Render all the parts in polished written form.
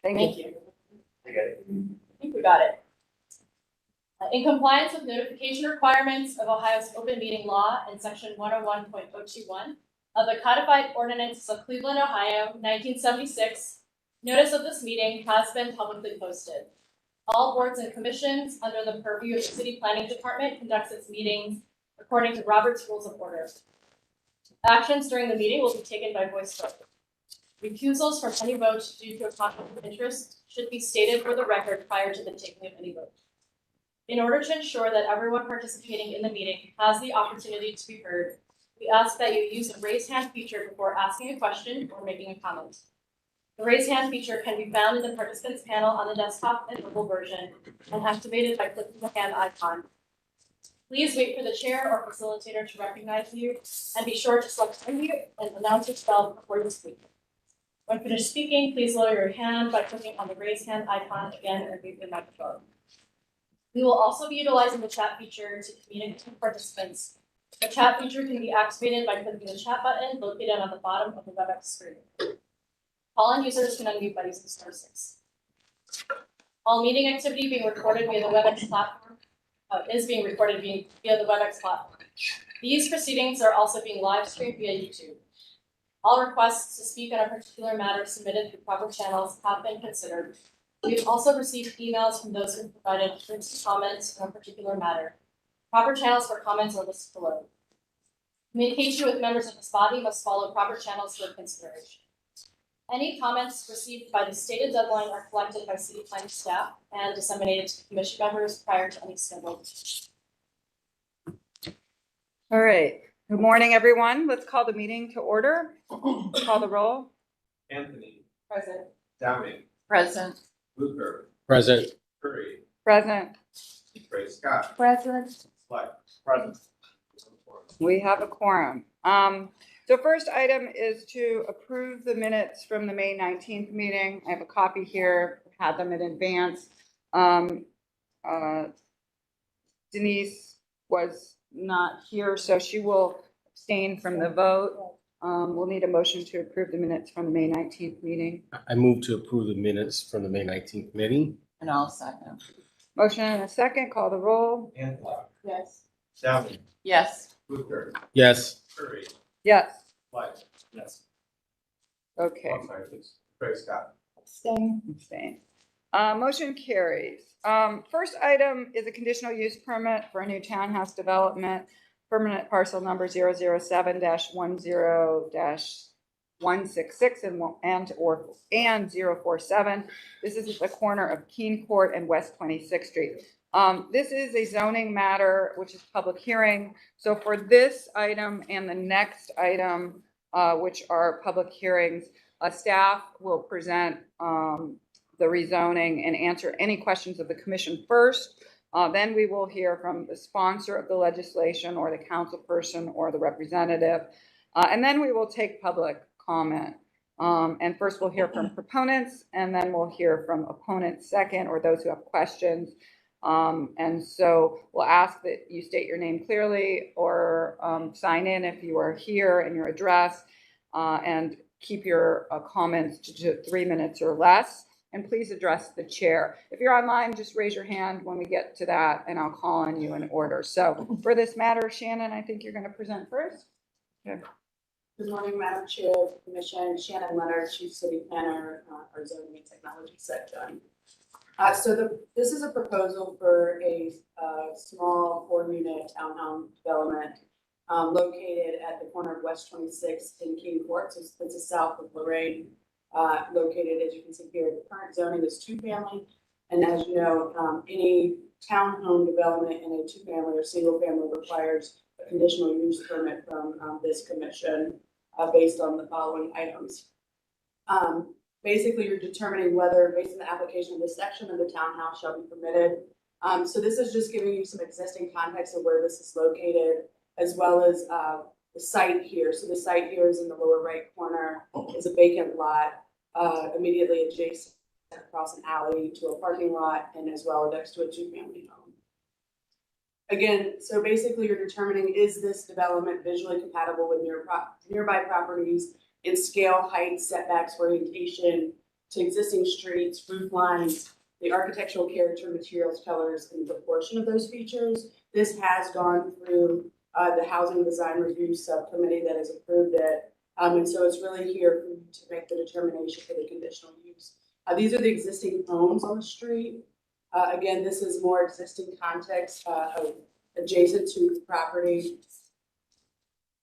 Thank you. I get it. I think we got it. In compliance with notification requirements of Ohio's open meeting law and section 101.021 of the codified ordinances of Cleveland, Ohio, 1976, notice of this meeting has been publicly posted. All boards and commissions under the purview of the City Planning Department conducts its meetings according to Robert's Rules of Order. Actions during the meeting will be taken by voice vote. Recusals from any vote due to a conflict of interest should be stated for the record prior to the taking of any vote. In order to ensure that everyone participating in the meeting has the opportunity to be heard, we ask that you use the raise hand feature before asking a question or making a comment. The raise hand feature can be found in the participants panel on the desktop and mobile version and activated by clicking the hand icon. Please wait for the chair or facilitator to recognize you and be sure to select unmute and announce yourself before you speak. When finished speaking, please lower your hand by clicking on the raise hand icon again and mute your microphone. We will also be utilizing the chat feature to communicate with participants. The chat feature can be activated by clicking the chat button located on the bottom of the WebEx screen. Call-in users can unmute by using *6. All meeting activity being recorded via the WebEx platform is being recorded via the WebEx platform. These proceedings are also being live streamed via YouTube. All requests to speak on a particular matter submitted through proper channels have been considered. We've also received emails from those who provided written comments on a particular matter. Proper channels for comments are listed below. Communication with members of this body must follow proper channels for consideration. Any comments received by the stated deadline are collected by City Planning staff and disseminated to commission members prior to any scheduled. All right. Good morning, everyone. Let's call the meeting to order. Call the roll. Anthony, Present. Downing, Present. Luther, Present. Curry, Present. Ray Scott, Present. Slight, present. We have a quorum. So first item is to approve the minutes from the May 19th meeting. I have a copy here, had them in advance. Denise was not here, so she will abstain from the vote. We'll need a motion to approve the minutes from the May 19th meeting. I move to approve the minutes from the May 19th meeting. And I'll second. Motion and a second, call the roll. Anthony, Yes. Downing, Yes. Luther, Yes. Curry, Yes. Slight, yes. Okay. I'm sorry, please. Ray Scott. Abstain. Motion carries. First item is a conditional use permit for a new townhouse development, permanent parcel number 007-10-166 and 047. This is at the corner of Keene Court and West 26th Street. This is a zoning matter, which is public hearing. So for this item and the next item, which are public hearings, staff will present the rezoning and answer any questions of the commission first. Then we will hear from the sponsor of the legislation or the council person or the representative. And then we will take public comment. And first we'll hear from proponents and then we'll hear from opponents second or those who have questions. And so we'll ask that you state your name clearly or sign in if you are here and your address and keep your comments to 3 minutes or less. And please address the chair. If you're online, just raise your hand when we get to that and I'll call on you in order. So for this matter, Shannon, I think you're going to present first. Okay. Good morning, Madam Chair of the Commission. Shannon Leonard, Chief City Planner, our Zoning and Technology Section. This is a proposal for a small 4-unit townhome development located at the corner of West 26th and Keene Court. So it's south of Lorraine. Located, as you can see here, the current zoning is 2-family. And as you know, any townhome development in a 2-family or single family requires a conditional use permit from this commission based on the following items. Basically, you're determining whether, based on the application of this section of the townhouse shall be permitted. So this is just giving you some existing context of where this is located, as well as the site here. So the site here is in the lower right corner. It's a vacant lot immediately adjacent across an alley to a parking lot and as well next to a 2-family home. Again, so basically you're determining, is this development visually compatible with nearby properties in scale, height, setbacks, orientation, to existing streets, roof lines, the architectural character, materials, colors, and the proportion of those features. This has gone through the Housing Design Review Subcommittee that has approved it. And so it's really here for you to make the determination for the conditional use. These are the existing homes on the street. Again, this is more existing context of adjacent to the property.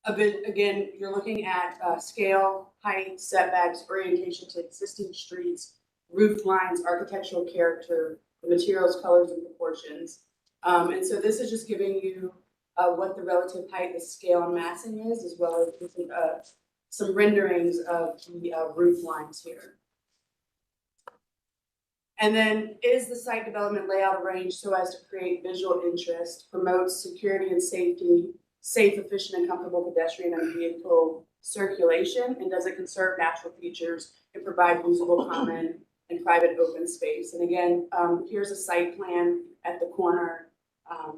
A bit, again, you're looking at scale, height, setbacks, orientation to existing streets, roof lines, architectural character, the materials, colors, and proportions. And so this is just giving you what the relative height, the scale, and massing is, as well as some renderings of the roof lines here. And then, is the site development layout arranged so as to create visual interest, promotes security and safety, safe, efficient, and comfortable pedestrian and vehicle circulation, and does it conserve natural features and provide usable common and private open space? And again, here's a site plan at the corner, at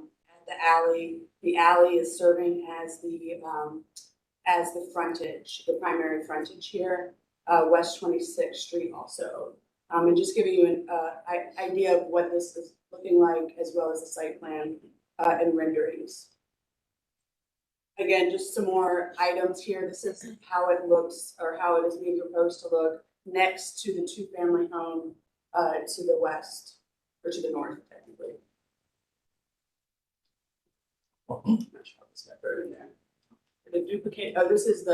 the alley. The alley is serving as the frontage, the primary frontage here, West 26th Street also. And just giving you an idea of what this is looking like, as well as the site plan and renderings. Again, just some more items here. This is how it looks, or how it is being proposed to look next to the two-family home to the west, or to the north, technically. I'm not sure how this got buried in there. The duplicate, this is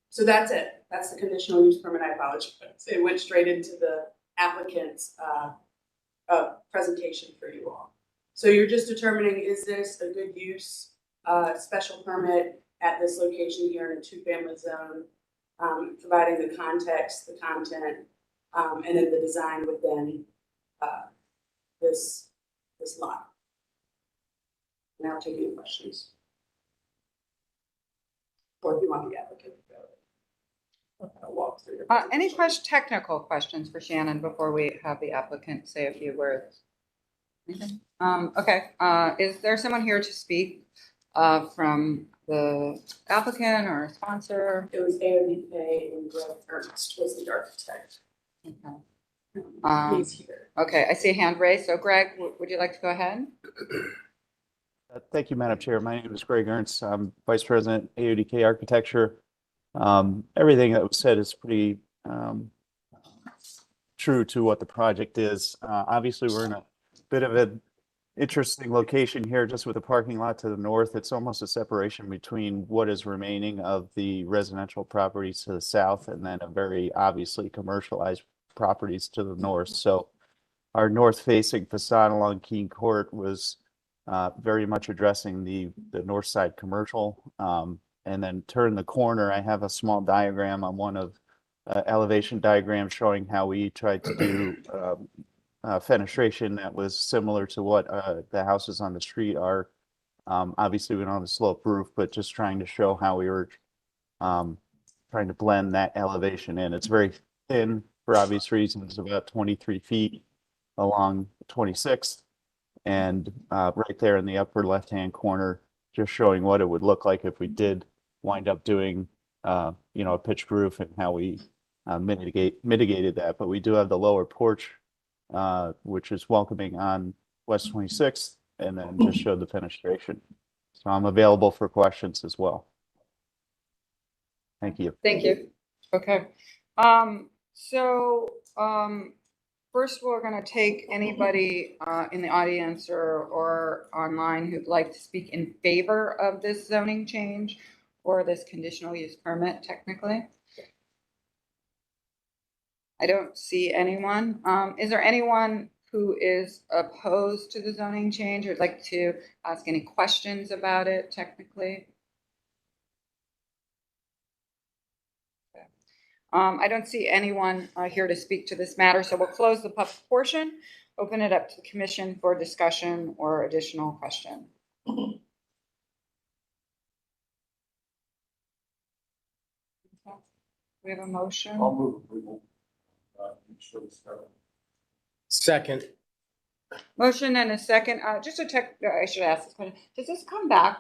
so that's it. That's the conditional use permit. I apologize. It went straight into the applicant's presentation for you all. So you're just determining, is this a good use, special permit at this location here in a two-family zone, providing the context, the content, and then the design within this lot. Now take any questions. Or if you want the applicant to go. Walk through your Any presentation. technical questions for Shannon before we have the applicant say a few words? Anything? Okay, is there someone here to speak from the applicant or sponsor? It was AODK and Greg Ernst was the architect. Okay. He's here. Okay, I see a hand raised. So Greg, would you like to go ahead? Thank you, Madam Chair. My name is Greg Ernst. I'm Vice President, AODK Architecture. Everything that was said is pretty true to what the project is. Obviously, we're in a bit of an interesting location here, just with the parking lot to the north. It's almost a separation between what is remaining of the residential properties to the south, and then a very obviously commercialized properties to the north. So our north-facing facade along Keene Court was very much addressing the north side commercial. And then turn the corner, I have a small diagram on one of elevation diagrams showing how we tried to do fenestration that was similar to what the houses on the street are. Obviously, we don't have a slope roof, but just trying to show how we were trying to blend that elevation in. It's very thin for obvious reasons, about 23 feet along 26th. And right there in the upper left-hand corner, just showing what it would look like if we did wind up doing, a pitched roof, and how we mitigated that. But we do have the lower porch, which is welcoming on West 26th, and then just showed the fenestration. So I'm available for questions as well. Thank you. Thank you. Okay. First we're going to take anybody in the audience or online who'd like to speak in favor of this zoning change or this conditional use permit technically. I don't see anyone. Is there anyone who is opposed to the zoning change or would like to ask any questions about it technically? I don't see anyone here to speak to this matter, so we'll close the public portion, open it up to the commission for discussion or additional question. We have a motion. I'll move approval. Sure it's covered. Second, Motion and a second. Just a I should ask this question. Does this come back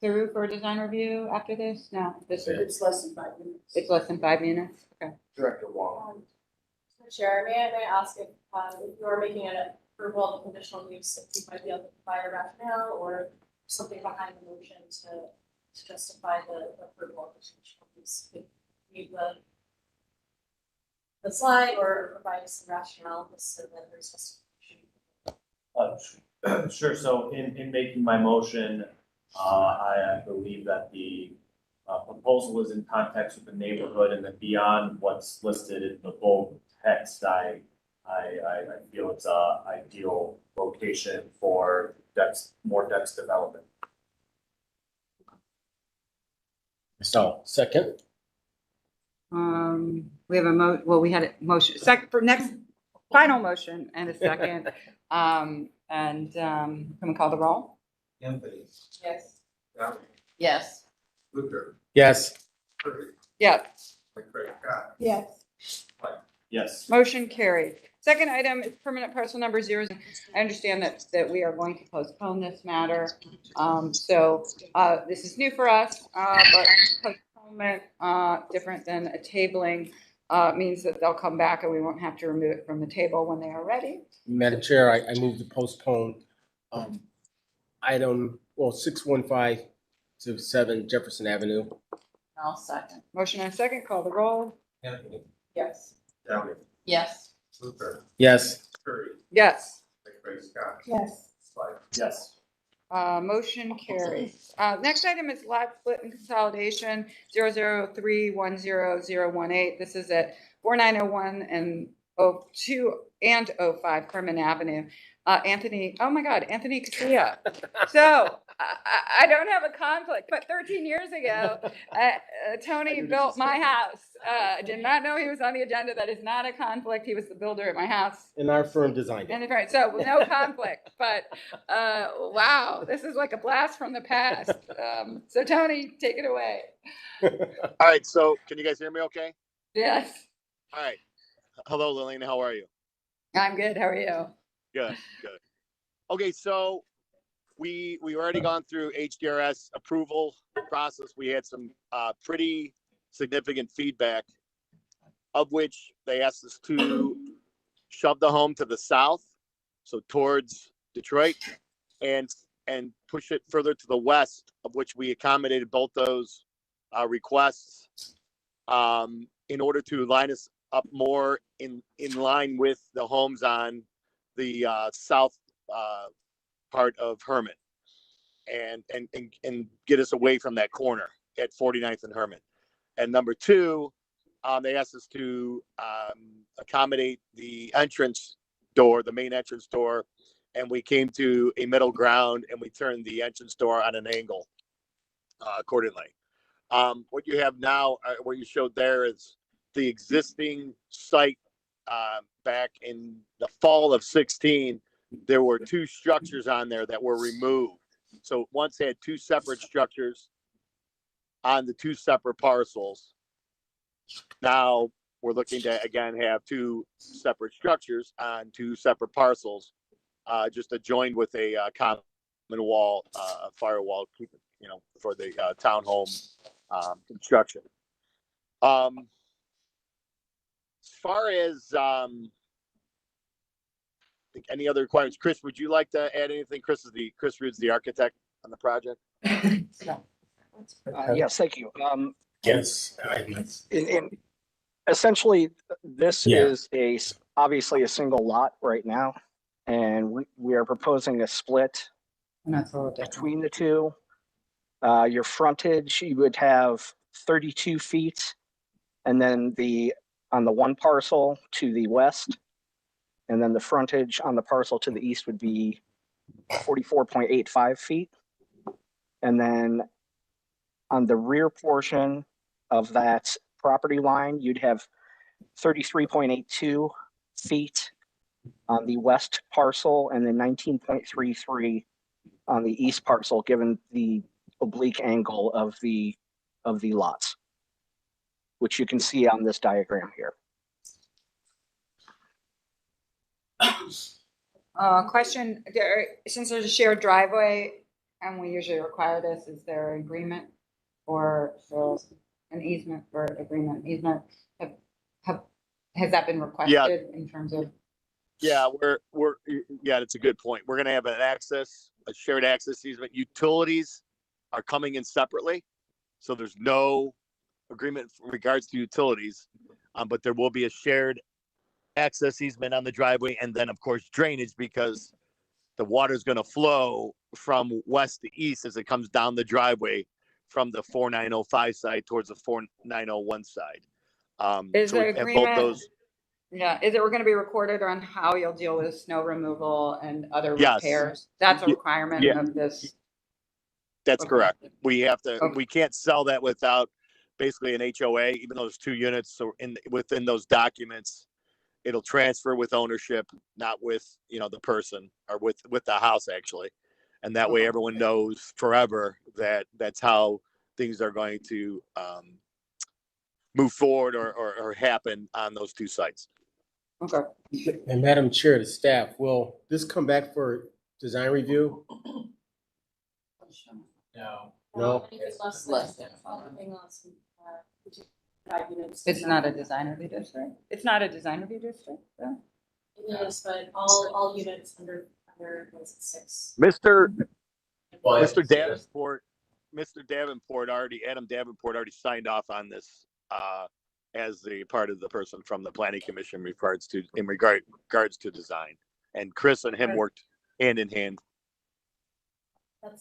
through for design review after this? No, this is, It's less than 5 minutes. it's less than 5 minutes. Okay. Director Wong. Chair, may I ask if you are making an approval of conditional use, if you might be able to provide a rationale or something behind the motion to justify the approval of the conditional use? Could you read the slide or provide some rationale so that there's justification? Sure, so in making my motion, I believe that the proposal is in context with the neighborhood and then beyond what's listed in the bold text, I feel it's a ideal location for more dense development. So, second. We have we had a motion, final motion and a second. Can we call the roll? Anthony. Yes. Downey. Yes. Luther. Yes. Curry. Yes. McCray. Scott. Yes. Yes. Motion carried. Second item is permanent parcel number 0. I understand that we are going to postpone this matter. This is new for us, but postponement, different than a tabling, means that they'll come back and we won't have to remove it from the table when they are ready. Madam Chair, I move to postpone item 615 to 7 Jefferson Avenue. I'll second. Motion and a second. Call the roll. Anthony. Yes. Downey. Yes. Luther. Yes. Curry. Yes. McCray. Scott. Yes. Yes. Motion carries. Next item is lot split and consolidation 003100018. This is at 4901 and 02 and 05 Herman Avenue. Anthony Casilla. So I don't have a conflict, but 13 years ago, Tony built my house. I did not know he was on the agenda. That is not a conflict. He was the builder at my house. And our firm designed it. And right, so no conflict, but wow, this is like a blast from the past. So Tony, take it away. All right, so can you guys hear me okay? Yes, All right. Hello, Lillian, how are you? I'm good. How are you? Good. Okay, so we already gone through HDRS approval process. We had some pretty significant feedback, of which they asked us to shove the home to the south, so towards Detroit, and push it further to the west, of which we accommodated both those requests in order to line us up more in line with the homes on the south part of Herman, and get us away from that corner at 49th and Herman. And number two, they asked us to accommodate the entrance door, the main entrance door, and we came to a middle ground and we turned the entrance door on an angle accordingly. What you have now, what you showed there, is the existing site. Back in the fall of 16, there were 2 structures on there that were removed. So once had 2 separate structures on the 2 separate parcels. Now we're looking to again have 2 separate structures on 2 separate parcels, just adjoined with a common wall, firewall, for the townhome construction. As far as any other requirements, Chris, would you like to add anything? Chris Rood's the architect on the project. Yes, thank you. Yes. Essentially, this Yeah. is obviously a single lot right now, and we are proposing a split And that's a little different. between the two. Your frontage, you would have 32 feet, and then on the one parcel to the west, and then the frontage on the parcel to the east would be 44.85 feet. And then on the rear portion of that property line, you'd have 33.82 feet on the west parcel and then 19.33 on the east parcel, given the oblique angle of the lots, which you can see on this diagram here. Question, since there's a shared driveway and we usually require this, is there an agreement or an easement for agreement? Easement, Has that been requested in terms of? Yeah, yeah, that's a good point. We're gonna have a shared access easement. Utilities are coming in separately. So there's no agreement in regards to utilities. But there will be a shared access easement on the driveway, and then of course drainage, because the water is gonna flow from west to east as it comes down the driveway from the 4905 side towards the 4901 side. Is So we the have both agreement, those. yeah, is it, we're gonna be recorded on how you'll deal with snow removal and other Yes. repairs? That's a Ye- requirement yeah. of this? That's Okay. correct. We have to, Okay. we can't sell that without basically an HOA, even though there's 2 units. So within those documents, it'll transfer with ownership, not with, the person, or with the house actually. And that way Okay. everyone knows forever that that's how things are going to move forward or happen on those 2 sites. Okay. And Madam Chair, the staff, will this come back for design review? No. Anything less than, anything less than, 5 units. It's not a design review district? It's not a design review district, though? Yes, but all units under, was it 6? Mr. Davenport Adam Davenport already signed off on this as the part of the person from the planning commission in regards to design. And Chris and him Right. worked hand in hand.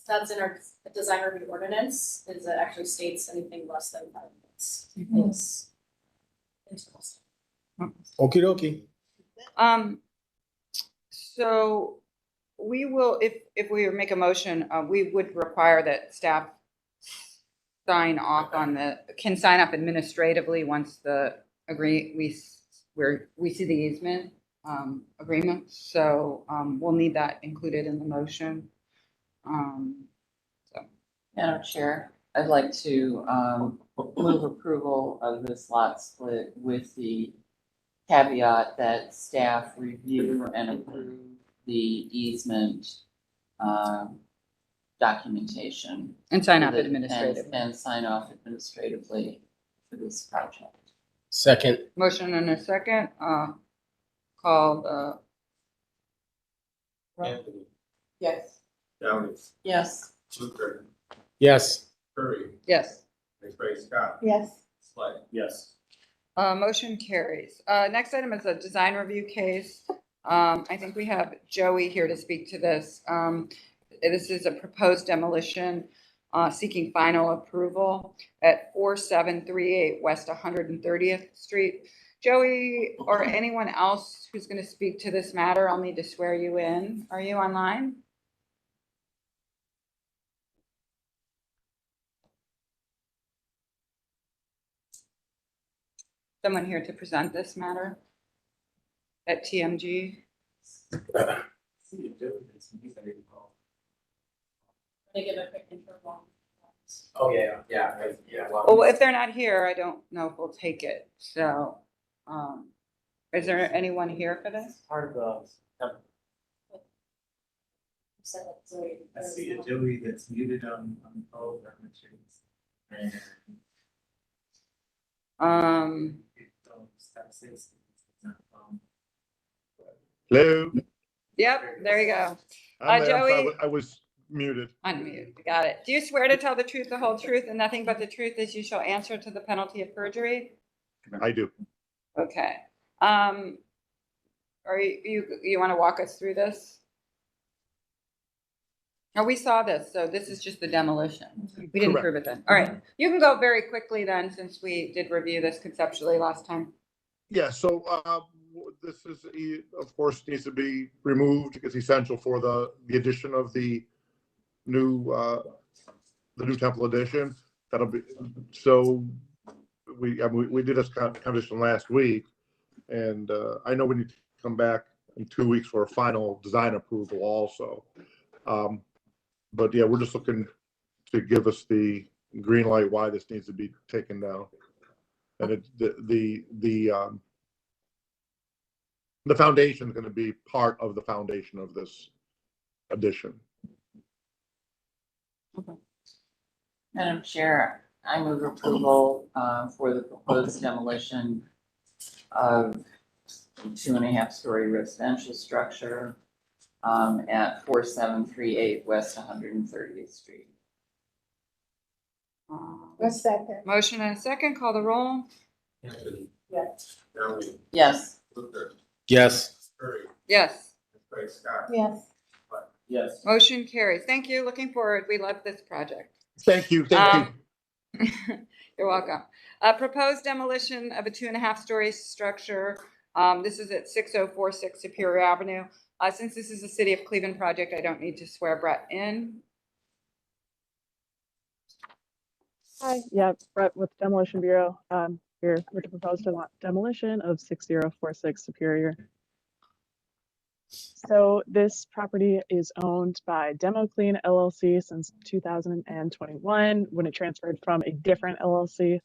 That's in our design review ordinance, is it actually states anything less than 5 units. Mhm. It's internal. Okie dokie. So we will, if we make a motion, we would require that staff sign off on can sign up administratively once we see the easement, agreement. So, we'll need that included in the motion. Madam Chair, I'd like to move approval of this lot split with the caveat that staff review and approve the easement documentation. And sign up for the- administratively. And sign off administratively for this project. Second. Motion and a second, called, Anthony. Yes. Downey. Yes. Luther. Yes. Curry. yes. McSpace Scott. Yes. Slide. Yes. Motion carries. Next item is a design review case. I think we have Joey here to speak to this. This is a proposed demolition, seeking final approval at 4738 West 130th Street. Joey, or anyone else who's going to speak to this matter, I'll need to swear you in. Are you online? Someone here to present this matter at TMG? They give a quick intro. Oh, yeah. Well, if they're not here, I don't know if we'll take it. So, is there anyone here for this? Part of the, I see a Joey that's muted on both machines. And step 6. Hello. Yep, there you go. I'm there. I'm sorry, Joey? I was muted. Unmute. Got it. Do you swear to tell the truth, the whole truth, and nothing but the truth as you shall answer to the penalty of perjury? I do. Okay. Are you want to walk us through this? No, we saw this, so this is just the demolition. We didn't Correct. prove it then. All right. You can go very quickly then, since we did review this conceptually last time. Yeah, so this is, of course, needs to be removed. It's essential for the addition of the new temple addition. That'll be, so we did this conversation last week, and I know we need to come back in 2 weeks for a final design approval also. But yeah, we're just looking to give us the green light why this needs to be taken down. And the foundation is going to be part of the foundation of this addition. Madam Chair, I move approval for the proposed demolition of 2.5-story residential structure at 4738 West 130th Street. Second. Motion and a second, call the roll. Anthony. Yes. Downey. Yes. Luther. Yes. Curry. Yes. McCray Scott. Yes. Yes. Motion carries. Thank you. Looking forward. We love this project. Thank you, thank you. You're welcome. Proposed demolition of a 2.5-story structure. This is at 6046 Superior Avenue. Since this is a City of Cleveland project, I don't need to swear Brett in. Hi, yeah, Brett with Demolition Bureau. Here with the proposed demolition of 6046 Superior. So this property is owned by Demo Clean LLC since 2021 when it transferred from a different LLC.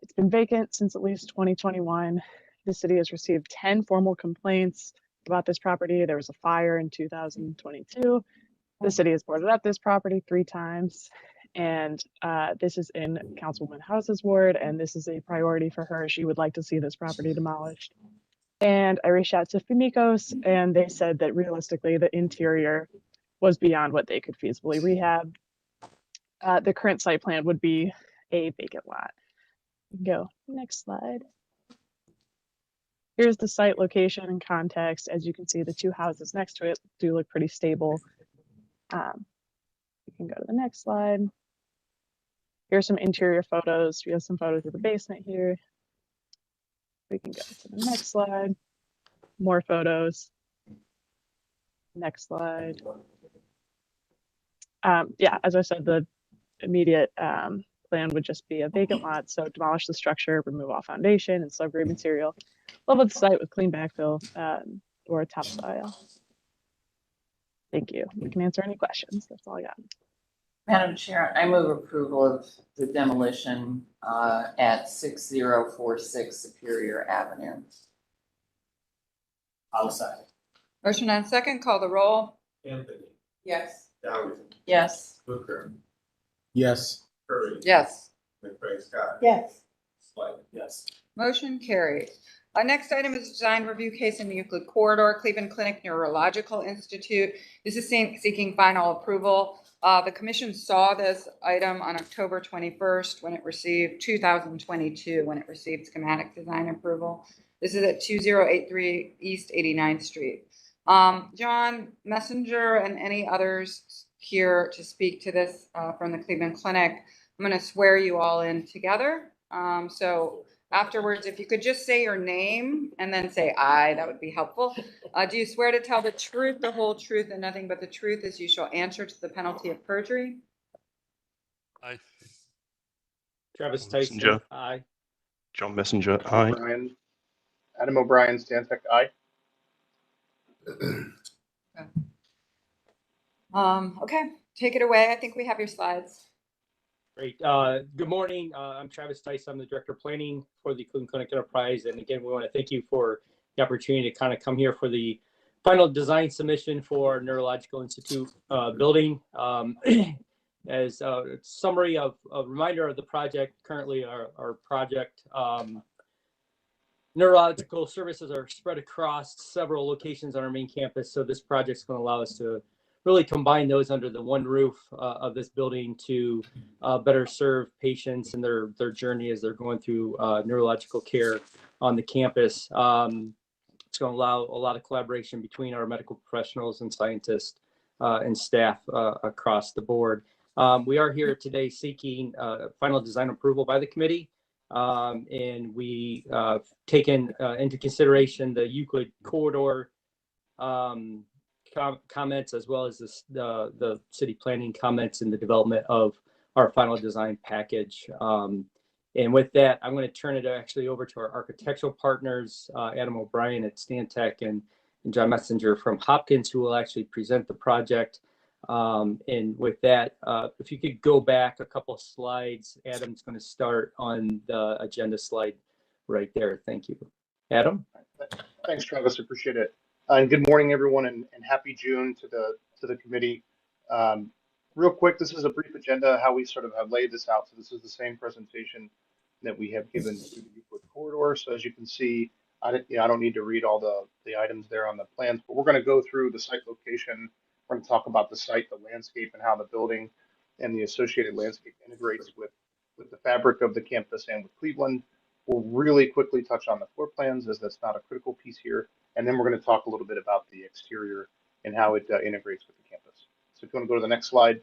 It's been vacant since at least 2021. The city has received 10 formal complaints about this property. There was a fire in 2022. The city has boarded up this property 3 times. And this is in Councilwoman House's ward, and this is a priority for her. She would like to see this property demolished. And I reached out to Famicos, and they said that realistically, the interior was beyond what they could feasibly rehab. The current site plan would be a vacant lot. Go next slide. Here's the site location and context. As you can see, the 2 houses next to it do look pretty stable. We can go to the next slide. Here's some interior photos. We have some photos of the basement here. We can go to the next slide. More photos. Next slide. Yeah, as I said, the immediate plan would just be a vacant lot. So demolish the structure, remove all foundation and subgrade material, level the site with clean backfill or topsoil. Thank you. We can answer any questions. That's all I got. Madam Chair, I move approval of the demolition at 6046 Superior Avenue. I'll second. Motion and second, call the roll. Anthony. Yes. Downey. Yes. Luther. Yes. Curry. Yes. McCray Scott. Yes. Slight. Yes. Motion carries. Our next item is a design review case in the Euclid Corridor, Cleveland Clinic Neurological Institute. This is seeking final approval. The commission saw this item on October 21st when it received 2022 when it received schematic design approval. This is at 2083 East 89th Street. John Messenger and any others here to speak to this from the Cleveland Clinic. I'm going to swear you all in together. So afterwards, if you could just say your name and then say aye, that would be helpful. Do you swear to tell the truth, the whole truth, and nothing but the truth as you shall answer to the penalty of perjury? Aye. Travis John Tyson, Messenger. aye. John Messenger, aye. Adam O'Brien, Stantec, aye. Okay, take it away. I think we have your slides. Great. Good morning. I'm Travis Tyson. I'm the Director of Planning for the Cleveland Clinic Enterprise. And again, we want to thank you for the opportunity to kind of come here for the final design submission for Neurological Institute building. As a summary of a reminder of the project, currently our project neurological services are spread across several locations on our main campus. So this project is going to allow us to really combine those under the one roof of this building to better serve patients and their journey as they're going through neurological care on the campus. It's going to allow a lot of collaboration between our medical professionals and scientists and staff across the board. We are here today seeking final design approval by the committee. And we taken into consideration the Euclid Corridor comments, as well as the city planning comments in the development of our final design package. And with that, I'm going to turn it actually over to our architectural partners, Adam O'Brien at Stantec and John Messenger from Hopkins, who will actually present the project. And with that, if you could go back a couple of slides, Adam's going to start on the agenda slide right there. Thank you. Adam? Thanks, Travis. Appreciate it. And good morning, everyone, and happy June to the committee. Real quick, this is a brief agenda, how we sort of have laid this out. So this is the same presentation that we have given to the Euclid Corridor. So as you can see, I don't need to read all the items there on the plans, but we're going to go through the site location. We're going to talk about the site, the landscape, and how the building and the associated landscape integrates with the fabric of the campus and with Cleveland. We'll really quickly touch on the floor plans, as that's not a critical piece here. And then we're going to talk a little bit about the exterior and how it integrates with the campus. So if you want to go to the next slide.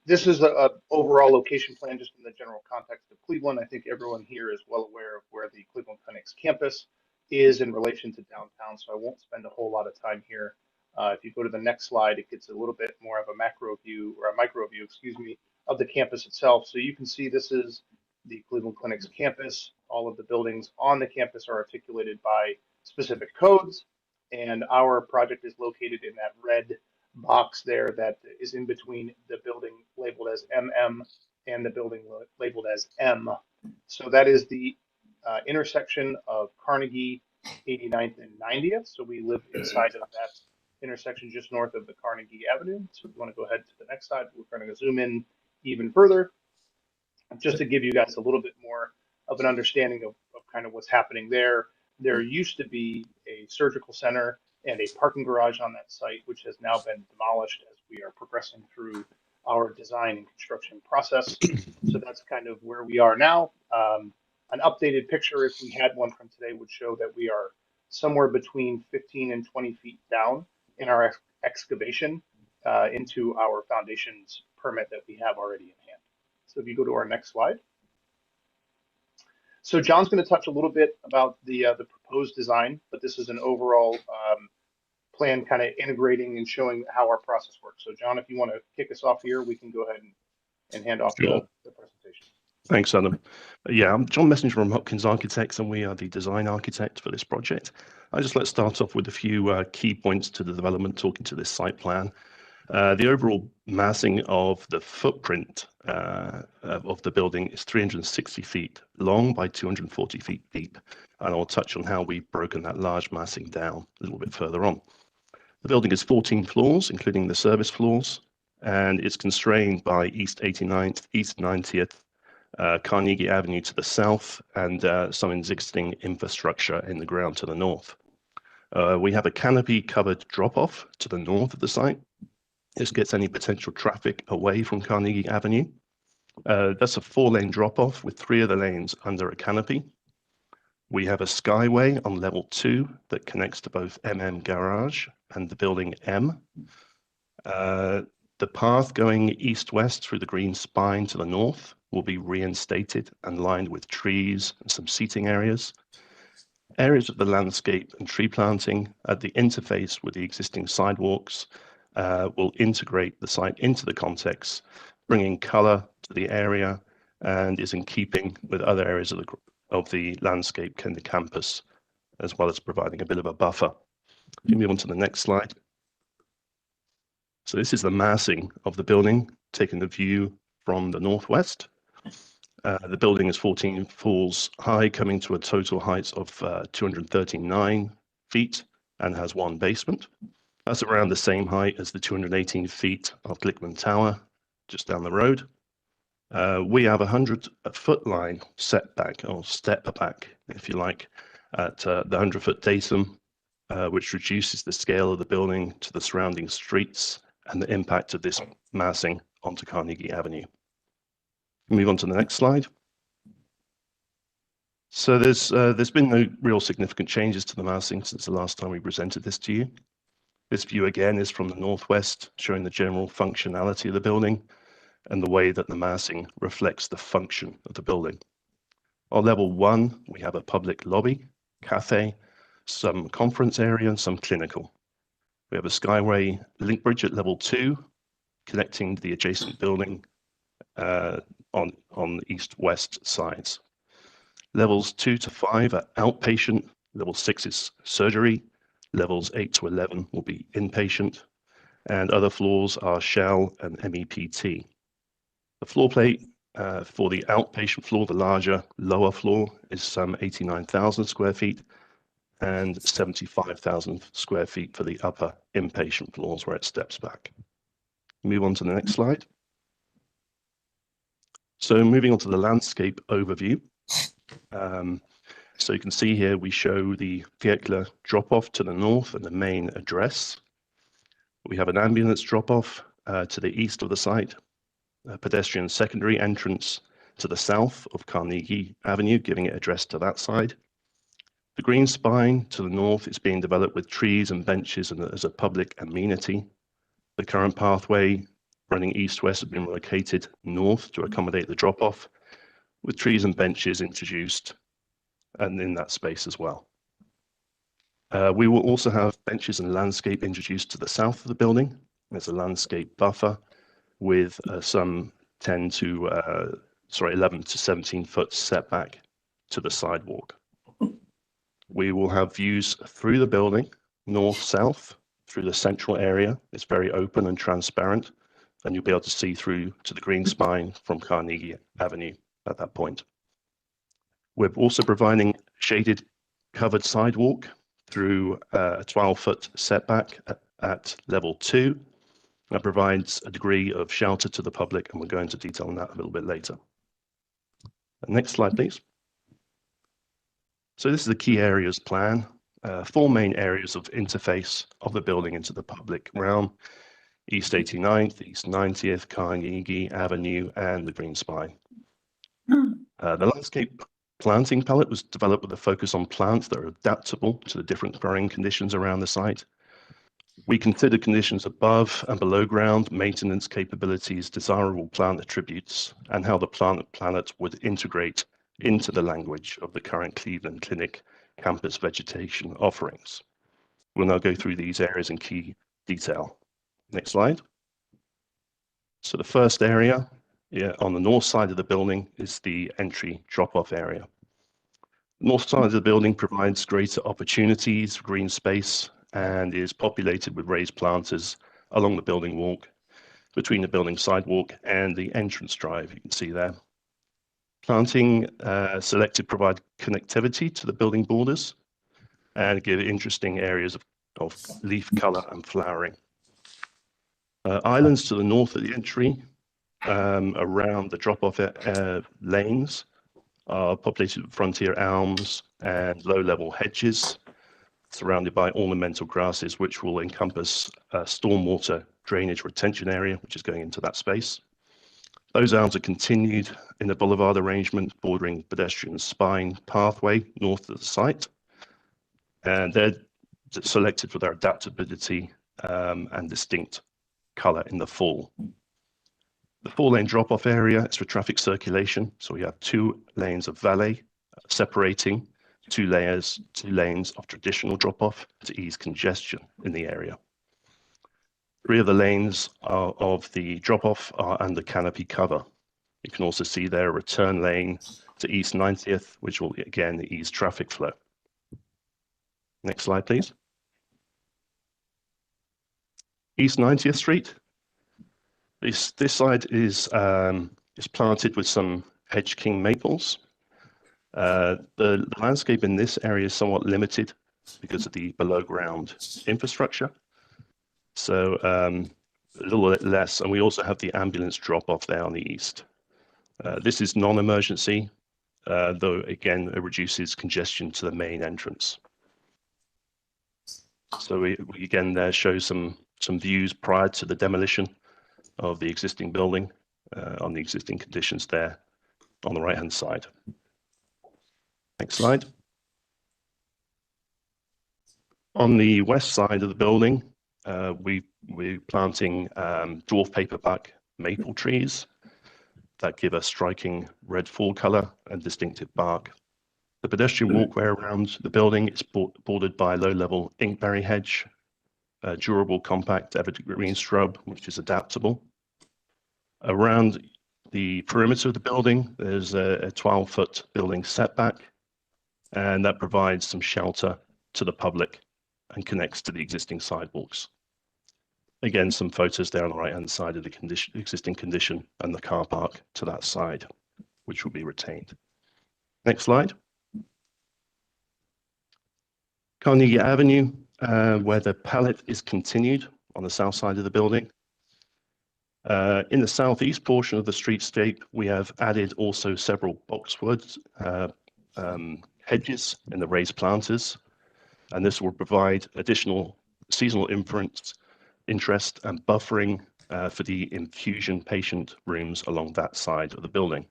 This is a overall location plan just in the general context of Cleveland. I think everyone here is well aware of where the Cleveland Clinics campus is in relation to downtown, so I won't spend a whole lot of time here. If you go to the next slide, it gets a little bit more of a macro view, or a micro view, excuse me, of the campus itself. So you can see this is the Cleveland Clinics campus. All of the buildings on the campus are articulated by specific codes, and our project is located in that red box there that is in between the building labeled as MM and the building labeled as M. So that is the intersection of Carnegie, 89th and 90th. So we live inside of that intersection just north of the Carnegie Avenue. So if you want to go ahead to the next slide, we're going to zoom in even further just to give you guys a little bit more of an understanding of kind of what's happening there. There used to be a surgical center and a parking garage on that site, which has now been demolished as we are progressing through our design and construction process. So that's kind of where we are now. An updated picture, if we had one from today, would show that we are somewhere between 15 and 20 feet down in our excavation into our foundations permit that we have already in hand. So if you go to our next slide. So John's going to touch a little bit about the proposed design, but this is an overall plan kind of integrating and showing how our process works. So John, if you want to kick us off here, we can go ahead and hand off the presentation. Thanks, Adam. Yeah, I'm John Messenger from Hopkins Architects, and we are the design architect for this project. Let's start off with a few key points to the development, talking to this site plan. The overall massing of the footprint of the building is 360 feet long by 240 feet deep. And I'll touch on how we've broken that large massing down a little bit further on. The building is 14 floors, including the service floors, and it's constrained by East 89th, East 90th, Carnegie Avenue to the south, and some existing infrastructure in the ground to the north. We have a canopy covered drop-off to the north of the site. This gets any potential traffic away from Carnegie Avenue. That's a 4-lane drop-off with 3 of the lanes under a canopy. We have a skyway on level 2 that connects to both MM Garage and the building M. The path going east-west through the green spine to the north will be reinstated and lined with trees and some seating areas. Areas of the landscape and tree planting at the interface with the existing sidewalks will integrate the site into the context, bringing color to the area, and is in keeping with other areas of the landscape in the campus, as well as providing a bit of a buffer. If you move on to the next slide. So this is the massing of the building, taking the view from the northwest. The building is 14 floors high, coming to a total height of 239 feet and has 1 basement. That's around the same height as the 218 feet of Glickman Tower, just down the road. We have a 100-foot line setback, or step back, if you like, at the 100-foot datum, which reduces the scale of the building to the surrounding streets and the impact of this massing onto Carnegie Avenue. Move on to the next slide. So there's been no real significant changes to the massing since the last time we presented this to you. This view again is from the northwest, showing the general functionality of the building and the way that the massing reflects the function of the building. On level 1, we have a public lobby, cafe, some conference area, and some clinical. We have a skyway link bridge at level 2, connecting the adjacent building on the east-west sides. Levels 2 to 5 are outpatient, level 6 is surgery, levels 8 to 11 will be inpatient, and other floors are shell and MEPT. The floor plate for the outpatient floor, the larger, lower floor, is some 89,000 square feet and 75,000 square feet for the upper inpatient floors where it steps back. Move on to the next slide. So moving on to the landscape overview. So you can see here, we show the vehicular drop-off to the north and the main address. We have an ambulance drop-off to the east of the site, a pedestrian secondary entrance to the south of Carnegie Avenue, giving it address to that side. The green spine to the north is being developed with trees and benches and as a public amenity. The current pathway running east-west has been located north to accommodate the drop-off, with trees and benches introduced and in that space as well. We will also have benches and landscape introduced to the south of the building. There's a landscape buffer with some 11 to 17 foot setback to the sidewalk. We will have views through the building, north, south, through the central area. It's very open and transparent, and you'll be able to see through to the green spine from Carnegie Avenue at that point. We're also providing shaded covered sidewalk through a 12-foot setback at level 2. That provides a degree of shelter to the public, and we'll go into detail on that a little bit later. Next slide, please. So this is the key areas plan. 4 main areas of interface of the building into the public realm: East 89th, East 90th, Carnegie Avenue, and the green spine. The landscape planting palette was developed with a focus on plants that are adaptable to the different growing conditions around the site. We consider conditions above and below ground, maintenance capabilities, desirable plant attributes, and how the plant planet would integrate into the language of the current Cleveland Clinic campus vegetation offerings. We'll now go through these areas in key detail. Next slide. So the first area on the north side of the building is the entry drop-off area. The north side of the building provides greater opportunities, green space, and is populated with raised planters along the building walk, between the building sidewalk and the entrance drive, you can see there. Planting selected provide connectivity to the building borders and give interesting areas of leaf color and flowering. Islands to the north of the entry around the drop-off lanes are populated with frontier elms and low-level hedges surrounded by ornamental grasses, which will encompass a stormwater drainage retention area, which is going into that space. Those elms are continued in the boulevard arrangement bordering pedestrian spine pathway north of the site, and they're selected for their adaptability and distinct color in the fall. The 4-lane drop-off area is for traffic circulation, so we have 2 lanes of valet separating 2 lanes of traditional drop-off to ease congestion in the area. 3 of the lanes of the drop-off are under canopy cover. You can also see there a return lane to East 90th, which will again ease traffic flow. Next slide, please. East 90th Street. This side is planted with some hedge king maples. The landscape in this area is somewhat limited because of the below ground infrastructure. So a little bit less, and we also have the ambulance drop off there on the east. This is non-emergency, though again, it reduces congestion to the main entrance. So we again there show some views prior to the demolition of the existing building on the existing conditions there on the right-hand side. Next slide. On the west side of the building, we're planting dwarf paperback maple trees that give a striking red fall color and distinctive bark. The pedestrian walkway around the building is bordered by a low-level inkberry hedge, a durable compact evergreen shrub, which is adaptable. Around the perimeter of the building, there's a 12-foot building setback, and that provides some shelter to the public and connects to the existing sidewalks. Again, some photos there on the right-hand side of the existing condition and the car park to that side, which will be retained. Next slide. Carnegie Avenue, where the palette is continued on the south side of the building. In the southeast portion of the streetscape, we have added also several boxwoods hedges and the raised planters, and this will provide additional seasonal interest and buffering for the infusion patient rooms along that side of the building.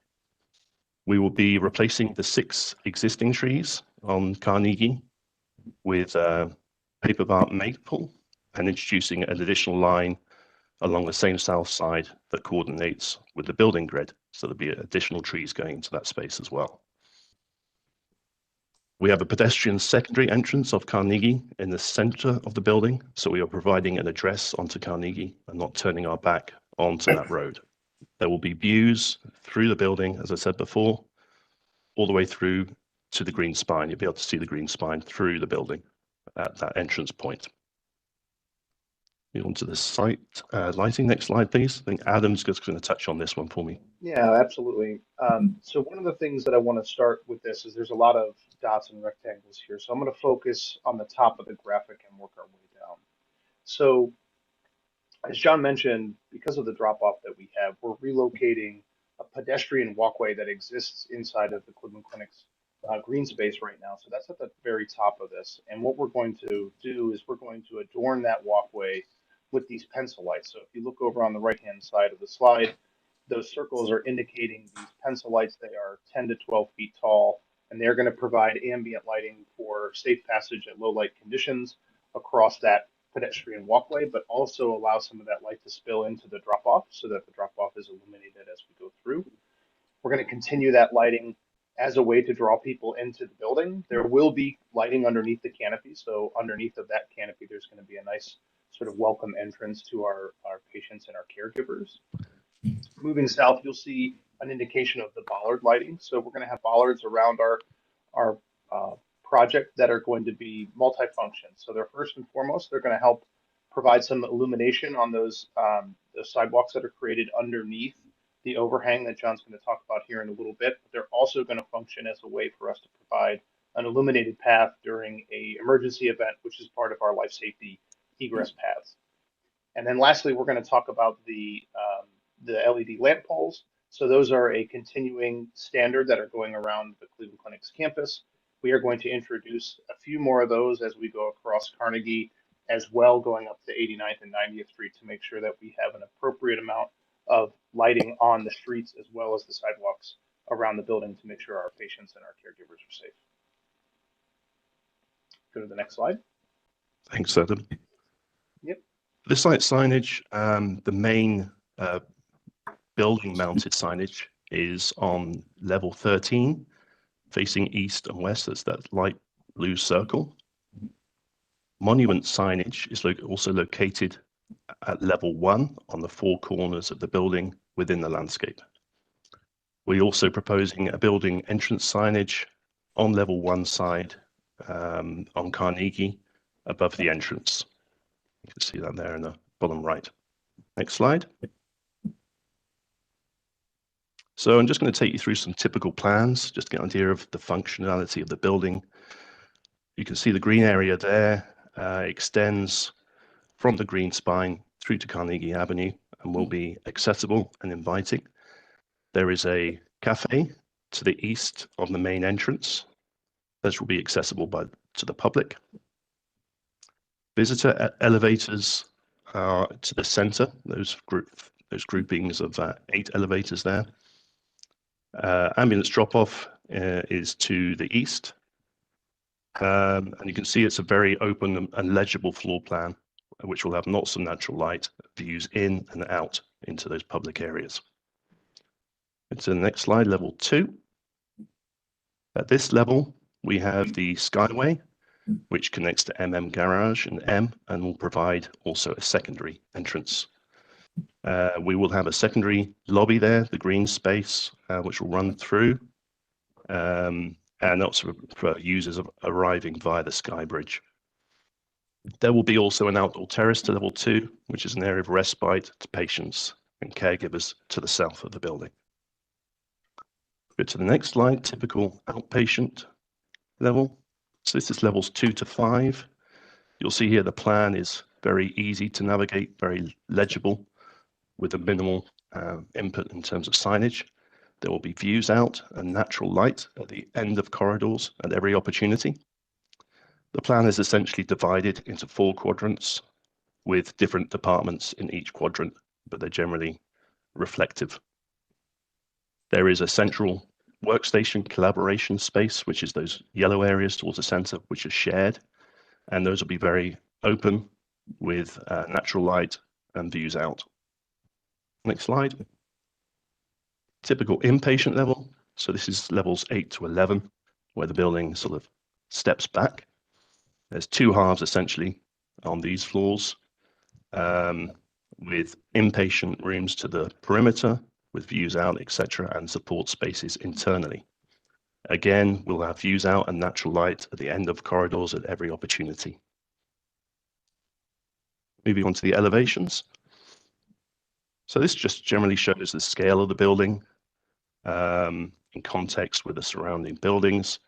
We will be replacing the 6 existing trees on Carnegie with paper bark maple and introducing an additional line along the same south side that coordinates with the building grid. So there'll be additional trees going into that space as well. We have a pedestrian secondary entrance of Carnegie in the center of the building. So we are providing an address onto Carnegie and not turning our back onto that road. There will be views through the building, as I said before, all the way through to the green spine. You'll be able to see the green spine through the building at that entrance point. Move on to the site lighting. Next slide, please. I think Adam's just going to touch on this one for me. Yeah, absolutely. So one of the things that I want to start with this is there's a lot of dots and rectangles here. So I'm going to focus on the top of the graphic and work our way down. So as John mentioned, because of the drop off that we have, we're relocating a pedestrian walkway that exists inside of the Cleveland Clinic's green space right now. So that's at the very top of this. And what we're going to do is we're going to adorn that walkway with these pencil lights. So if you look over on the right-hand side of the slide, those circles are indicating these pencil lights. They are 10 to 12 feet tall, and they're going to provide ambient lighting for safe passage at low light conditions across that pedestrian walkway, but also allow some of that light to spill into the drop-off so that the drop-off is illuminated as we go through. We're going to continue that lighting as a way to draw people into the building. There will be lighting underneath the canopy. So underneath of that canopy, there's going to be a nice sort of welcome entrance to our patients and our caregivers. Moving south, you'll see an indication of the bollard lighting. So we're going to have bollards around our project that are going to be multifunction. So they're first and foremost, they're going to help provide some illumination on those sidewalks that are created underneath the overhang that John's going to talk about here in a little bit. But they're also going to function as a way for us to provide an illuminated path during an emergency event, which is part of our life safety egress paths. And then lastly, we're going to talk about the LED lamp poles. So those are a continuing standard that are going around the Cleveland Clinic's campus. We are going to introduce a few more of those as we go across Carnegie, as well going up to 89th and 90th Street to make sure that we have an appropriate amount of lighting on the streets as well as the sidewalks around the building to make sure our patients and our caregivers are safe. Go to the next slide. Thanks, Adam. Yep. The site signage, the main building mounted signage is on level 13, facing east and west. That's that light blue circle. Monument signage is also located at level 1 on the 4 corners of the building within the landscape. We're also proposing a building entrance signage on level 1 side on Carnegie above the entrance. You can see that there in the bottom right. Next slide. So I'm just going to take you through some typical plans, just to get an idea of the functionality of the building. You can see the green area there extends from the green spine through to Carnegie Avenue and will be accessible and inviting. There is a cafe to the east of the main entrance. This will be accessible to the public. Visitor elevators are to the center, those groupings of 8 elevators there. Ambulance drop-off is to the east. And you can see it's a very open and legible floor plan, which will have lots of natural light views in and out into those public areas. Into the next slide, level 2. At this level, we have the Skyway, which connects to MM Garage and M, and will provide also a secondary entrance. We will have a secondary lobby there, the green space, which will run through, and also for users arriving via the Sky Bridge. There will be also an outdoor terrace to level 2, which is an area of respite to patients and caregivers to the south of the building. Go to the next slide, typical outpatient level. So this is levels 2 to 5. You'll see here the plan is very easy to navigate, very legible, with a minimal input in terms of signage. There will be views out and natural light at the end of corridors at every opportunity. The plan is essentially divided into 4 quadrants with different departments in each quadrant, but they're generally reflective. There is a central workstation collaboration space, which is those yellow areas towards the center, which are shared. And those will be very open with natural light and views out. Next slide. Typical inpatient level. So this is levels 8 to 11, where the building sort of steps back. There's 2 halves essentially on these floors, with inpatient rooms to the perimeter, with views out, etc., and support spaces internally. Again, we'll have views out and natural light at the end of corridors at every opportunity. Moving on to the elevations. So this just generally shows the scale of the building in context with the surrounding buildings.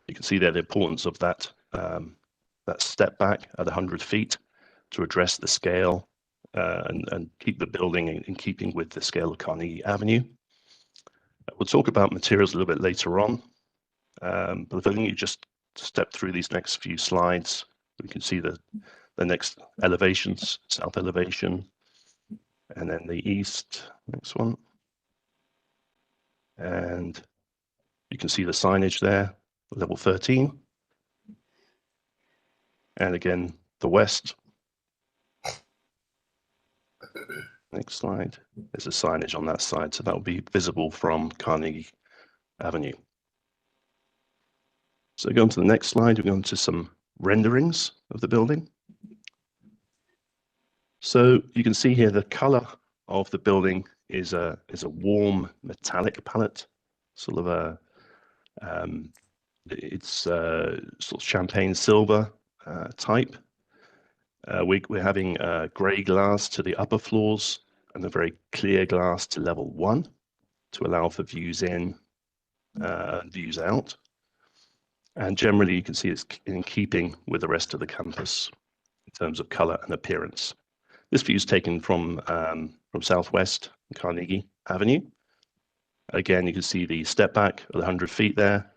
You can see there the importance of that, that step back at 100 feet to address the scale and keep the building in keeping with the scale of Carnegie Avenue. We'll talk about materials a little bit later on, but if I think you just step through these next few slides, we can see the next elevations, south elevation, and then the east, next one. And you can see the signage there, level 13. And again, the west. Next slide. There's a signage on that side, so that will be visible from Carnegie Avenue. So going to the next slide, we're going to some renderings of the building. So you can see here the color of the building is a warm metallic palette, sort of a it's sort of champagne silver type. We're having grey glass to the upper floors and a very clear glass to level 1 to allow for views in, views out. And generally you can see it's in keeping with the rest of the campus in terms of color and appearance. This view is taken from Southwest Carnegie Avenue. Again, you can see the step back at 100 feet there,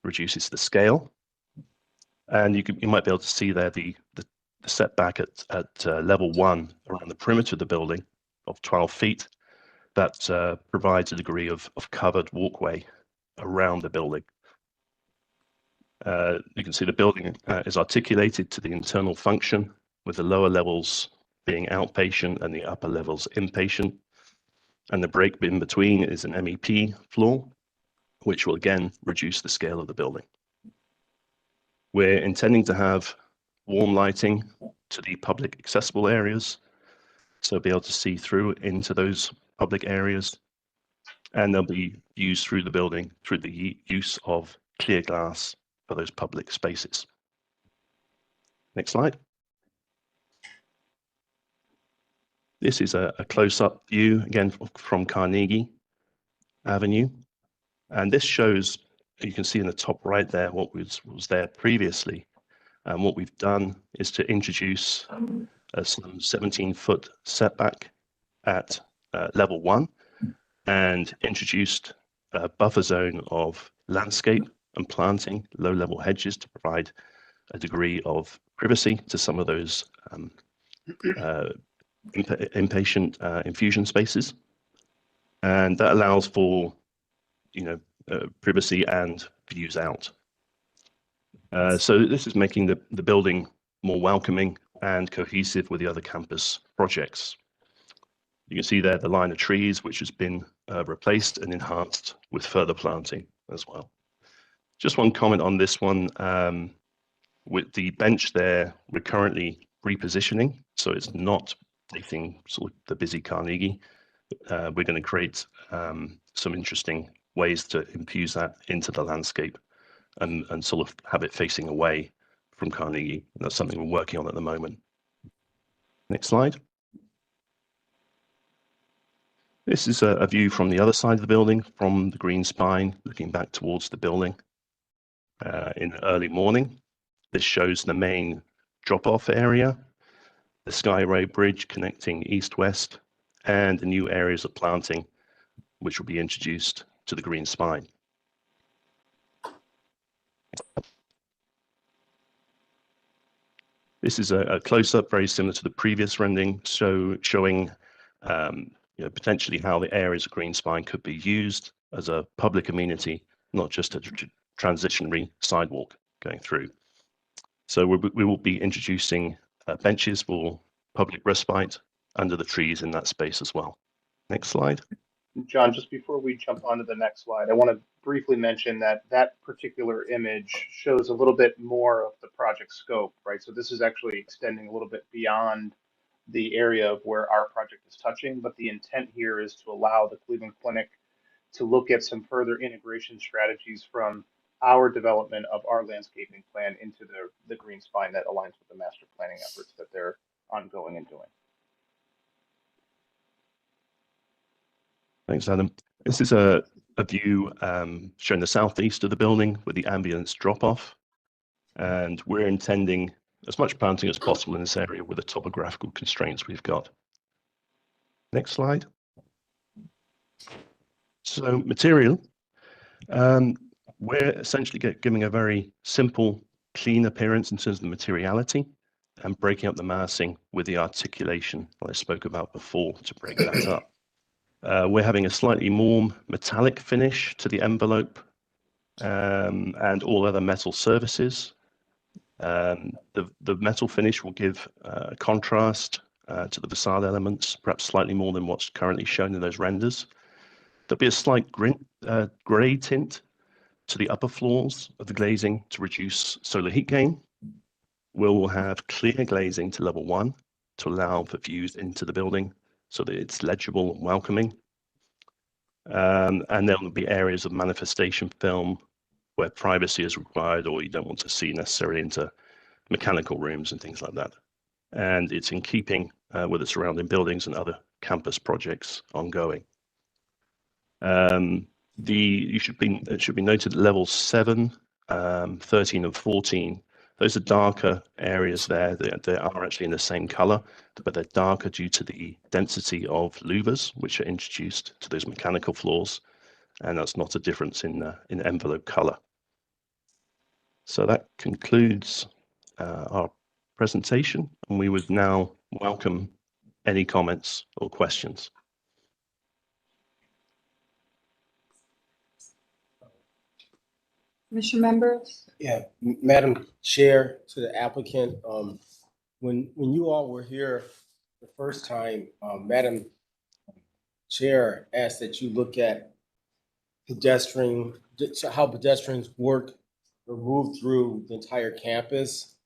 reduces the scale. And you might be able to see there the setback at level 1 around the perimeter of the building of 12 feet. That provides a degree of covered walkway around the building. You can see the building is articulated to the internal function, with the lower levels being outpatient and the upper levels inpatient. And the break in between is an MEP floor, which will again reduce the scale of the building. We're intending to have warm lighting to the public accessible areas, so be able to see through into those public areas. And they'll be used through the building through the use of clear glass for those public spaces. Next slide. This is a close-up view, again, from Carnegie Avenue. And this shows, you can see in the top right there, what was there previously. And what we've done is to introduce some 17-foot setback at level 1 and introduced a buffer zone of landscape and planting, low-level hedges to provide a degree of privacy to some of those inpatient infusion spaces. And that allows for, privacy and views out. So this is making the building more welcoming and cohesive with the other campus projects. You can see there the line of trees, which has been replaced and enhanced with further planting as well. Just one comment on this one. With the bench there, we're currently repositioning, so it's not facing sort of the busy Carnegie. We're going to create some interesting ways to infuse that into the landscape and sort of have it facing away from Carnegie. And that's something we're working on at the moment. Next slide. This is a view from the other side of the building, from the green spine, looking back towards the building in the early morning. This shows the main drop-off area, the Skyway Bridge connecting east-west, and the new areas of planting, which will be introduced to the green spine. This is a close-up, very similar to the previous rendering, showing potentially how the areas of green spine could be used as a public amenity, not just a transitionary sidewalk going through. So we will be introducing benches for public respite under the trees in that space as well. Next slide. John, just before we jump on to the next slide, I want to briefly mention that that particular image shows a little bit more of the project scope, right? So this is actually extending a little bit beyond the area of where our project is touching, but the intent here is to allow the Cleveland Clinic to look at some further integration strategies from our development of our landscaping plan into the green spine that aligns with the master planning efforts that they're ongoing and doing. Thanks, Adam. This is a view showing the southeast of the building with the ambience drop-off. And we're intending as much planting as possible in this area with the topographical constraints we've got. Next slide. So material. We're essentially giving a very simple, clean appearance in terms of the materiality and breaking up the massing with the articulation that I spoke about before to break that up. We're having a slightly more metallic finish to the envelope and all other metal surfaces. The metal finish will give contrast to the facade elements, perhaps slightly more than what's currently shown in those renders. There'll be a slight grey tint to the upper floors of the glazing to reduce solar heat gain. We'll have clear glazing to level 1 to allow for views into the building so that it's legible and welcoming. And there will be areas of manifestation film where privacy is required or you don't want to see necessarily into mechanical rooms and things like that. And it's in keeping with the surrounding buildings and other campus projects ongoing. It should be noted that levels 7, 13 and 14, those are darker areas there. They are actually in the same color, but they're darker due to the density of louvers, which are introduced to those mechanical floors. And that's not a difference in envelope color. So that concludes our presentation, and we would now welcome any comments or questions. Commission members? Yeah, Madam Chair, to the applicant, when you all were here the first time, Madam Chair asked that you look at how pedestrians work or move through the entire campus.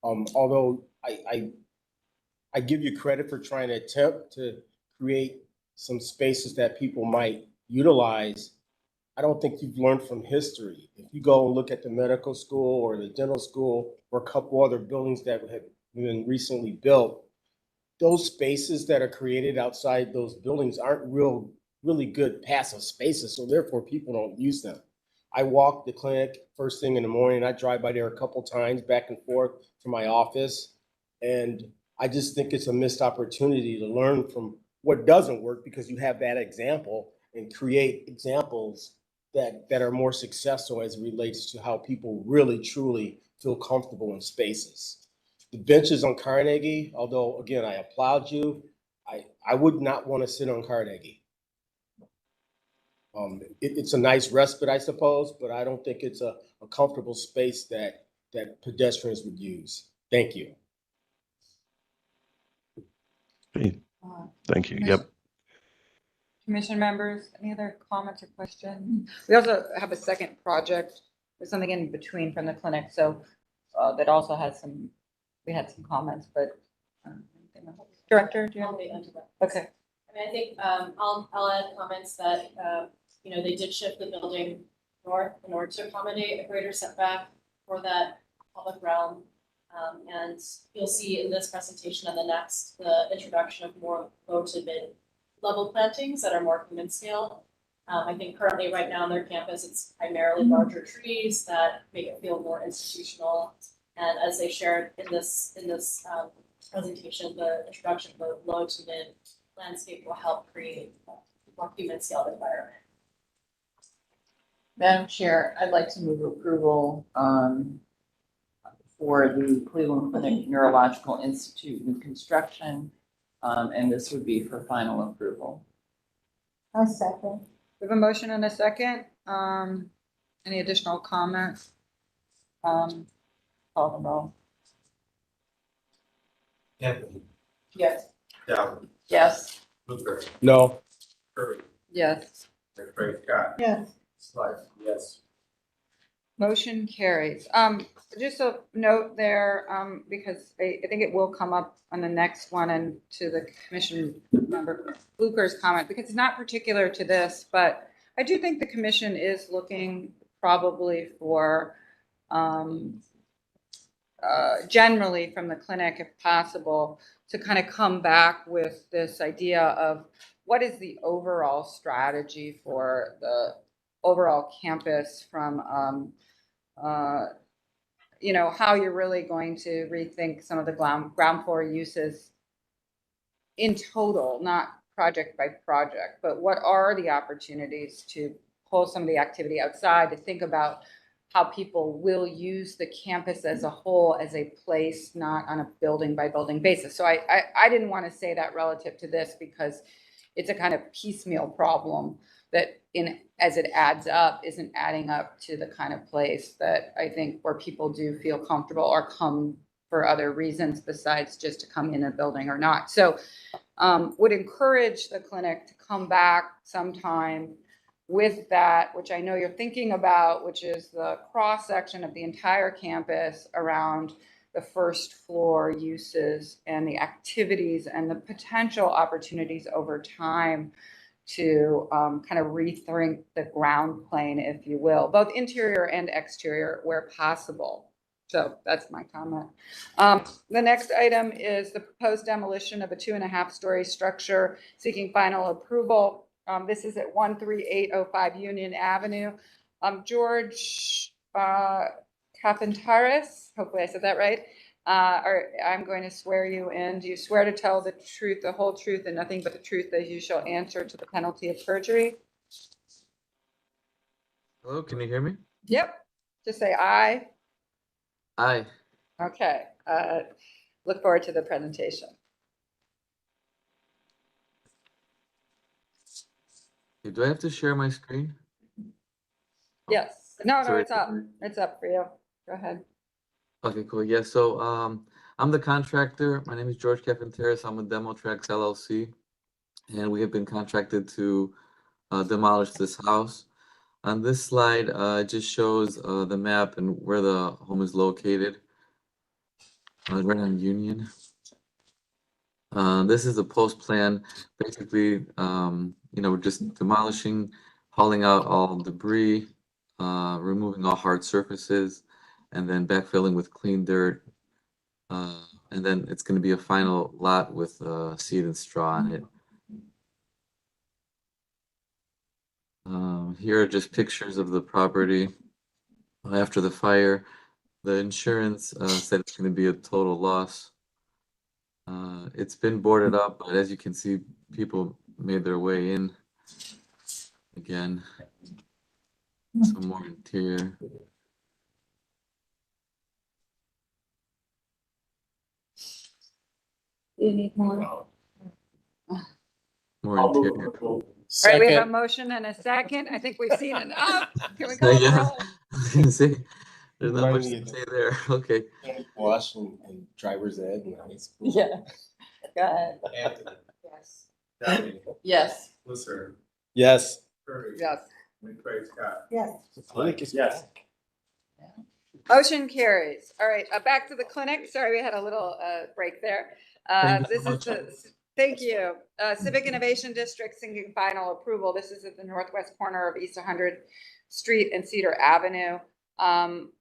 Although I give you credit for trying to attempt to create some spaces that people might utilize, I don't think you've learned from history. If you go and look at the medical school or the dental school or a couple other buildings that have been recently built, those spaces that are created outside those buildings aren't really good passive spaces, so therefore people don't use them. I walk the clinic first thing in the morning. I drive by there a couple times back and forth to my office, and I just think it's a missed opportunity to learn from what doesn't work because you have that example and create examples that are more successful as it relates to how people really truly feel comfortable in spaces. The benches on Carnegie, although again, I applaud you, I would not want to sit on Carnegie. It's a nice respite, I suppose, but I don't think it's a comfortable space that pedestrians would use. Thank you. Thank you. Yep. Commission members, any other comments or questions? We also have a second project. There's something in between from the clinic, so that also has we had some comments, but Director, do you have? Okay. I mean, I think I'll add comments that they did shift the building north in order to accommodate a greater setback for that public realm. And you'll see in this presentation and the next, the introduction of more low to mid level plantings that are more human scale. I think currently right now on their campus, it's primarily larger trees that make it feel more institutional. And as they shared in this presentation, the introduction of the low to mid landscape will help create a more human scale environment. Madam Chair, I'd like to move approval for the Cleveland Clinic Neurological Institute new construction. And this would be for final approval. A second. We have a motion and a second. Any additional comments? Call the roll. Anthony, Yes. Dowd, Yes. Luther, No. Curry, Yes. McCray, Scott. Yes. Slice, yes. Motion carries. Just a note there, because I think it will come up on the next one and to the commission member Luker's comment, because it's not particular to this, but I do think the commission is looking probably for, generally from the clinic, if possible, to kind of come back with this idea of what is the overall strategy for the overall campus from, you know, how you're really going to rethink some of the ground floor uses in total, not project by project, but what are the opportunities to pull some of the activity outside, to think about how people will use the campus as a whole, as a place, not on a building by building basis. So I didn't want to say that relative to this because it's a kind of piecemeal problem that as it adds up, isn't adding up to the kind of place that I think where people do feel comfortable or come for other reasons besides just to come in a building or not. So would encourage the clinic to come back sometime with that, which I know you're thinking about, which is the cross section of the entire campus around the first floor uses and the activities and the potential opportunities over time to kind of rethink the ground plane, if you will, both interior and exterior where possible. So that's my comment. The next item is the proposed demolition of a 2.5-story structure seeking final approval. This is at 13805 Union Avenue. George Carpentaris, hopefully I said that right. I'm going to swear you in. Do you swear to tell the truth, the whole truth, and nothing but the truth, that you shall answer to the penalty of perjury? Hello, can you hear me? Yep. Just say aye. Aye. Okay. Look forward to the presentation. Do I have to share my screen? Yes. No, Sorry. it's up. It's up for you. Go ahead. Okay, cool. Yeah, so I'm the contractor. My name is George Carpentaris. I'm with Demotrax LLC, and we have been contracted to demolish this house. On this slide, it just shows the map and where the home is located. Right on Union. This is a post plan. Basically, we're just demolishing, hauling out all debris, removing all hard surfaces, and then backfilling with clean dirt. And then it's going to be a final lot with seed and straw on it. Here are just pictures of the property after the fire. The insurance said it's going to be a total loss. It's been boarded up, but as you can see, people made their way in again. Some more interior. You need more? More interior. All right, we have a motion and a second. I think we've seen enough. Can we call the Yeah, roll? I was gonna say, there's not much Reminding to you say there. Okay. Wash and driver's ed and high school. Yeah. Go ahead. Anthony, Yes. Dowd, Yes. Luther, Yes. Curry, Yes. McCray, Scott. Yes. Clinic is Yes. back. Motion carries. All right, back to the clinic. Sorry, we had a little break there. Thank you This so is the, thank you. Civic Innovation District seeking final approval. This is at the northwest corner of East 100 Street and Cedar Avenue.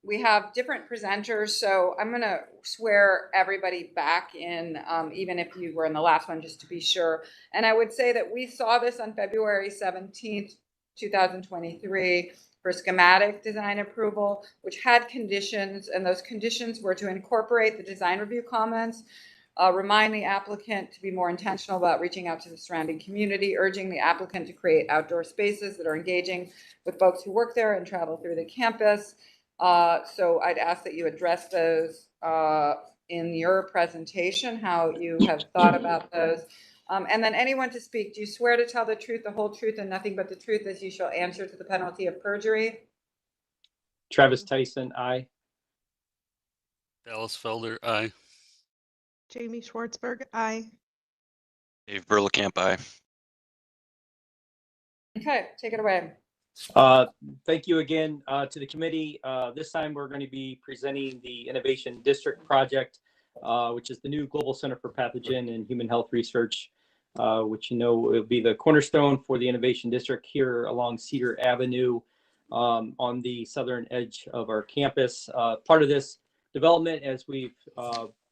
We have different presenters, so I'm gonna swear everybody back in, even if you were in the last one, just to be sure. And I would say that we saw this on February 17th, 2023 for schematic design approval, which had conditions, and those conditions were to incorporate the design review comments, Remind the applicant to be more intentional about reaching out to the surrounding community, urging the applicant to create outdoor spaces that are engaging with folks who work there and travel through the campus. So I'd ask that you address those in your presentation, how you have thought about those. And then anyone to speak, do you swear to tell the truth, the whole truth, and nothing but the truth as you shall answer to the penalty of perjury? Travis Tyson, aye. Dallas Felder, aye. Jamie Schwartzberg, aye. Dave Burlekamp, aye. Okay, take it away. Thank you again to the committee. This time we're going to be presenting the Innovation District Project, which is the new Global Center for Pathogen and Human Health Research, which will be the cornerstone for the Innovation District here along Cedar Avenue on the southern edge of our campus. Part of this development, as we've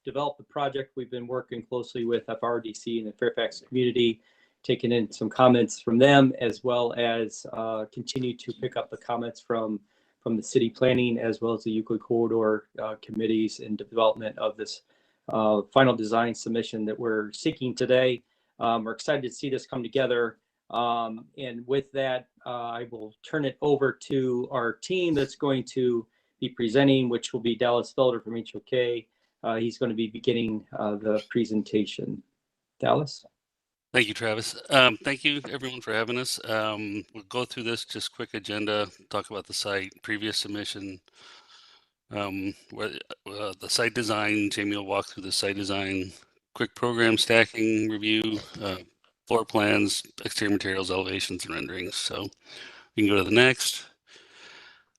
developed the project, we've been working closely with FRDC and the Fairfax community, taking in some comments from them, as well as continue to pick up the comments from the city planning, as well as the Euclid Corridor committees in development of this final design submission that we're seeking today. We're excited to see this come together. And with that, I will turn it over to our team that's going to be presenting, which will be Dallas Felder from HOK. He's going to be beginning the presentation. Dallas? Thank you, Travis. Thank you, everyone, for having us. We'll go through this, just quick agenda, talk about the site, previous submission, the site design. Jamie will walk through the site design, quick program stacking review, floor plans, exterior materials, elevations, and renderings. So we can go to the next.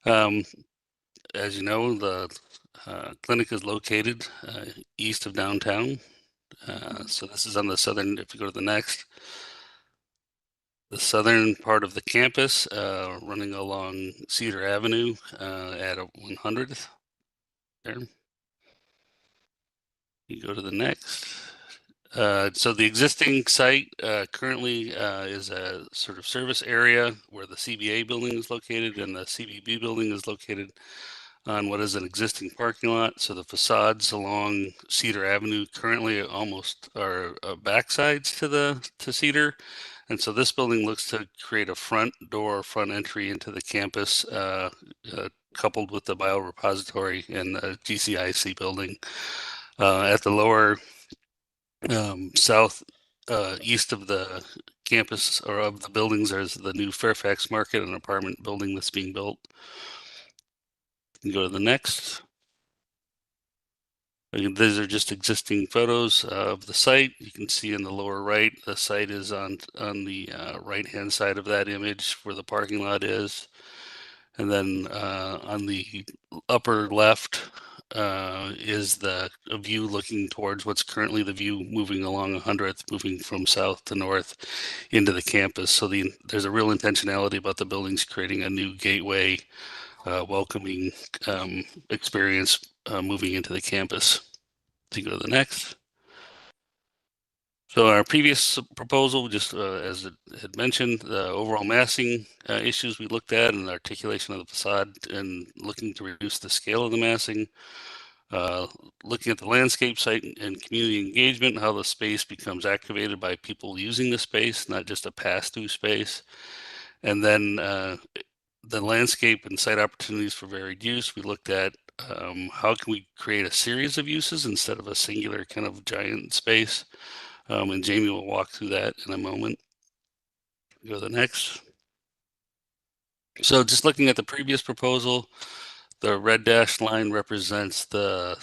As you know, the clinic is located east of downtown. So this is on the southern, if you go to the next, the southern part of the campus, running along Cedar Avenue at 100th. There. You go to the next. So the existing site currently is a sort of service area where the CBA building is located and the CBB building is located on what is an existing parking lot. So the facades along Cedar Avenue currently almost are backsides to Cedar. And so this building looks to create a front entry into the campus, coupled with the biorepository and the GCIC building. At the lower south east of the campus or of the buildings, there's the new Fairfax Market, an apartment building that's being built. You can go to the next. These are just existing photos of the site. You can see in the lower right, the site is on the right-hand side of that image where the parking lot is. And then on the upper left is a view looking towards what's currently the view moving along 100th, moving from south to north into the campus. So there's a real intentionality about the buildings creating a new gateway, welcoming experience moving into the campus. So you go to the next. So our previous proposal, just as it had mentioned, the overall massing issues we looked at and the articulation of the facade and looking to reduce the scale of the massing. Looking at the landscape site and community engagement, how the space becomes activated by people using the space, not just a pass-through space. And then the landscape and site opportunities for varied use. We looked at how can we create a series of uses instead of a singular kind of giant space. And Jamie will walk through that in a moment. Go to the next. So just looking at the previous proposal, the red dashed line represents the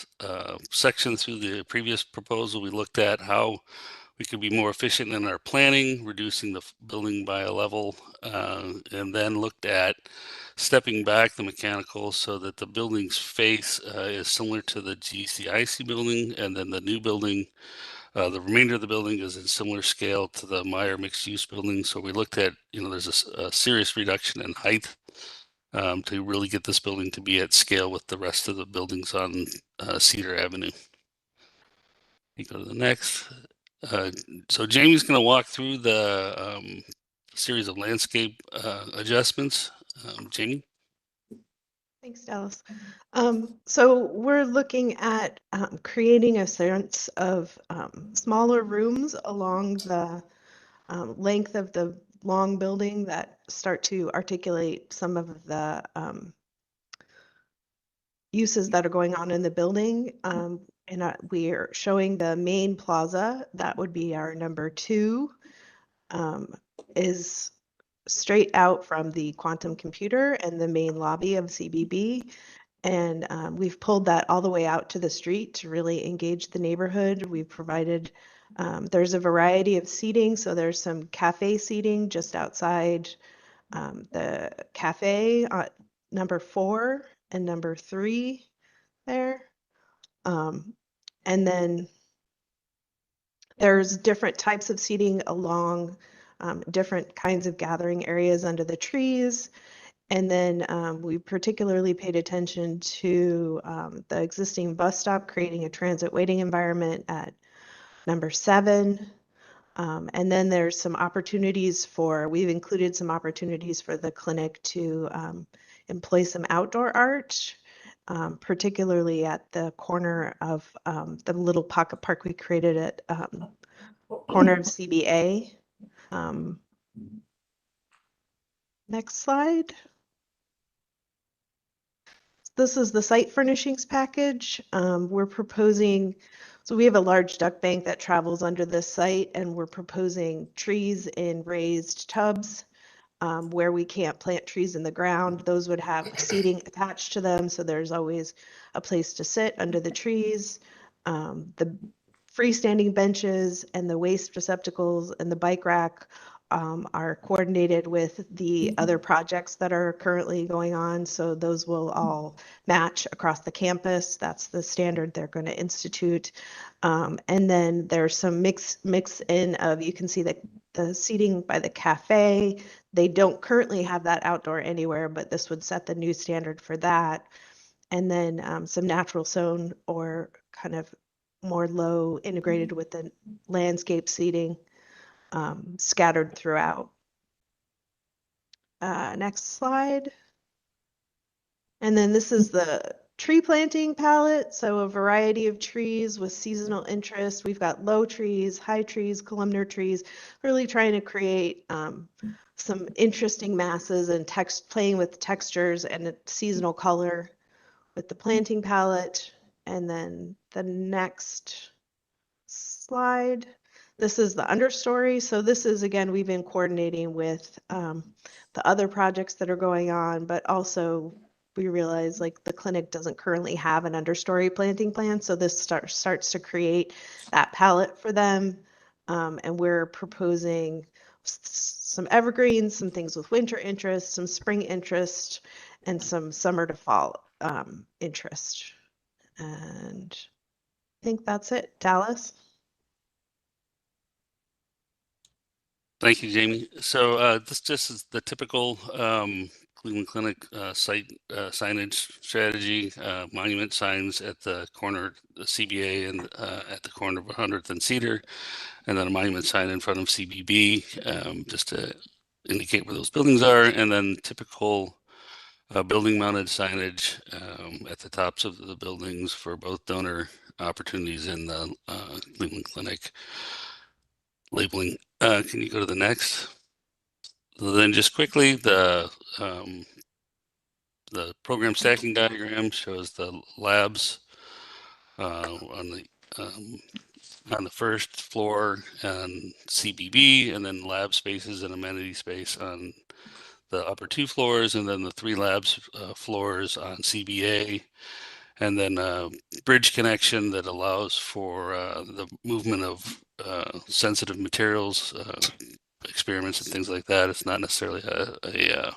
section through the previous proposal. We looked at how we could be more efficient in our planning, reducing the building by a level, and then looked at stepping back the mechanical so that the building's face is similar to the GCIC building, and then the new building, the remainder of the building is in similar scale to the Meyer mixed-use building. So we looked at, there's a serious reduction in height to really get this building to be at scale with the rest of the buildings on Cedar Avenue. You go to the next. So Jamie's going to walk through the series of landscape adjustments. Jamie? Thanks, Dallas. So we're looking at creating a sense of smaller rooms along the length of the long building that start to articulate some of the uses that are going on in the building. And we are showing the main plaza, that would be our number 2, is straight out from the quantum computer and the main lobby of CBB. And we've pulled that all the way out to the street to really engage the neighborhood. We've provided, there's a variety of seating. So there's some cafe seating just outside the cafe, number 4 and number 3 there. And then there's different types of seating along different kinds of gathering areas under the trees. And then we particularly paid attention to the existing bus stop, creating a transit waiting environment at number 7. And then there's some opportunities we've included some opportunities for the clinic to employ some outdoor art, particularly at the corner of the little pocket park we created at corner of CBA. Next slide. This is the site furnishings package. We're proposing, so we have a large duck bank that travels under this site, and we're proposing trees in raised tubs where we can't plant trees in the ground. Those would have seating attached to them, so there's always a place to sit under the trees. The freestanding benches and the waste receptacles and the bike rack are coordinated with the other projects that are currently going on. So those will all match across the campus. That's the standard they're going to institute. And then there's some mix in of, you can see the seating by the cafe. They don't currently have that outdoor anywhere, but this would set the new standard for that. And then some natural zone or kind of more low integrated with the landscape seating scattered throughout. Next slide. And then this is the tree planting palette. So a variety of trees with seasonal interest. We've got low trees, high trees, columnar trees, really trying to create some interesting masses and playing with textures and a seasonal color with the planting palette. And then the next slide. This is the understory. So this is, again, we've been coordinating with the other projects that are going on, but also we realize like the clinic doesn't currently have an understory planting plan. So this starts to create that palette for them. And we're proposing some evergreens, some things with winter interest, some spring interest, and some summer to fall interest. And I think that's it. Dallas? Thank you, Jamie. So this just is the typical Cleveland Clinic site signage strategy, monument signs at the corner of CBA and at the corner of 100th and Cedar, and then a monument sign in front of CBB just to indicate where those buildings are, and then typical building mounted signage at the tops of the buildings for both donor opportunities and the Cleveland Clinic labeling. Can you go to the next? So then just quickly, the program stacking diagram shows the labs on the first floor and CBB, and then lab spaces and amenity space on the upper 2 floors, and then the 3 labs floors on CBA, and then a bridge connection that allows for the movement of sensitive materials, experiments and things like that. It's not necessarily a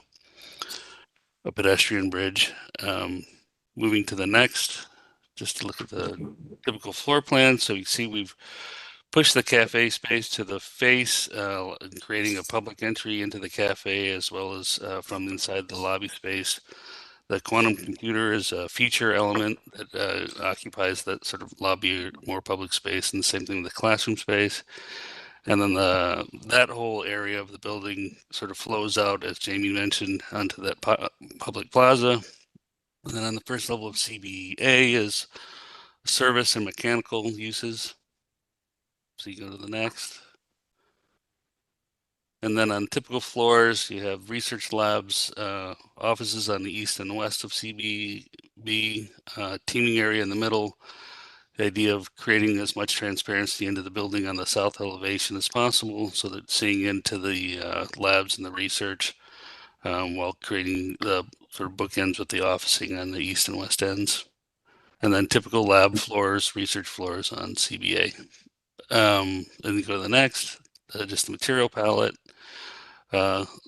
pedestrian bridge. Moving to the next, just to look at the typical floor plan. So you see we've pushed the cafe space to the face, creating a public entry into the cafe as well as from inside the lobby space. The quantum computer is a feature element that occupies that sort of lobby, more public space, and the same thing with the classroom space. And then that whole area of the building sort of flows out, as Jamie mentioned, onto that public plaza. And then on the first level of CBA is service and mechanical uses. So you go to the next. And then on typical floors, you have research labs, offices on the east and west of CBB, teaming area in the middle. The idea of creating as much transparency into the building on the south elevation as possible so that seeing into the labs and the research while creating the sort of bookends with the officing on the east and west ends. And then typical lab floors, research floors on CBA. Then you go to the next, just the material palette.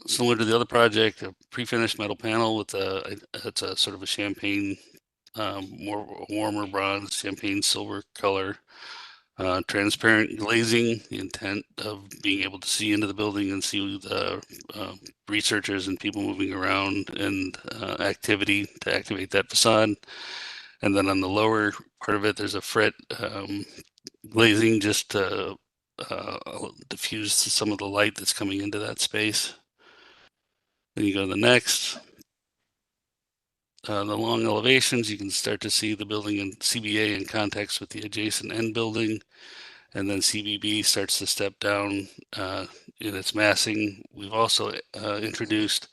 Similar to the other project, a pre-finished metal panel with it's a sort of a champagne, more warmer bronze, champagne silver color. Transparent glazing, the intent of being able to see into the building and see the researchers and people moving around and activity to activate that facade. And then on the lower part of it, there's a fret glazing just to diffuse some of the light that's coming into that space. Then you go to the next. The long elevations, you can start to see the building in CBA in context with the adjacent end building. And then CBB starts to step down in its massing. We've also introduced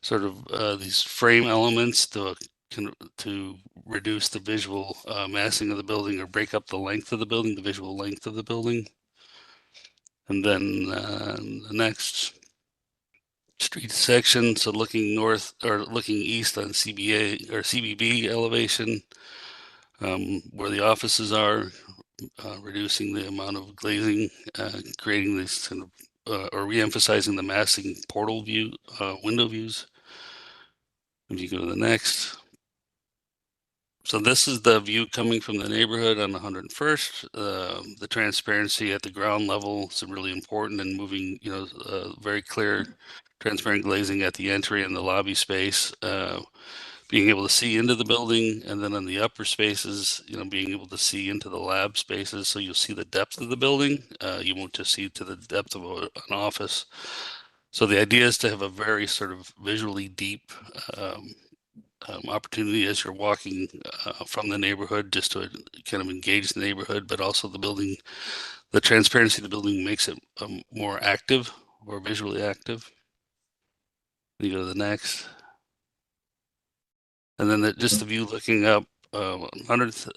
sort of these frame elements to reduce the visual massing of the building or break up the length of the building, the visual length of the building. And then the next street section, so looking north or looking east on CBA or CBB elevation, where the offices are, reducing the amount of glazing, creating this kind of, or re-emphasizing the massing portal view, window views. If you go to the next. So this is the view coming from the neighborhood on 101st. The transparency at the ground level is really important and moving, very clear, transparent glazing at the entry and the lobby space. Being able to see into the building, and then in the upper spaces, being able to see into the lab spaces, so you'll see the depth of the building. You won't just see to the depth of an office. So the idea is to have a very sort of visually deep opportunity as you're walking from the neighborhood, just to kind of engage the neighborhood, but also the building, the transparency of the building makes it more active, more visually active. You go to the next. And then just the view looking up 100th,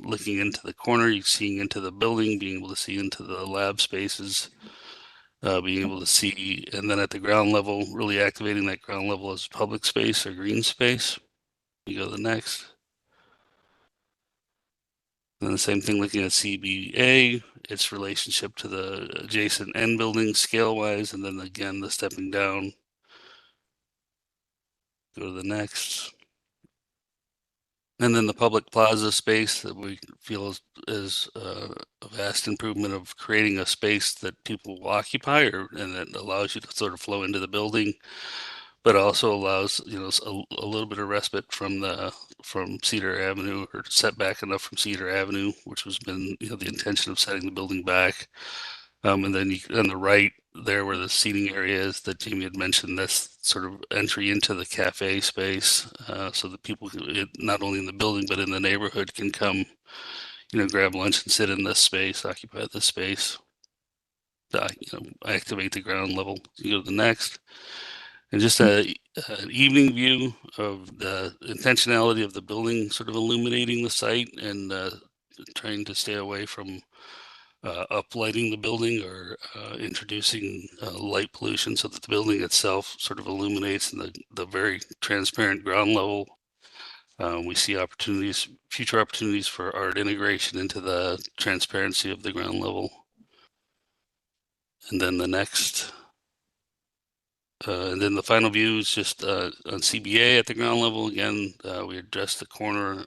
looking into the corner, you're seeing into the building, being able to see into the lab spaces, being able to see, and then at the ground level, really activating that ground level as public space or green space. You go to the next. And then the same thing looking at CBA, its relationship to the adjacent end building scale-wise, and then again, the stepping down. Go to the next. And then the public plaza space that we feel is a vast improvement of creating a space that people will occupy, and that allows you to sort of flow into the building, but also allows a little bit of respite from Cedar Avenue, or set back enough from Cedar Avenue, which has been the intention of setting the building back. And then on the right there where the seating area is that Jamie had mentioned, that's sort of entry into the cafe space, so that people not only in the building but in the neighborhood can come, grab lunch and sit in this space, occupy this space, to, activate the ground level. You go to the next. And just an evening view of the intentionality of the building, sort of illuminating the site and trying to stay away from uplighting the building or introducing light pollution, so that the building itself sort of illuminates in the very transparent ground level. We see future opportunities for art integration into the transparency of the ground level. And then the next. And then the final view is just on CBA at the ground level. Again, we address the corner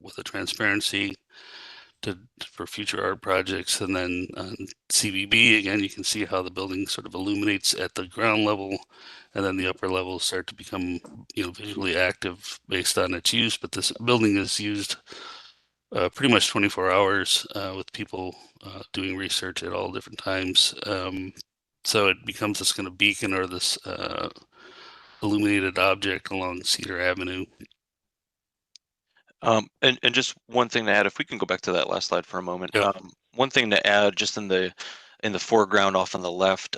with a transparency for future art projects. And then on CBB, again, you can see how the building sort of illuminates at the ground level, and then the upper levels start to become, visually active based on its use. But this building is used pretty much 24 hours with people doing research at all different times. So it becomes this kind of beacon or this illuminated object along Cedar Avenue. And just one thing to add, if we can go back to that last slide for a moment. Yeah. One thing to add, just in the foreground off on the left,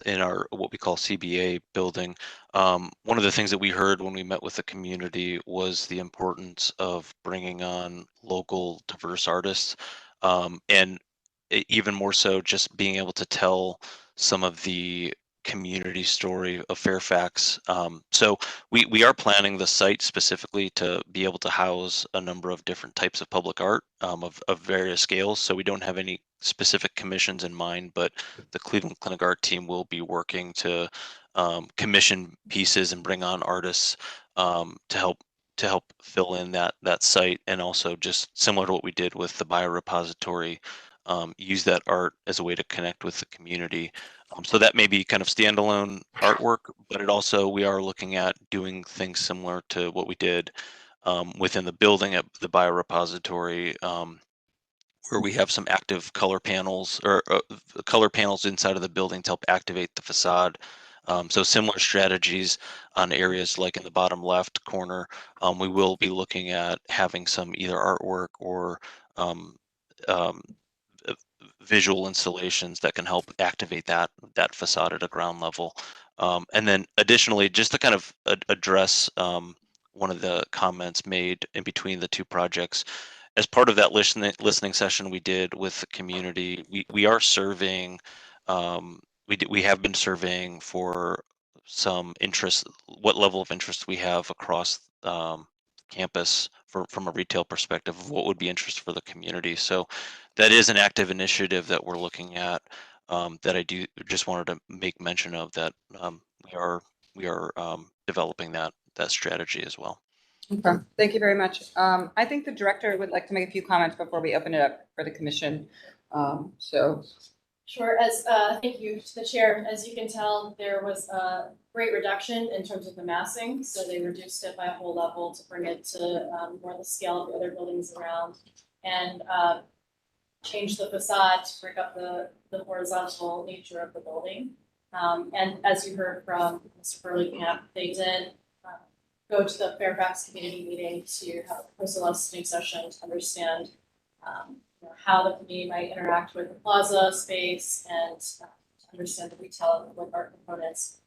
in our what we call CBA building, one of the things that we heard when we met with the community was the importance of bringing on local diverse artists, and even more so just being able to tell some of the community story of Fairfax. So we are planning the site specifically to be able to house a number of different types of public art, of various scales. So we don't have any specific commissions in mind, but the Cleveland Clinic Art team will be working to commission pieces and bring on artists to help fill in that site, and also just similar to what we did with the biorepository, use that art as a way to connect with the community. So that may be kind of standalone artwork, but it also, we are looking at doing things similar to what we did within the building at the biorepository, where we have some active color panels, or color panels inside of the building to help activate the facade. So similar strategies on areas like in the bottom left corner. We will be looking at having some either artwork or um, visual installations that can help activate that facade at a ground level. And then additionally, just to kind of address one of the comments made in between the two projects, as part of that listening session we did with the community, we are surveying, we have been surveying for some interest, what level of interest we have across campus from a retail perspective of what would be interest for the community. So that is an active initiative that we're looking at, that I do just wanted to make mention of, that we are developing that strategy as well. Okay, thank you very much. I think the director would like to make a few comments before we open it up for the commission. So. Sure, thank you to the chair. As you can tell, there was a great reduction in terms of the massing. So they reduced it by a whole level to bring it to more the scale of the other buildings around, and change the facade to break up the horizontal nature of the building. And as you heard from Mr. Burleycamp, they did go to the Fairfax community meeting to have a personal listening session to understand how the community might interact with the plaza space, and to understand the retail and public art components.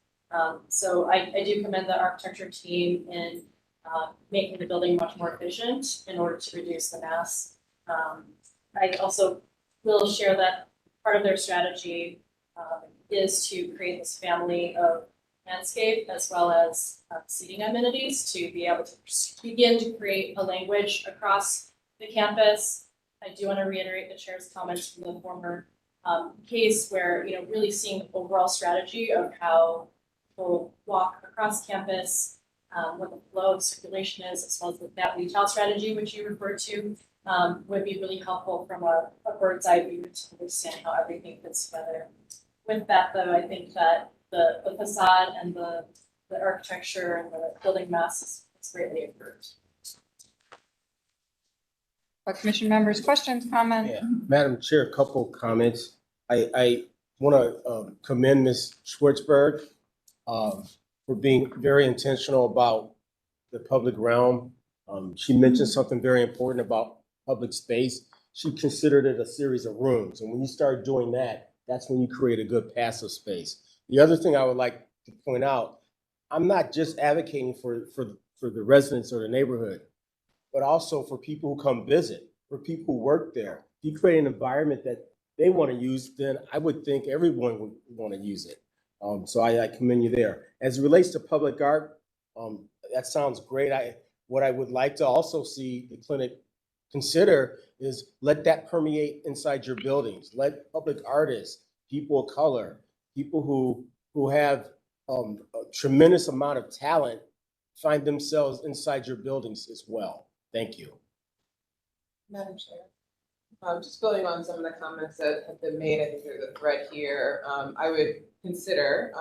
So I do commend the architecture team in making the building much more efficient in order to reduce the mass. I also will share that part of their strategy is to create this family of landscape as well as seating amenities to be able to begin to create a language across the campus. I do want to reiterate the chair's comments from the former case where, really seeing the overall strategy of how people walk across campus, what the flow of circulation is, as well as that retail strategy, which you referred to, would be really helpful from a bird's eye view to understand how everything fits together. With that, though, I think that the facade and the architecture and the building mass is greatly improved. Commission members, questions, comments? Yeah. Madam Chair, a couple comments. I want to commend Ms. Schwartzberg for being very intentional about the public realm. She mentioned something very important about public space. She considered it a series of rooms. And when you start doing that, that's when you create a good passive space. The other thing I would like to point out, I'm not just advocating for the residents or the neighborhood, but also for people who come visit, for people who work there. If you create an environment that they want to use, then I would think everyone would want to use it. So I commend you there. As it relates to public art, that sounds great. What I would like to also see the clinic consider is let that permeate inside your buildings. Let public artists, people of color, people who have a tremendous amount of talent find themselves inside your buildings as well. Thank you. Madam Chair, just building on some of the comments that have been made, I think there's a thread here. I would consider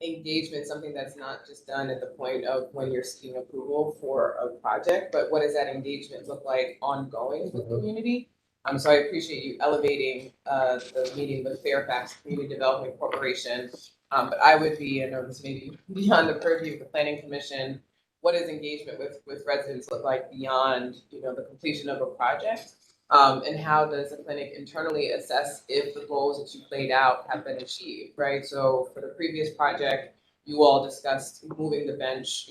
engagement something that's not just done at the point of when you're seeking approval for a project, but what does that engagement look like ongoing with the community? So I appreciate you elevating the meeting with Fairfax Community Development Corporation, but I would be, I know this may be beyond the purview of the Planning Commission, what does engagement with residents look like beyond, the completion of a project? And how does the clinic internally assess if the goals that you laid out have been achieved, right? So for the previous project, you all discussed moving the bench,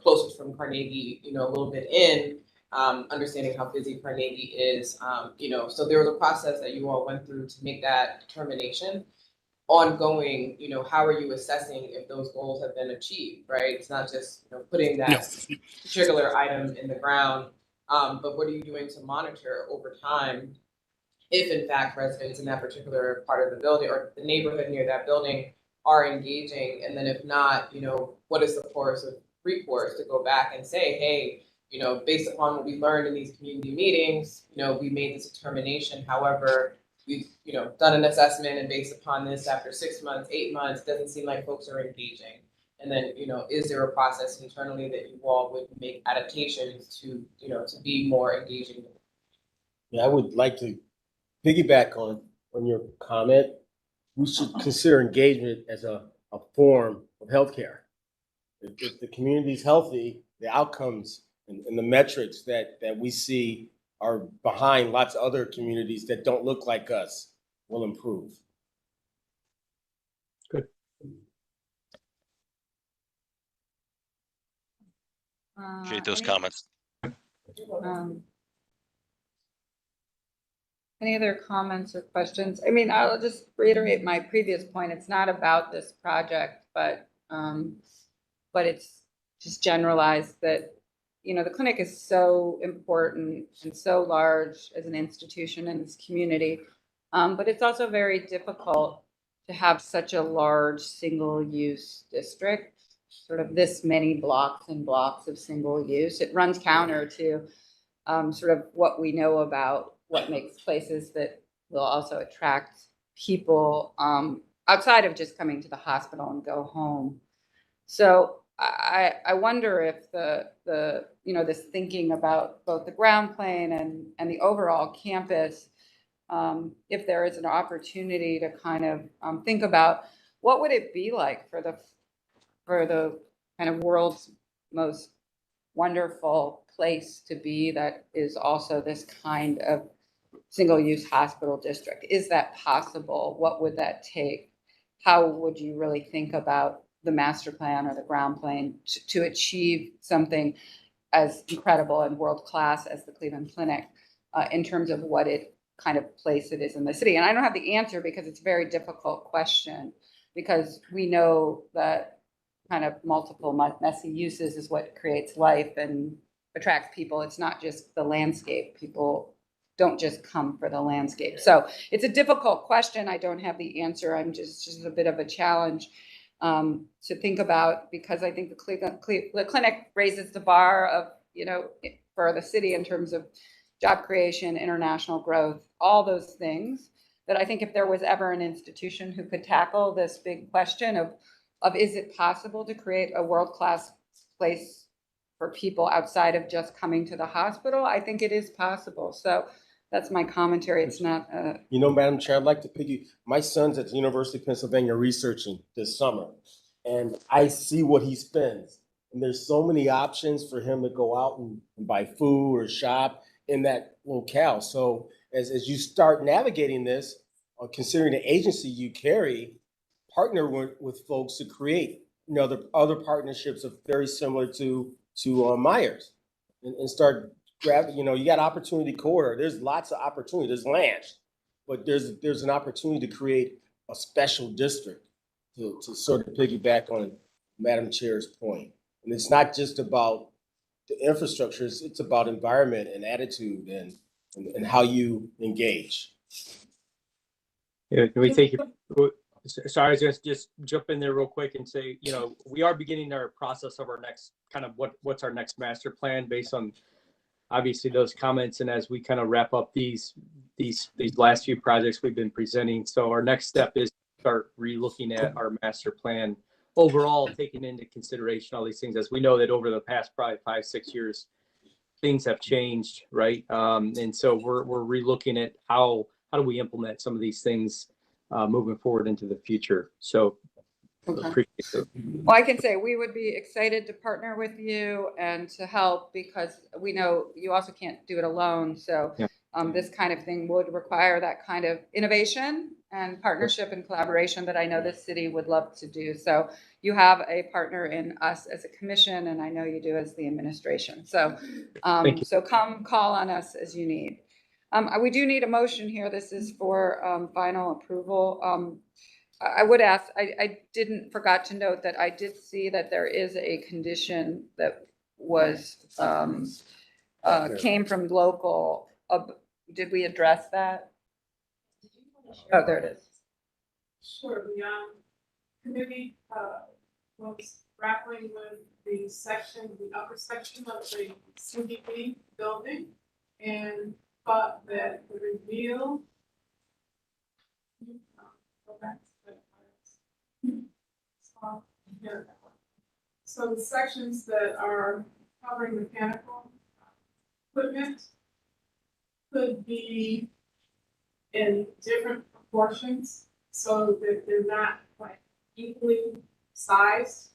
closer from Carnegie, a little bit in, understanding how busy Carnegie is, so there was a process that you all went through to make that determination. Ongoing, how are you assessing if those goals have been achieved, right? It's not just, putting that particular item in the ground, but what are you doing to monitor over time if in fact residents in that particular part of the building or the neighborhood near that building are engaging? And then if not, what is the course of recourse to go back and say, hey, based upon what we learned in these community meetings, we made this determination. However, we've, done an assessment, and based upon this, after 6 months, 8 months, doesn't seem like folks are engaging. And then, is there a process internally that you all would make adaptations to, to be more engaging? Yeah, I would like to piggyback on your comment. We should consider engagement as a form of healthcare. If the community is healthy, the outcomes and the metrics that we see are behind lots of other communities that don't look like us will improve. Good. Appreciate those comments. Any other comments or questions? I mean, I'll just reiterate my previous point. It's not about this project, but it's just generalized that, the clinic is so important and so large as an institution in this community. But it's also very difficult to have such a large single-use district, sort of this many blocks and blocks of single use. It runs counter to sort of what we know about what makes places that will also attract people outside of just coming to the hospital and go home. So I wonder if this thinking about both the ground plane and the overall campus, if there is an opportunity to kind of think about what would it be like for the kind of world's most wonderful place to be that is also this kind of single-use hospital district. Is that possible? What would that take? How would you really think about the master plan or the ground plane to achieve something as incredible and world-class as the Cleveland Clinic in terms of what it kind of place it is in the city? And I don't have the answer because it's a very difficult question, because we know that kind of multiple messy uses is what creates life and attracts people. It's not just the landscape. People don't just come for the landscape. So it's a difficult question. I don't have the answer. I'm just a bit of a challenge to think about, because I think the clinic raises the bar of, for the city in terms of job creation, international growth, all those things that I think if there was ever an institution who could tackle this big question of is it possible to create a world-class place for people outside of just coming to the hospital, I think it is possible. So that's my commentary. It's not. Madam Chair, I'd like to my son's at the University of Pennsylvania researching this summer, and I see what he spends. And there's so many options for him to go out and buy food or shop in that locale. So as you start navigating this, or considering the agency you carry, partner with folks to create, the other partnerships are very similar to Myers, and start grabbing. You got opportunity corridor. There's lots of opportunity. There's land, but there's an opportunity to create a special district to sort of piggyback on Madam Chair's point. And it's not just about the infrastructure. It's about environment and attitude and how you engage. Yeah, can we take it? Sorry, I was going to just jump in there real quick and say, we are beginning our process of our next kind of what's our next master plan based on obviously those comments. And as we kind of wrap up these last few projects we've been presenting. So our next step is to start re-looking at our master plan overall, taking into consideration all these things, as we know that over the past probably 5-6 years, things have changed, right? And so we're re-looking at how do we implement some of these things moving forward into the future. So Okay. Appreciate it. Well, I can say we would be excited to partner with you and to help because we know you also can't do it alone. So Yeah. this kind of thing would require that kind of innovation and partnership and collaboration that I know this city would love to do. So you have a partner in us as a commission, and I know you do as the administration. So, Thank you. so come call on us as you need. We do need a motion here. This is for final approval. I would ask, I didn't forgot to note that I did see that there is a condition that was, came from local. Did we address that? Oh, there it is. Sure, the committee was grappling with the section, the upper section of the CBD building and thought that the reveal. Go back to the here. So the sections that are covering mechanical equipment could be in different proportions so that they're not like equally sized,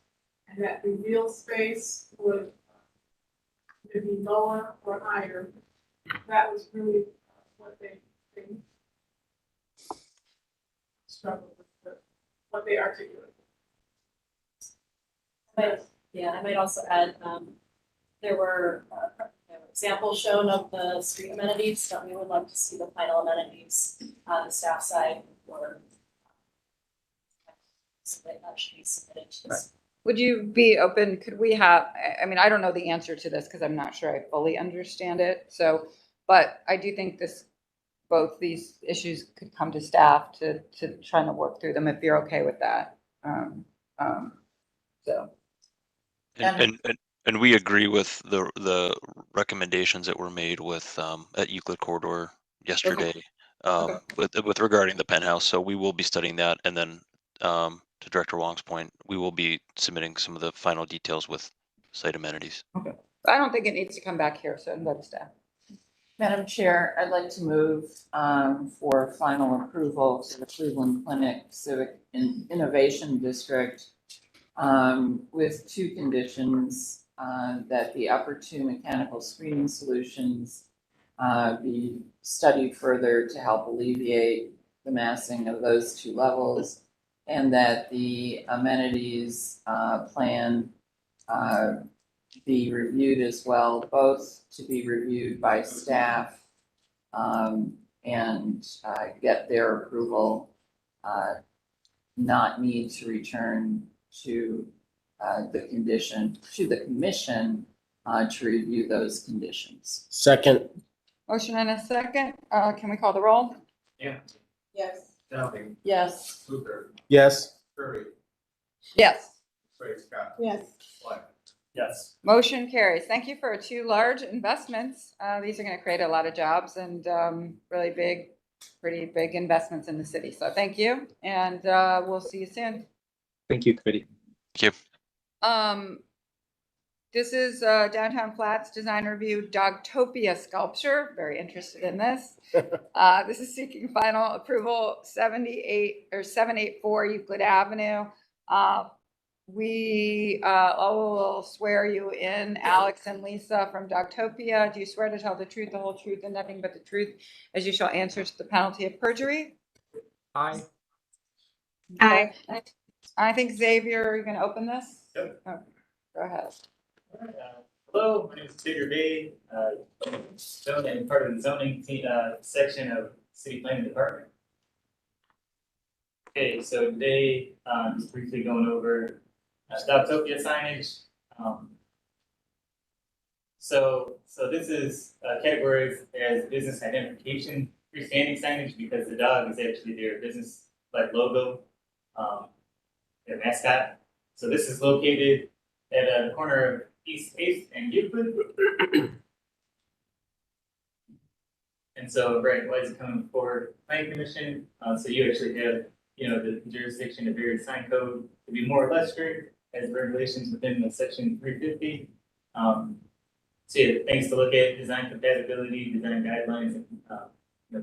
and that the real space would either be lower or higher. That was really what they struggled with, what they articulated. Yeah, I might also add, there were examples shown of the street amenities, but we would love to see the final amenities on the staff side or so that should be submitted to this. Would you be open, could we have, I mean, I don't know the answer to this because I'm not sure I fully understand it. So, but I do think both these issues could come to staff to trying to work through them if you're okay with that. So. And we agree with the recommendations that were made with at Euclid Corridor yesterday with regarding the penthouse. So we will be studying that, and then to Director Wong's point, we will be submitting some of the final details with site amenities. Okay. I don't think it needs to come back here, so let staff. Madam Chair, I'd like to move for final approval to the Cleveland Clinic Civic Innovation District with two conditions, that the upper two mechanical screening solutions be studied further to help alleviate the massing of those two levels, and that the amenities plan be reviewed as well, both to be reviewed by staff and get their approval, not need to return to the commission to review those conditions. Second. Motion and a second. Can we call the roll? Yeah. Yes. Downing. Yes. Hooper. Yes. Curry. Yes. Ray Scott. Yes. White. Yes. Motion carries. Thank you for two large investments. These are going to create a lot of jobs and really big, pretty big investments in the city. So thank you, and we'll see you soon. Thank you, committee. Thank you. This is Downtown Flats Design Review Dogtopia Sculpture. Very interested in this. This is seeking final approval 784 Euclid Avenue. We will swear you in, Alex and Lisa from Dogtopia. Do you swear to tell the truth, the whole truth, and nothing but the truth, as you shall answer to the penalty of perjury? Aye. Aye. I think Xavier, you're going to open this? Yep. Oh, go ahead. Hello, my name is Xavier Bay, zoning, part of the zoning section of City Planning Department. Okay, so today, just briefly going over Dogtopia signage. So this is categorized as business identification freestanding signage because the dog is actually their business like logo, their mascot. So this is located at the corner of East 8th and Euclid. And so, right, why is it coming before Planning Commission? So you actually have, the jurisdiction of various sign code to be more or less strict as regulations within the section 350. So yeah, things to look at: design compatibility, design guidelines, and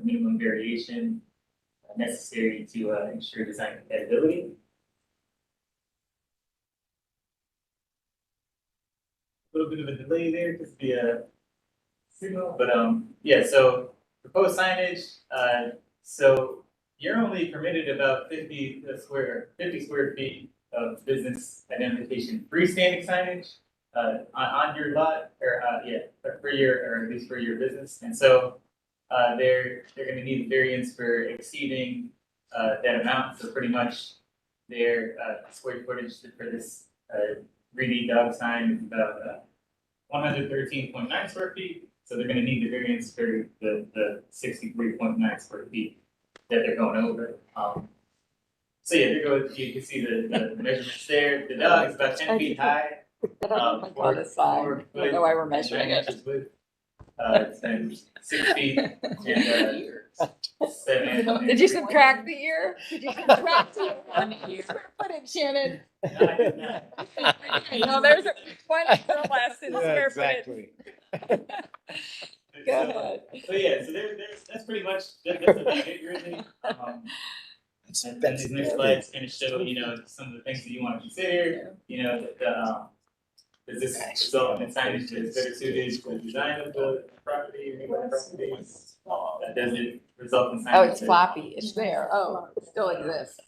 minimum variation necessary to ensure design compatibility. little bit of a delay there because of the signal, but yeah. So proposed signage. So you're only permitted about 50 square feet of business identification freestanding signage on your lot, or for your, or at least for your business. And so they're going to need a variance for exceeding that amount. So pretty much their square footage for this 3D dog sign is about 113.9 square feet. So they're going to need the variance for the 63.9 square feet that they're going over. So yeah, there goes, you can see the measurements there. The dog is about 10 feet high. I don't know if I call this sign. I don't know why we're measuring it. And 6 feet and 7. Did you subtract the year? Did you subtract the year? Put it, Shannon. No, there's one or less in square footage. Go ahead. So yeah, so that's pretty much that's about it really. And then these next slides kind of show, you know, some of the things that you want to consider. You know, does this result in signage that is better suited for the design of the property or property? Does it result in signage? Oh, it's floppy. It's there. Oh, it still exists.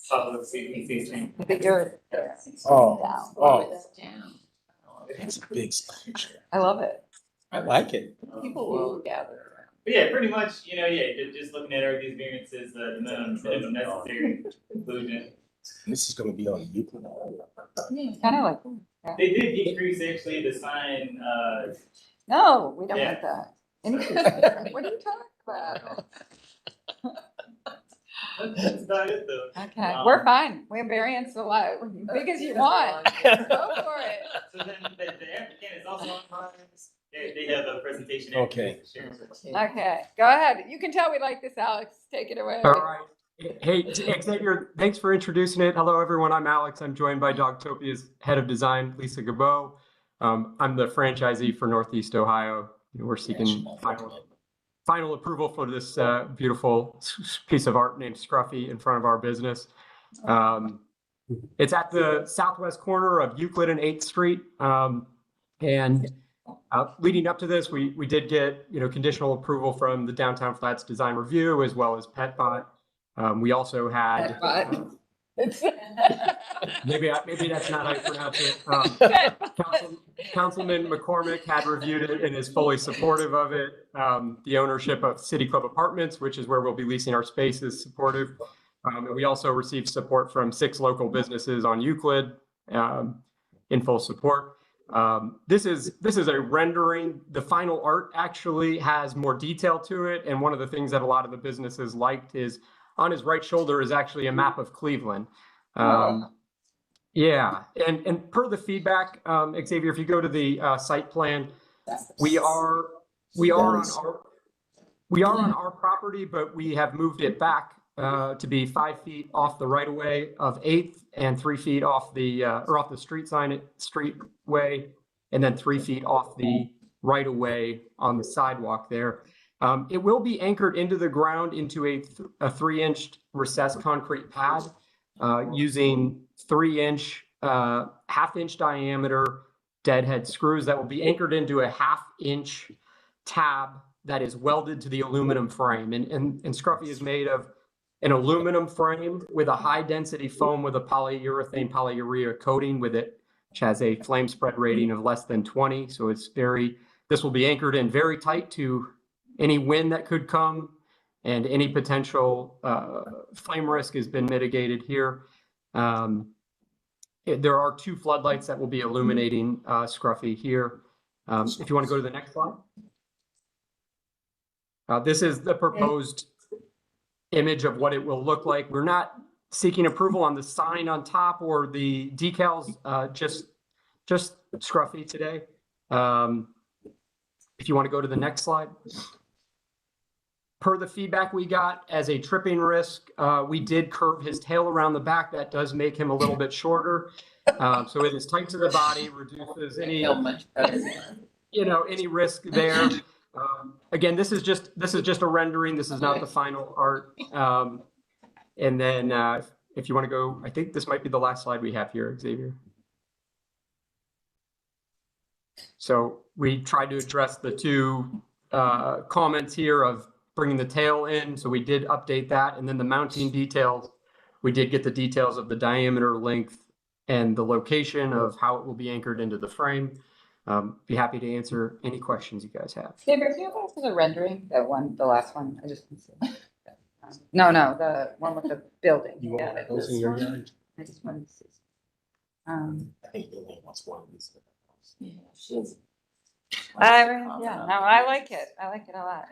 Public CPC screen. But you're Oh. It's a big structure. I love it. I like it. People will gather. But yeah, pretty much, you know, yeah, just looking at are these variances, the minimum necessary conclusion. This is gonna be on Euclid. Kind of like. Yeah. They did decrease actually the sign, No, we don't Yeah. want that. Any- What are you talking about? that's about it though. Okay, we're fine. We have variance a lot, big as you want. Go for it. So then the applicant is also online. They have a presentation. Okay. Okay, go ahead. You can tell we like this, Alex. Take it away. All right. Hey, Xavier, thanks for introducing it. Hello, everyone. I'm Alex. I'm joined by Dogtopia's head of design, Lisa Gabot. I'm the franchisee for Northeast Ohio. We're seeking final approval for this beautiful piece of art named Scruffy in front of our business. It's at the southwest corner of Euclid and 8th Street. And leading up to this, we did get conditional approval from the Downtown Flats Design Review as well as PetBot. We also had maybe that's not how you pronounce it. Councilman McCormick had reviewed it and is fully supportive of it. The ownership of City Club Apartments, which is where we'll be leasing our space, is supportive. And we also received support from 6 local businesses on Euclid in full support. This is a rendering. The final art actually has more detail to it. And one of the things that a lot of the businesses liked is on his right shoulder is actually a map of Cleveland. Yeah, and per the feedback, Xavier, if you go to the site plan, we are on our property, but we have moved it back to be 5 feet off the right of way of 8th and 3 feet off the off the street way, and then 3 feet off the right of way on the sidewalk there. It will be anchored into the ground into a 3-inch recessed concrete pad using 3-inch, half-inch diameter deadhead screws that will be anchored into a 1/2-inch tab that is welded to the aluminum frame. And Scruffy is made of an aluminum frame with a high-density foam with a polyurethane polyurea coating with it, which has a flame spread rating of less than 20. So this will be anchored in very tight to any wind that could come, and any potential flame risk has been mitigated here. There are 2 floodlights that will be illuminating Scruffy here. If you want to go to the next slide. This is the proposed image of what it will look like. We're not seeking approval on the sign on top or the decals, just Scruffy today. If you want to go to the next slide. Per the feedback we got, as a tripping risk, we did curve his tail around the back. That does make him a little bit shorter. So it is tight to the body, reduces any, any risk there. Again, this is just a rendering. This is not the final art. And then if you want to go, I think this might be the last slide we have here, Xavier. So we tried to address the two comments here of bringing the tail in. So we did update that. And then the mounting details, we did get the details of the diameter, length, and the location of how it will be anchored into the frame. Be happy to answer any questions you guys have. David, do you have also the rendering, the last one? I just didn't see. No, the one with the building. You want Yeah, those in your yard? I just wanted to see. I think the only wants one of these. Yeah, she is. Yeah, no, I like it. I like it a lot.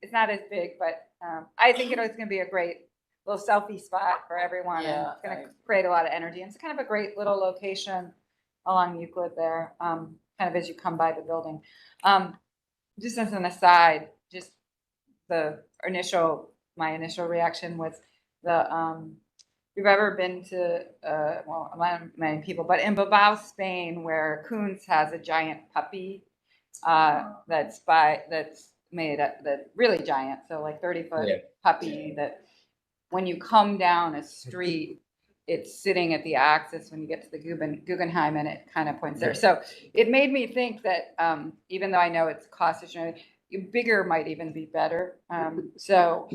It's not as big, but I think it's going to be a great little selfie spot for everyone. And Yeah, it's going to create a lot of energy. And it's kind of a great little location along Euclid there, kind of as you come by the building. Just as an aside, just my initial reaction was if you've ever been to, well, not many people, but in Bilbao, Spain, where Koons has a giant puppy that's really giant, so like 30-foot puppy that when you come down a street, it's sitting at the axis when you get to the Guggenheim, and it kind of points there. So it made me think that even though I know it's cost bigger might even be better. That's all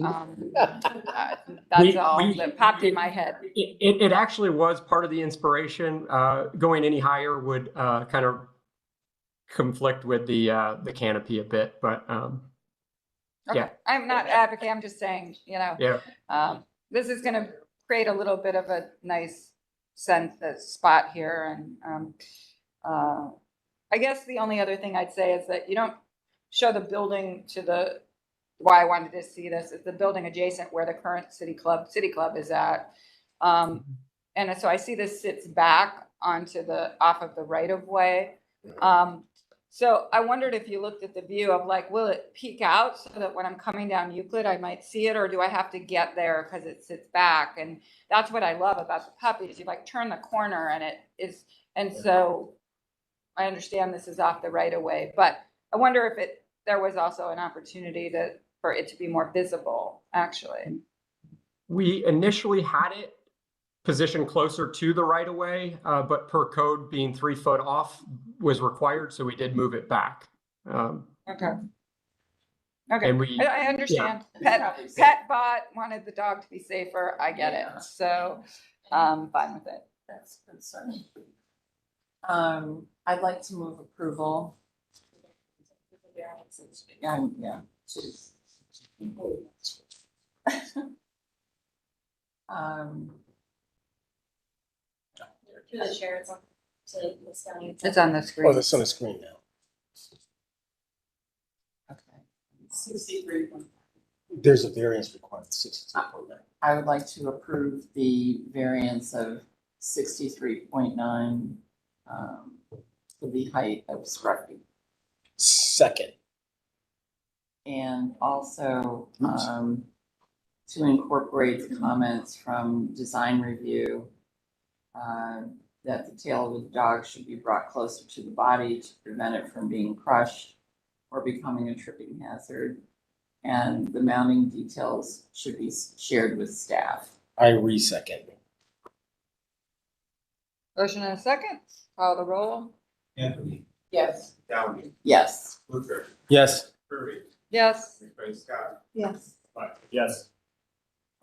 that popped in my head. It actually was part of the inspiration. Going any higher would kind of conflict with the canopy a bit, but Okay. yeah. I'm not advocating. I'm just saying, Yeah. this is going to create a little bit of a nice spot here, and I guess the only other thing I'd say is that you don't show the building why I wanted to see this is the building adjacent where the current city club is at. And so I see this sits back off of the right of way. So I wondered if you looked at the view of like, will it peek out so that when I'm coming down Euclid, I might see it, or do I have to get there because it sits back? And that's what I love about the puppy is you like turn the corner and it is, and so I understand this is off the right of way, but I wonder if there was also an opportunity for it to be more visible, actually. We initially had it positioned closer to the right of way, but per code being 3 foot off was required, so we did move it back. Okay. And I understand. Petbot wanted the dog to be safer. I get it. So I'm fine with it. That's concerning. I'd like to move approval. Yeah. To the chair, it's on It's on the screen. Oh, it's on the screen now. Okay. 63. There's a variance requirement, 63.9. I would like to approve the variance of 63.9 for the height of Scruffy. Second. And also to incorporate the comments from design review that the tail of the dog should be brought closer to the body to prevent it from being crushed or becoming a tripping hazard. And the mounting details should be shared with staff. I re-second. Motion and a second. Call the roll. Anthony. Yes. Downey. Yes. Luther. Yes. Curry. Yes. Scott. Yes. Yes.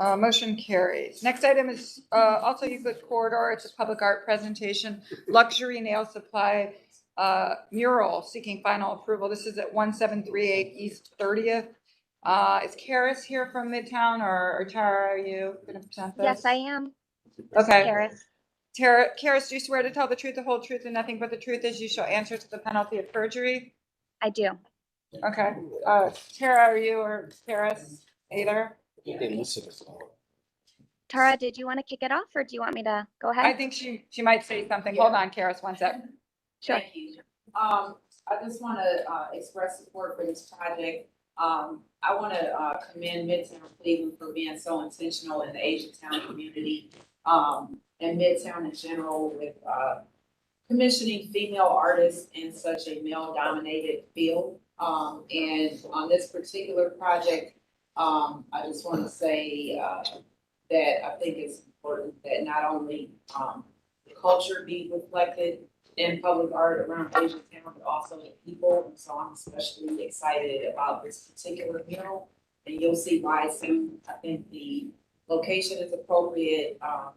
Motion carries. Next item is also Euclid Corridor. It's a public art presentation, luxury nail supply mural seeking final approval. This is at 1738 East 30th. Is Karis here from Midtown, or Tara, are you going to present this? Yes, I am. Okay. Karis. Karis, do you swear to tell the truth, the whole truth, and nothing but the truth as you shall answer to the penalty of perjury? I do. Okay. Tara, are you, or Karis, either? Tara, did you want to kick it off, or do you want me to go ahead? I think she might say something. Hold on, Karis, one sec. Sure. Thank you. I just want to express support for this project. I want to commend Midtown Cleveland for being so intentional in the Asiatown community and Midtown in general with commissioning female artists in such a male-dominated field. And on this particular project, I just want to say that I think it's important that not only the culture be reflected in public art around Asian Town, but also in people. And so I'm especially excited about this particular mural. And you'll see why soon. I think the location is appropriate. I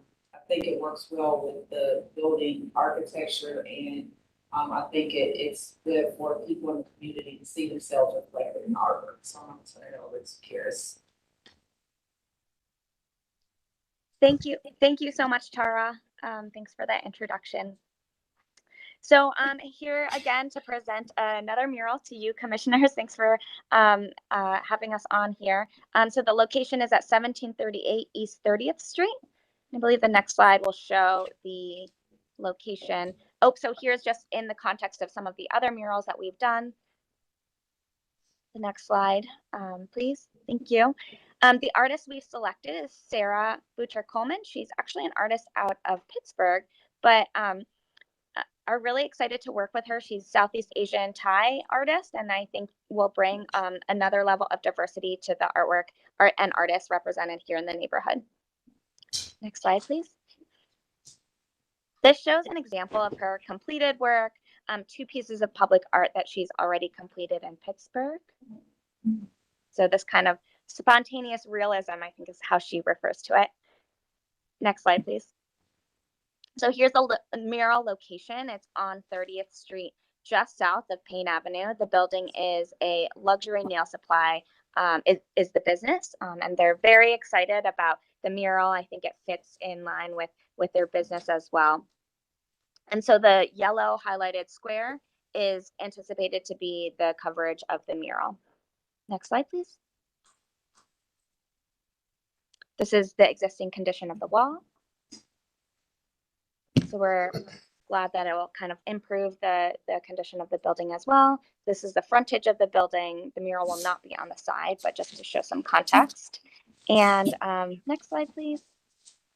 think it works well with the building architecture, and I think it's good for people in the community to see themselves reflected in artwork. So I'm going to turn it over to Karis. Thank you so much, Tara. Thanks for that introduction. So I'm here again to present another mural to you, commissioners. Thanks for having us on here. So the location is at 1738 East 30th Street. I believe the next slide will show the location. Oh, so here's just in the context of some of the other murals that we've done. The next slide, please. Thank you. The artist we've selected is Sarah Butcher-Coleman. She's actually an artist out of Pittsburgh, but are really excited to work with her. She's Southeast Asian Thai artist, and I think will bring another level of diversity to the artwork and artists represented here in the neighborhood. Next slide, please. This shows an example of her completed work, 2 pieces of public art that she's already completed in Pittsburgh. So this kind of spontaneous realism, I think, is how she refers to it. Next slide, please. So here's the mural location. It's on 30th Street, just south of Payne Avenue. The building is a luxury nail supply, is the business, and they're very excited about the mural. I think it fits in line with their business as well. And so the yellow highlighted square is anticipated to be the coverage of the mural. Next slide, please. This is the existing condition of the wall. So we're glad that it will kind of improve the condition of the building as well. This is the frontage of the building. The mural will not be on the side, but just to show some context. And next slide, please.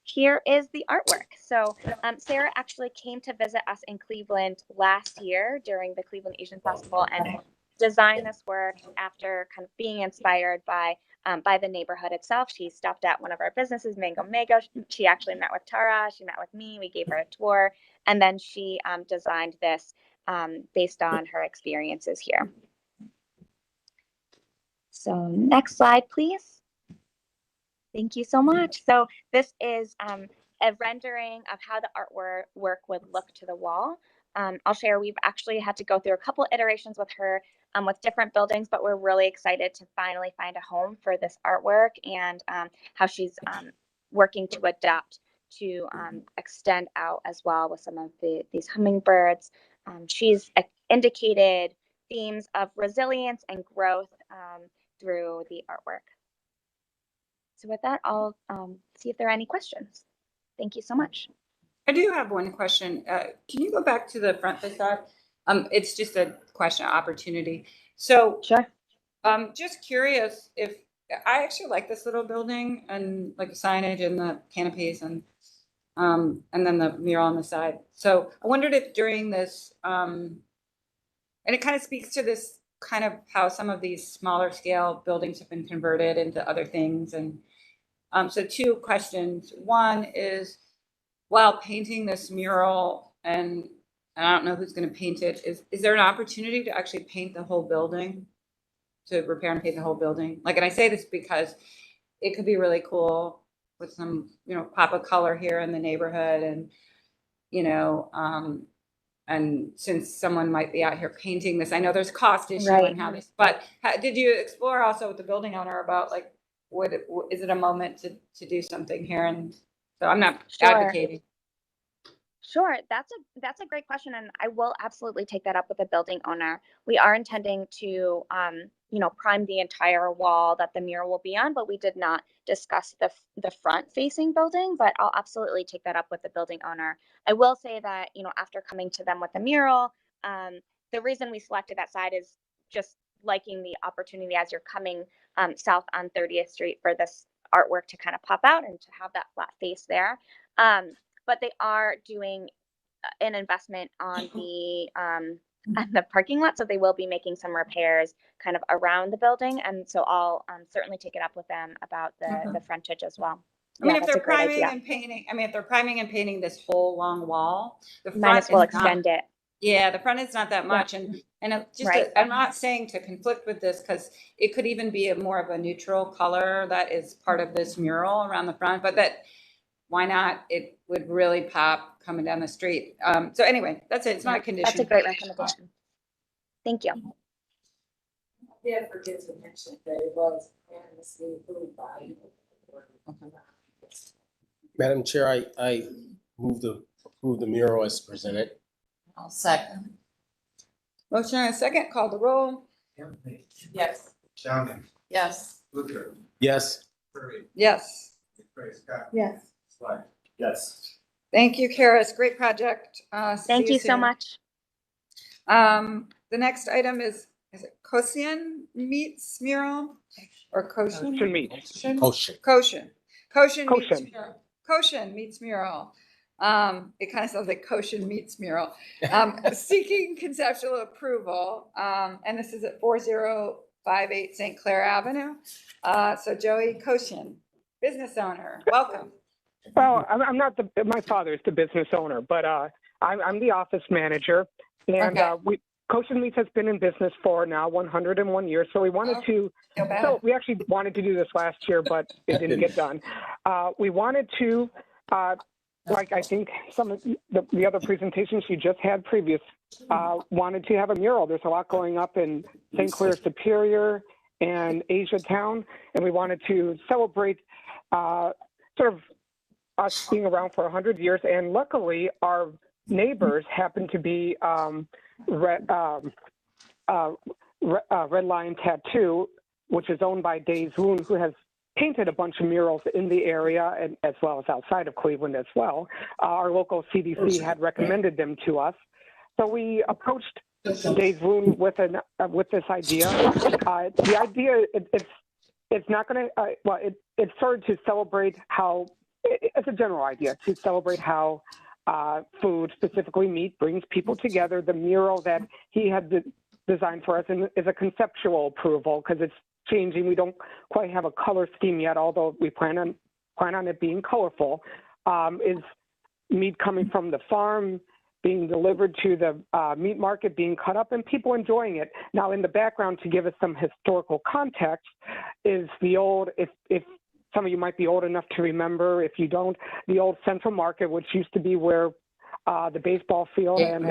Here is the artwork. So Sarah actually came to visit us in Cleveland last year during the Cleveland Asian Festival and designed this work after kind of being inspired by the neighborhood itself. She stopped at one of our businesses, Mango Mango. She actually met with Tara. She met with me. We gave her a tour, and then she designed this based on her experiences here. So next slide, please. Thank you so much. So this is a rendering of how the artwork would look to the wall. I'll share, we've actually had to go through a couple iterations with her with different buildings, but we're really excited to finally find a home for this artwork, and how she's working to adapt to extend out as well with some of these hummingbirds. She's indicated themes of resilience and growth through the artwork. So with that, I'll see if there are any questions. Thank you so much. I do have one question. Can you go back to the front facade? It's just a question of opportunity. So sure. Just curious if I actually like this little building and like the signage and the canopies and then the mural on the side. So I wondered if during this, and it kind of speaks to this kind of how some of these smaller scale buildings have been converted into other things. And so 2 questions. One is, while painting this mural, and I don't know who's going to paint it, is there an opportunity to actually paint the whole building, to repair and paint the whole building? Like, and I say this because it could be really cool with some, pop of color here in the neighborhood, and, and since someone might be out here painting this, I know there's a cost issue Right. and how this, but did you explore also with the building owner about like, is it a moment to do something here? And so I'm not Sure. advocating. Sure, that's a great question, and I will absolutely take that up with the building owner. We are intending to, prime the entire wall that the mural will be on, but we did not discuss the front-facing building. But I'll absolutely take that up with the building owner. I will say that, after coming to them with the mural, the reason we selected that side is just liking the opportunity as you're coming south on 30th Street for this artwork to kind of pop out and to have that flat face there. But they are doing an investment on the parking lot, so they will be making some repairs kind of around the building, and so I'll certainly take it up with them about the frontage as well. I mean, Yeah, if that's they're a great priming idea. and painting, I mean, if they're priming and painting this whole long wall, the Might front as well is not. extend it. Yeah, the front is not that Yeah. much, and Right. I'm not saying to conflict with this, because it could even be a more of a neutral color that is part of this mural around the front, but that, why not? It would really pop coming down the street. So anyway, that's it, it's not a condition. That's a great recommendation. Thank you. Yeah, forget to mention that it was unanimously approved by. Madam Chair, I move to approve the mural as presented. I'll second. Motion and a second, call the roll. Yes. Yes. Yes. Yes. Yes. Yes. Thank you, Karis, great project. See Thank you so soon. much. The next item is it Koshin Meets Mural? Or Koshin? Koshin Meets. Koshin meets Koshin. mural. Koshin meets mural. It kind of sounds like Koshin meets mural. Seeking conceptual approval, and this is at 4058 St. Clair Avenue. So Joey Koshin, business owner, welcome. Well, I'm not my father is the business owner, but I'm the office manager, and Okay. Koshin Meats has been in business for now 101 years. So we wanted to. So we actually wanted to do this last year, but it didn't get done. We wanted to, like I think some of the other presentations you just had previous, wanted to have a mural. There's a lot going up in St. Clair Superior and Asia Town, and we wanted to celebrate sort of us being around for 100 years. And luckily, our neighbors happen to be Red Lion Tattoo, which is owned by Days Woon, who has painted a bunch of murals in the area and as well as outside of Cleveland as well. Our local CDC had recommended them to us. So we approached Days Woon with this idea. The idea, it's not going to, it's sort of to celebrate how, it's a general idea, to celebrate how food, specifically meat, brings people together. The mural that he had designed for us is a conceptual approval because it's changing. We don't quite have a color scheme yet, although we plan on it being colorful. Is meat coming from the farm, being delivered to the meat market, being cut up, and people enjoying it. Now, in the background, to give us some historical context, is the old, if some of you might be old enough to remember, if you don't, the old Central Market, which used to be where the baseball field and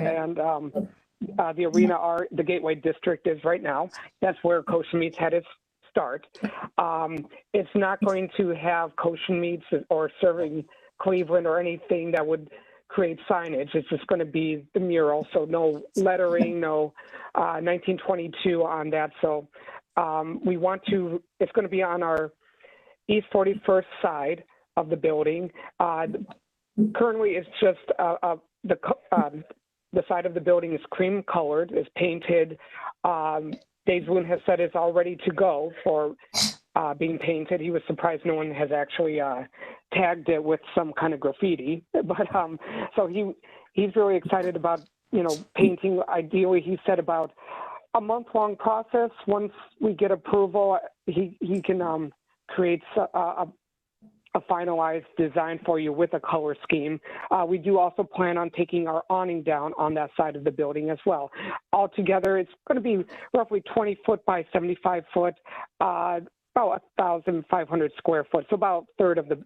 the arena are, the Gateway District is right now. That's where Koshin Meats had its start. It's not going to have Koshin Meats or serving Cleveland or anything that would create signage. It's just going to be the mural, so no lettering, no 1922 on that. So we want to, it's going to be on our East 41st side of the building. Currently, it's just the side of the building is cream colored, is painted. Days Woon has said it's all ready to go for being painted. He was surprised no one has actually tagged it with some kind of graffiti. But so he's really excited about, painting. Ideally, he said about a month-long process. Once we get approval, he can create a finalized design for you with a color scheme. We do also plan on taking our awning down on that side of the building as well. Altogether, it's going to be roughly 20 foot by 75 foot, about 1,500 square foot, so about a third of the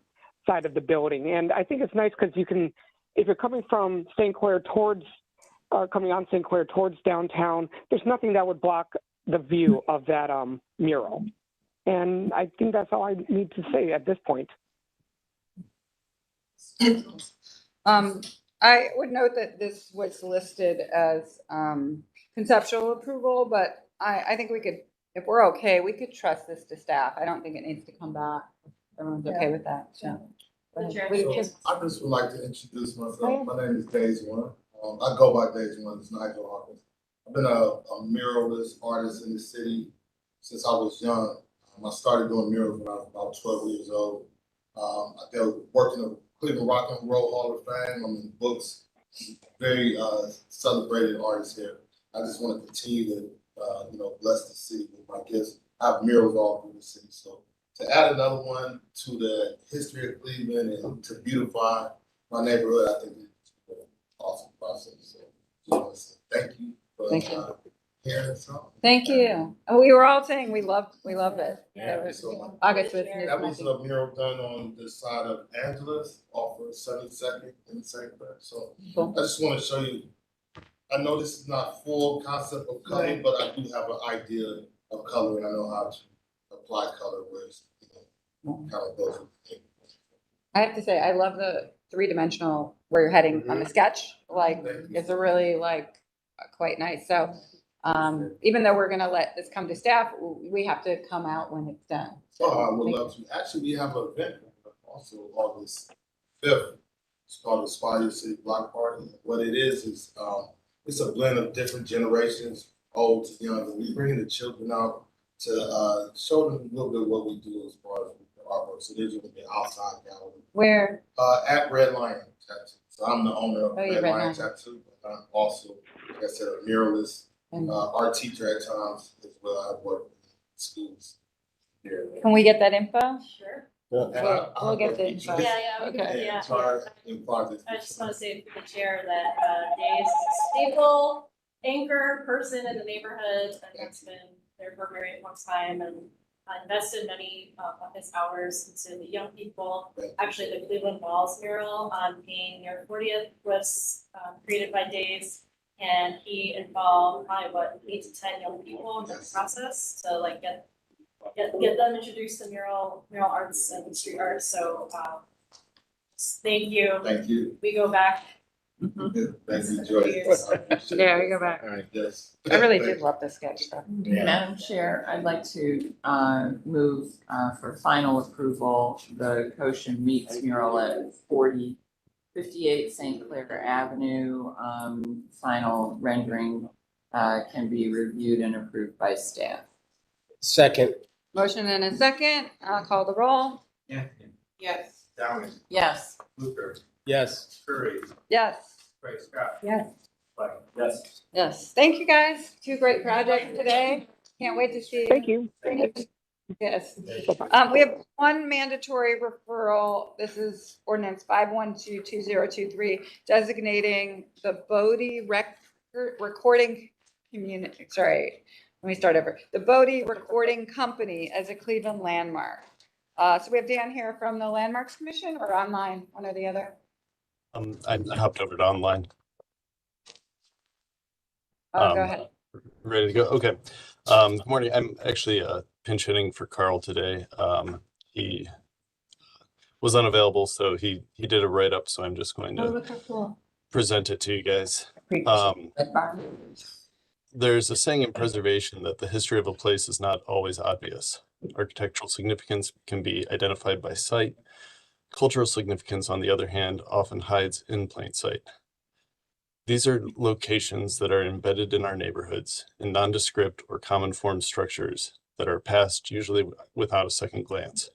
side of the building. And I think it's nice because you can, if you're coming from St. Clair towards, coming on St. Clair towards downtown, there's nothing that would block the view of that mural. And I think that's all I need to say at this point. I would note that this was listed as conceptual approval, but I think we could, if we're okay, we could trust this to staff. I don't think it needs to come back. Everyone's okay with that, so. So I just would like to introduce myself. My name is Days One. I go by Days One. It's Nigel Hawkins. I've been a muralist artist in the city since I was young. I started doing murals when I was about 12 years old. I was working at Cleveland Rock and Roll Hall of Fame. I'm in books. Very celebrated artist here. I just want to continue to, bless the city with my gifts. I have murals all through the city, so to add another one to the history of Cleveland and to beautify my neighborhood, I think it's an awesome process. So just want to say thank you for hearing something. Thank you. And we were all saying we love it. Yeah, so August was. that was a mural done on the side of Angela's off of 72nd in the second part. So Cool. I just want to show you. I know this is not full concept of color, but I do have an idea of color, and I know how to apply color where it's, kind of goes with the thing. I have to say, I love the three-dimensional where you're heading on the sketch. Like, it's a really quite nice. So, even though we're gonna let this come to staff, we have to come out when it's done. So, I would love to. Actually, we have an event also August 5th. It's called the Aspire City Block Party. What it is it's a blend of different generations, old to young, and we bring the children out to show them a little bit of what we do as far as the artwork. So there's going to be outside gallery. Where? At Red Lion Tattoo. So I'm the owner of Red Lion Lion Tattoo, but I'm also, like I said, a muralist, art teacher at times as well. I've worked in schools here. Can we get that info? Sure. We'll get the info. Okay. Yeah. I just want to say for the chair that Dave's a staple anchor person in the neighborhood and has been there for a very long time and invested many of his hours into the young people. Actually, the Cleveland Walls mural on Main near 40th was created by Dave's, and he involved probably 8 to 10 young people in the process to get them introduced to mural arts and street art. So thank you. Thank you. We go back. Thank you, Joyce. Yeah, we go back. All right, yes. I really did love this sketch stuff. Madam Chair, I'd like to move for final approval, the Goshen Meats mural at 4058 St. Clair Avenue. Final rendering can be reviewed and approved by staff. Second. Motion and a second. I'll call the roll. Yeah. Yes. Downing. Yes. Luther. Yes. Curry. Yes. Craig Scott. Yes. Yes. Yes. Thank you, guys. 2 great projects today. Can't wait to see. Thank you. Yes. We have 1 mandatory referral. This is ordinance 5122023, designating the Bodie recording community. Sorry, let me start over. The Bodie Recording Company as a Cleveland landmark. So we have Dan here from the Landmarks Commission or online, one or the other. I hopped over to online. Oh, go ahead. Ready to go? Okay. Good morning. I'm actually pinch hitting for Carl today. He was unavailable, so he did a write-up, so I'm just going to present it to you guys. There's a saying in preservation that the history of a place is not always obvious. Architectural significance can be identified by sight. Cultural significance, on the other hand, often hides in plain sight. These are locations that are embedded in our neighborhoods in nondescript or common form structures that are passed usually without a second glance.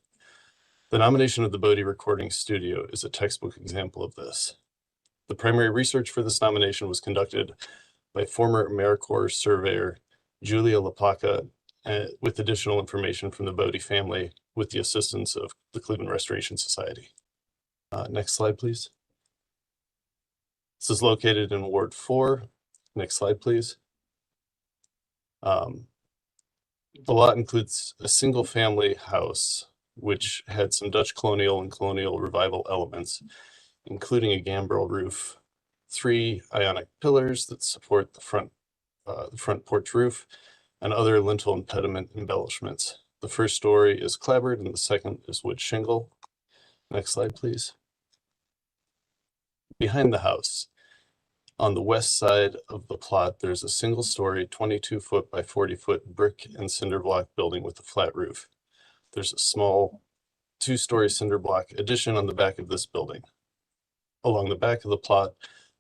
The nomination of the Bodie Recording Studio is a textbook example of this. The primary research for this nomination was conducted by former AmeriCorps surveyor Julia LaPlaca with additional information from the Bodie family with the assistance of the Cleveland Restoration Society. Next slide, please. This is located in Ward 4. Next slide, please. The lot includes a single family house, which had some Dutch colonial and colonial revival elements, including a gambrel roof, 3 ionic pillars that support the front porch roof, and other lintel and pediment embellishments. The first story is clapboard and the second is wood shingle. Next slide, please. Behind the house, on the west side of the plot, there's a single story 22-foot by 40-foot brick and cinder block building with a flat roof. There's a small 2-story cinder block addition on the back of this building. Along the back of the plot,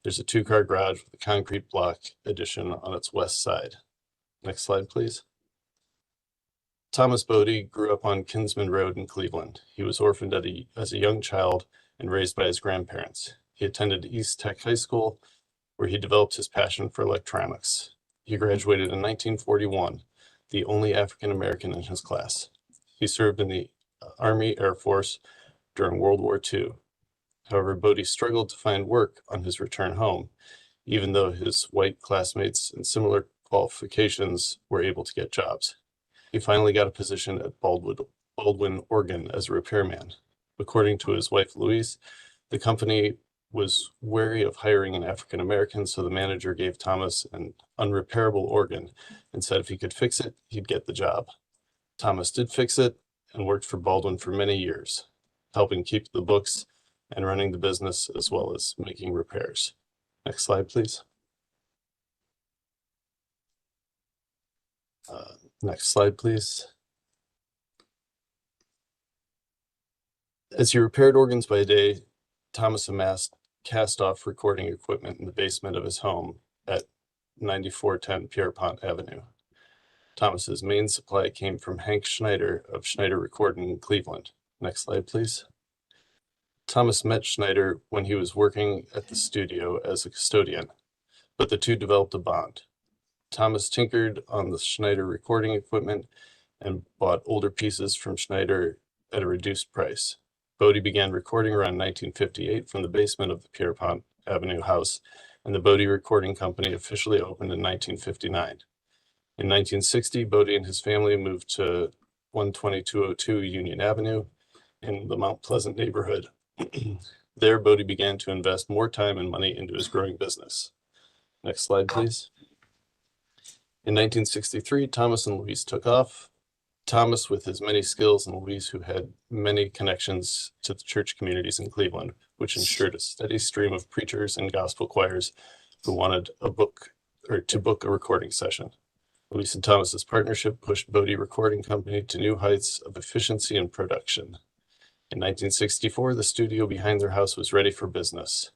there's a 2-car garage with a concrete block addition on its west side. Next slide, please. Thomas Bodie grew up on Kinsman Road in Cleveland. He was orphaned as a young child and raised by his grandparents. He attended East Tech High School, where he developed his passion for electronics. He graduated in 1941, the only African American in his class. He served in the Army Air Force during World War II. However, Bodie struggled to find work on his return home, even though his white classmates and similar qualifications were able to get jobs. He finally got a position at Baldwin, Oregon as a repairman. According to his wife, Louise, the company was wary of hiring an African American, so the manager gave Thomas an unrepairable organ and said if he could fix it, he'd get the job. Thomas did fix it and worked for Baldwin for many years, helping keep the books and running the business as well as making repairs. Next slide, please. Next slide, please. As he repaired organs by day, Thomas amassed cast-off recording equipment in the basement of his home at 9410 Pierpont Avenue. Thomas's main supply came from Hank Schneider of Schneider Recording in Cleveland. Next slide, please. Thomas met Schneider when he was working at the studio as a custodian, but the two developed a bond. Thomas tinkered on the Schneider recording equipment and bought older pieces from Schneider at a reduced price. Bodie began recording around 1958 from the basement of the Pierpont Avenue house, and the Bodie Recording Company officially opened in 1959. In 1960, Bodie and his family moved to 12202 Union Avenue in the Mount Pleasant neighborhood. There, Bodie began to invest more time and money into his growing business. Next slide, please. In 1963, Thomas and Louise took off. Thomas with his many skills and Louise who had many connections to the church communities in Cleveland, which ensured a steady stream of preachers and gospel choirs who wanted to book a recording session. Louise and Thomas's partnership pushed Bodie Recording Company to new heights of efficiency and production. In 1964, the studio behind their house was ready for business.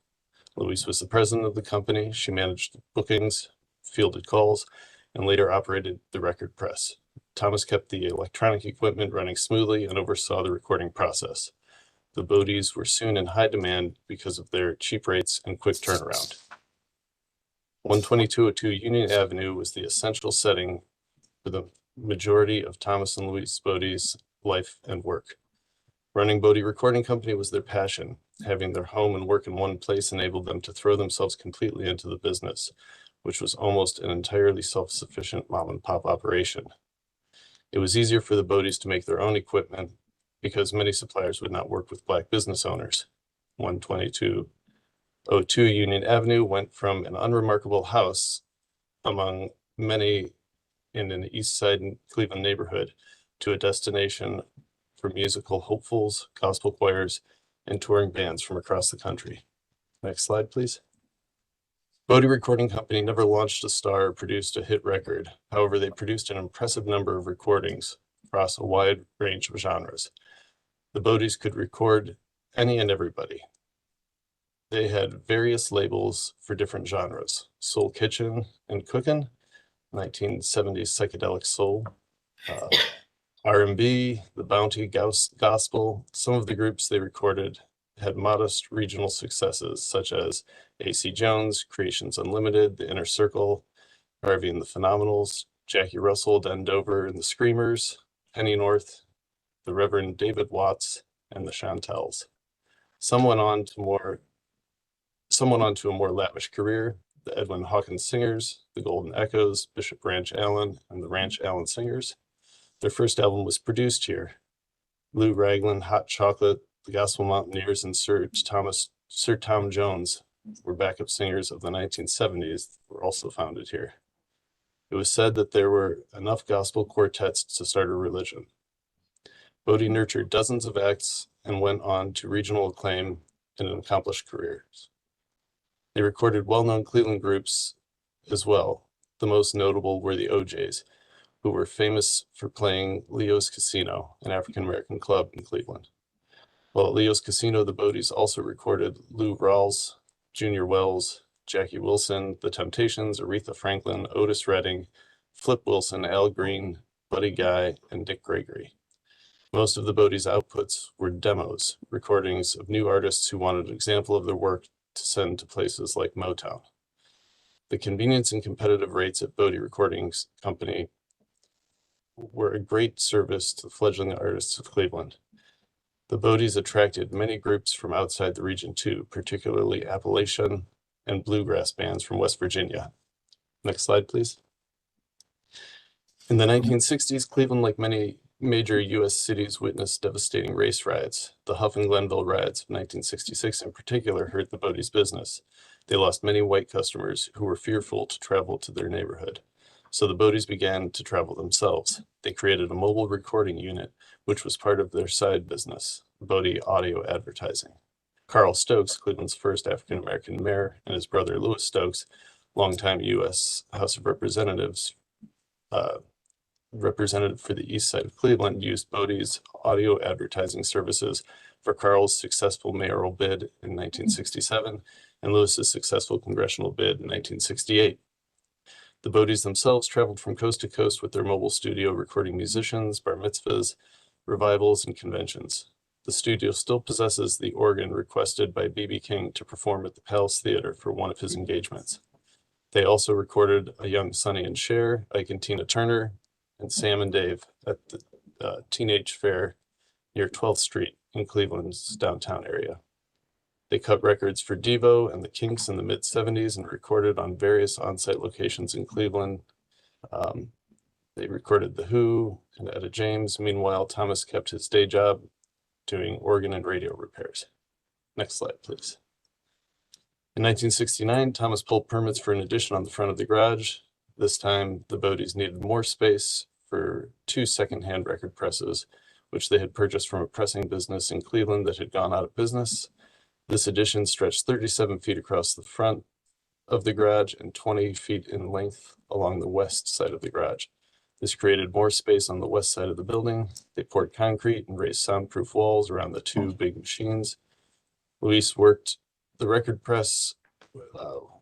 Louise was the president of the company. She managed bookings, fielded calls, and later operated the record press. Thomas kept the electronic equipment running smoothly and oversaw the recording process. The Bodies were soon in high demand because of their cheap rates and quick turnaround. 12202 Union Avenue was the essential setting for the majority of Thomas and Louise Bodie's life and work. Running Bodie Recording Company was their passion. Having their home and work in one place enabled them to throw themselves completely into the business, which was almost an entirely self-sufficient mom-and-pop operation. It was easier for the Bodies to make their own equipment because many suppliers would not work with Black business owners. 12202 Union Avenue went from an unremarkable house among many in an East Side Cleveland neighborhood to a destination for musical hopefuls, gospel choirs, and touring bands from across the country. Next slide, please. Bodie Recording Company never launched a star or produced a hit record. However, they produced an impressive number of recordings across a wide range of genres. The Bodies could record any and everybody. They had various labels for different genres: Soul Kitchen and Cookin', 1970s psychedelic soul, R&B, The Bounty Gospel. Some of the groups they recorded had modest regional successes, such as A.C. Jones, Creations Unlimited, The Inner Circle, Harvey and the Phenomenals, Jackie Russell, Den Dover and the Screamers, Penny North, the Reverend David Watts, and the Chantels. Some went on to a more lavish career: the Edwin Hawkins Singers, the Golden Echoes, Bishop Ranch Allen, and the Ranch Allen Singers. Their first album was produced here. Lou Ragland, Hot Chocolate, the Gospel Mountaineers, and Sir Tom Jones were backup singers of the 1970s, were also founded here. It was said that there were enough gospel quartets to start a religion. Bodie nurtured dozens of acts and went on to regional acclaim and accomplished careers. They recorded well-known Cleveland groups as well. The most notable were the OJs, who were famous for playing Leo's Casino, an African-American club in Cleveland. While at Leo's Casino, the Bodies also recorded Lou Rawls, Junior Wells, Jackie Wilson, The Temptations, Aretha Franklin, Otis Redding, Flip Wilson, Al Green, Buddy Guy, and Dick Gregory. Most of the Bodies' outputs were demos, recordings of new artists who wanted an example of their work to send to places like Motown. The convenience and competitive rates at Bodie Recording Company were a great service to the fledgling artists of Cleveland. The Bodies attracted many groups from outside the region too, particularly Appalachian and bluegrass bands from West Virginia. Next slide, please. In the 1960s, Cleveland, like many major U.S. cities, witnessed devastating race riots. The Huff and Glenville riots of 1966 in particular hurt the Bodies' business. They lost many white customers who were fearful to travel to their neighborhood. So the Bodies began to travel themselves. They created a mobile recording unit, which was part of their side business, Bodie Audio Advertising. Carl Stokes, Cleveland's first African-American mayor, and his brother Louis Stokes, longtime U.S. House of Representatives, representative for the east side of Cleveland, used Bodie's audio advertising services for Carl's successful mayoral bid in 1967 and Lewis's successful congressional bid in 1968. The Bodies themselves traveled from coast to coast with their mobile studio, recording musicians, bar mitzvahs, revivals, and conventions. The studio still possesses the organ requested by B.B. King to perform at the Palace Theater for one of his engagements. They also recorded a young Sonny and Cher, Ike and Tina Turner, and Sam and Dave at the Teenage Fair near 12th Street in Cleveland's downtown area. They cut records for Devo and the Kinks in the mid-70s and recorded on various on-site locations in Cleveland. They recorded The Who and Etta James. Meanwhile, Thomas kept his day job doing organ and radio repairs. Next slide, please. In 1969, Thomas pulled permits for an addition on the front of the garage. This time, the Bodies needed more space for 2 second-hand record presses, which they had purchased from a pressing business in Cleveland that had gone out of business. This addition stretched 37 feet across the front of the garage and 20 feet in length along the west side of the garage. This created more space on the west side of the building. They poured concrete and raised soundproof walls around the 2 big machines. Luis worked the record press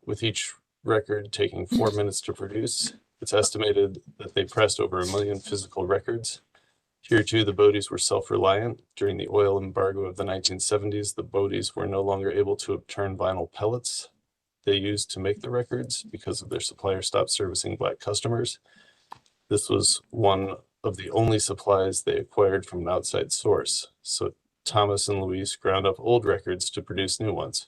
with each record taking 4 minutes to produce. It's estimated that they pressed over 1 million physical records. Here too, the Bodies were self-reliant. During the oil embargo of the 1970s, the Bodies were no longer able to obtain vinyl pellets they used to make the records because of their supplier stopped servicing Black customers. This was one of the only supplies they acquired from an outside source. So Thomas and Luis ground up old records to produce new ones.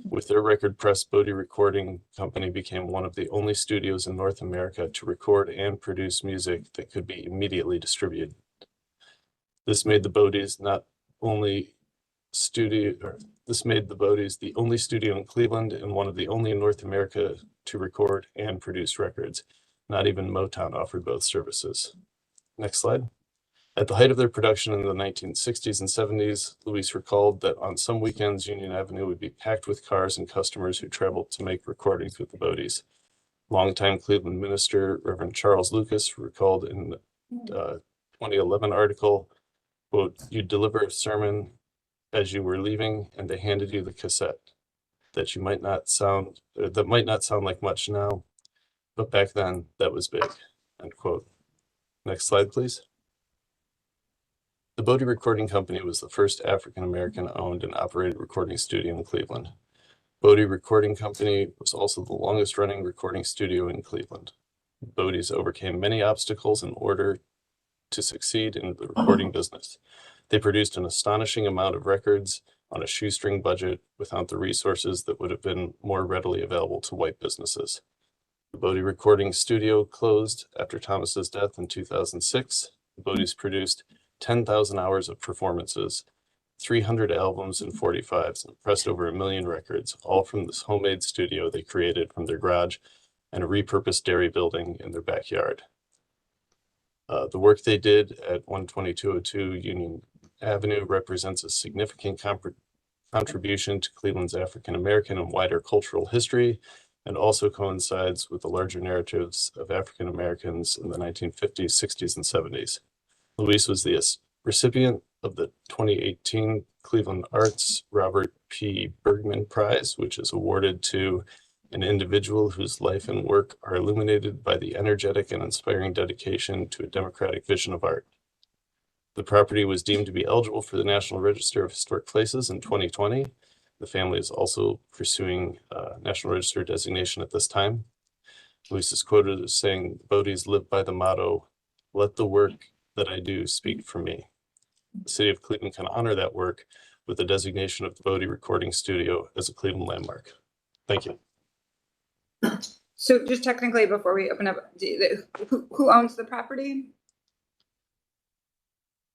With their record press, Bodie Recording Company became one of the only studios in North America to record and produce music that could be immediately distributed. This made the Bodies the only studio in Cleveland and one of the only in North America to record and produce records. Not even Motown offered both services. Next slide. At the height of their production in the 1960s and 70s, Luis recalled that on some weekends, Union Avenue would be packed with cars and customers who traveled to make recordings with the Bodies. Longtime Cleveland minister, Reverend Charles Lucas, recalled in a 2011 article, quote, "You'd deliver a sermon as you were leaving, and they handed you the cassette. That might not sound like much now, but back then that was big," end quote. Next slide, please. The Bodie Recording Company was the first African-American owned and operated recording studio in Cleveland. Bodie Recording Company was also the longest running recording studio in Cleveland. Bodies overcame many obstacles in order to succeed in the recording business. They produced an astonishing amount of records on a shoestring budget without the resources that would have been more readily available to white businesses. The Bodie Recording Studio closed after Thomas's death in 2006. The Bodies produced 10,000 hours of performances, 300 albums and 45s, and pressed over 1 million records, all from this homemade studio they created from their garage and a repurposed dairy building in their backyard. The work they did at 12202 Union Avenue represents a significant contribution to Cleveland's African-American and wider cultural history, and also coincides with the larger narratives of African Americans in the 1950s, 60s, and 70s. Luis was the recipient of the 2018 Cleveland Arts Robert P. Bergman Prize, which is awarded to an individual whose life and work are illuminated by the energetic and inspiring dedication to a democratic vision of art. The property was deemed to be eligible for the National Register of Historic Places in 2020. The family is also pursuing National Register designation at this time. Luis is quoted as saying, "Bodies live by the motto, 'Let the work that I do speak for me.'" The city of Cleveland can honor that work with the designation of the Bodie Recording Studio as a Cleveland landmark. Thank you. So just technically, before we open up, who owns the property?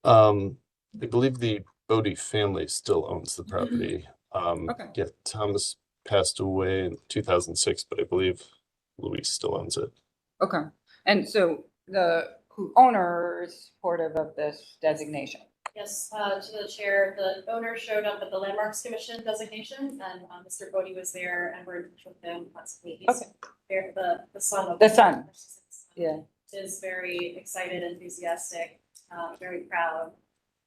I believe the Bodie family still owns the property. Okay. Yeah, Thomas passed away in 2006, but I believe Louise still owns it. Okay, and so the owner is supportive of this designation? Yes, to the chair, the owner showed up at the Landmarks Commission designation, and Mr. Bodie was there, and we're in touch with him last week. He's there, the son of The son. Yeah. is very excited, enthusiastic, very proud,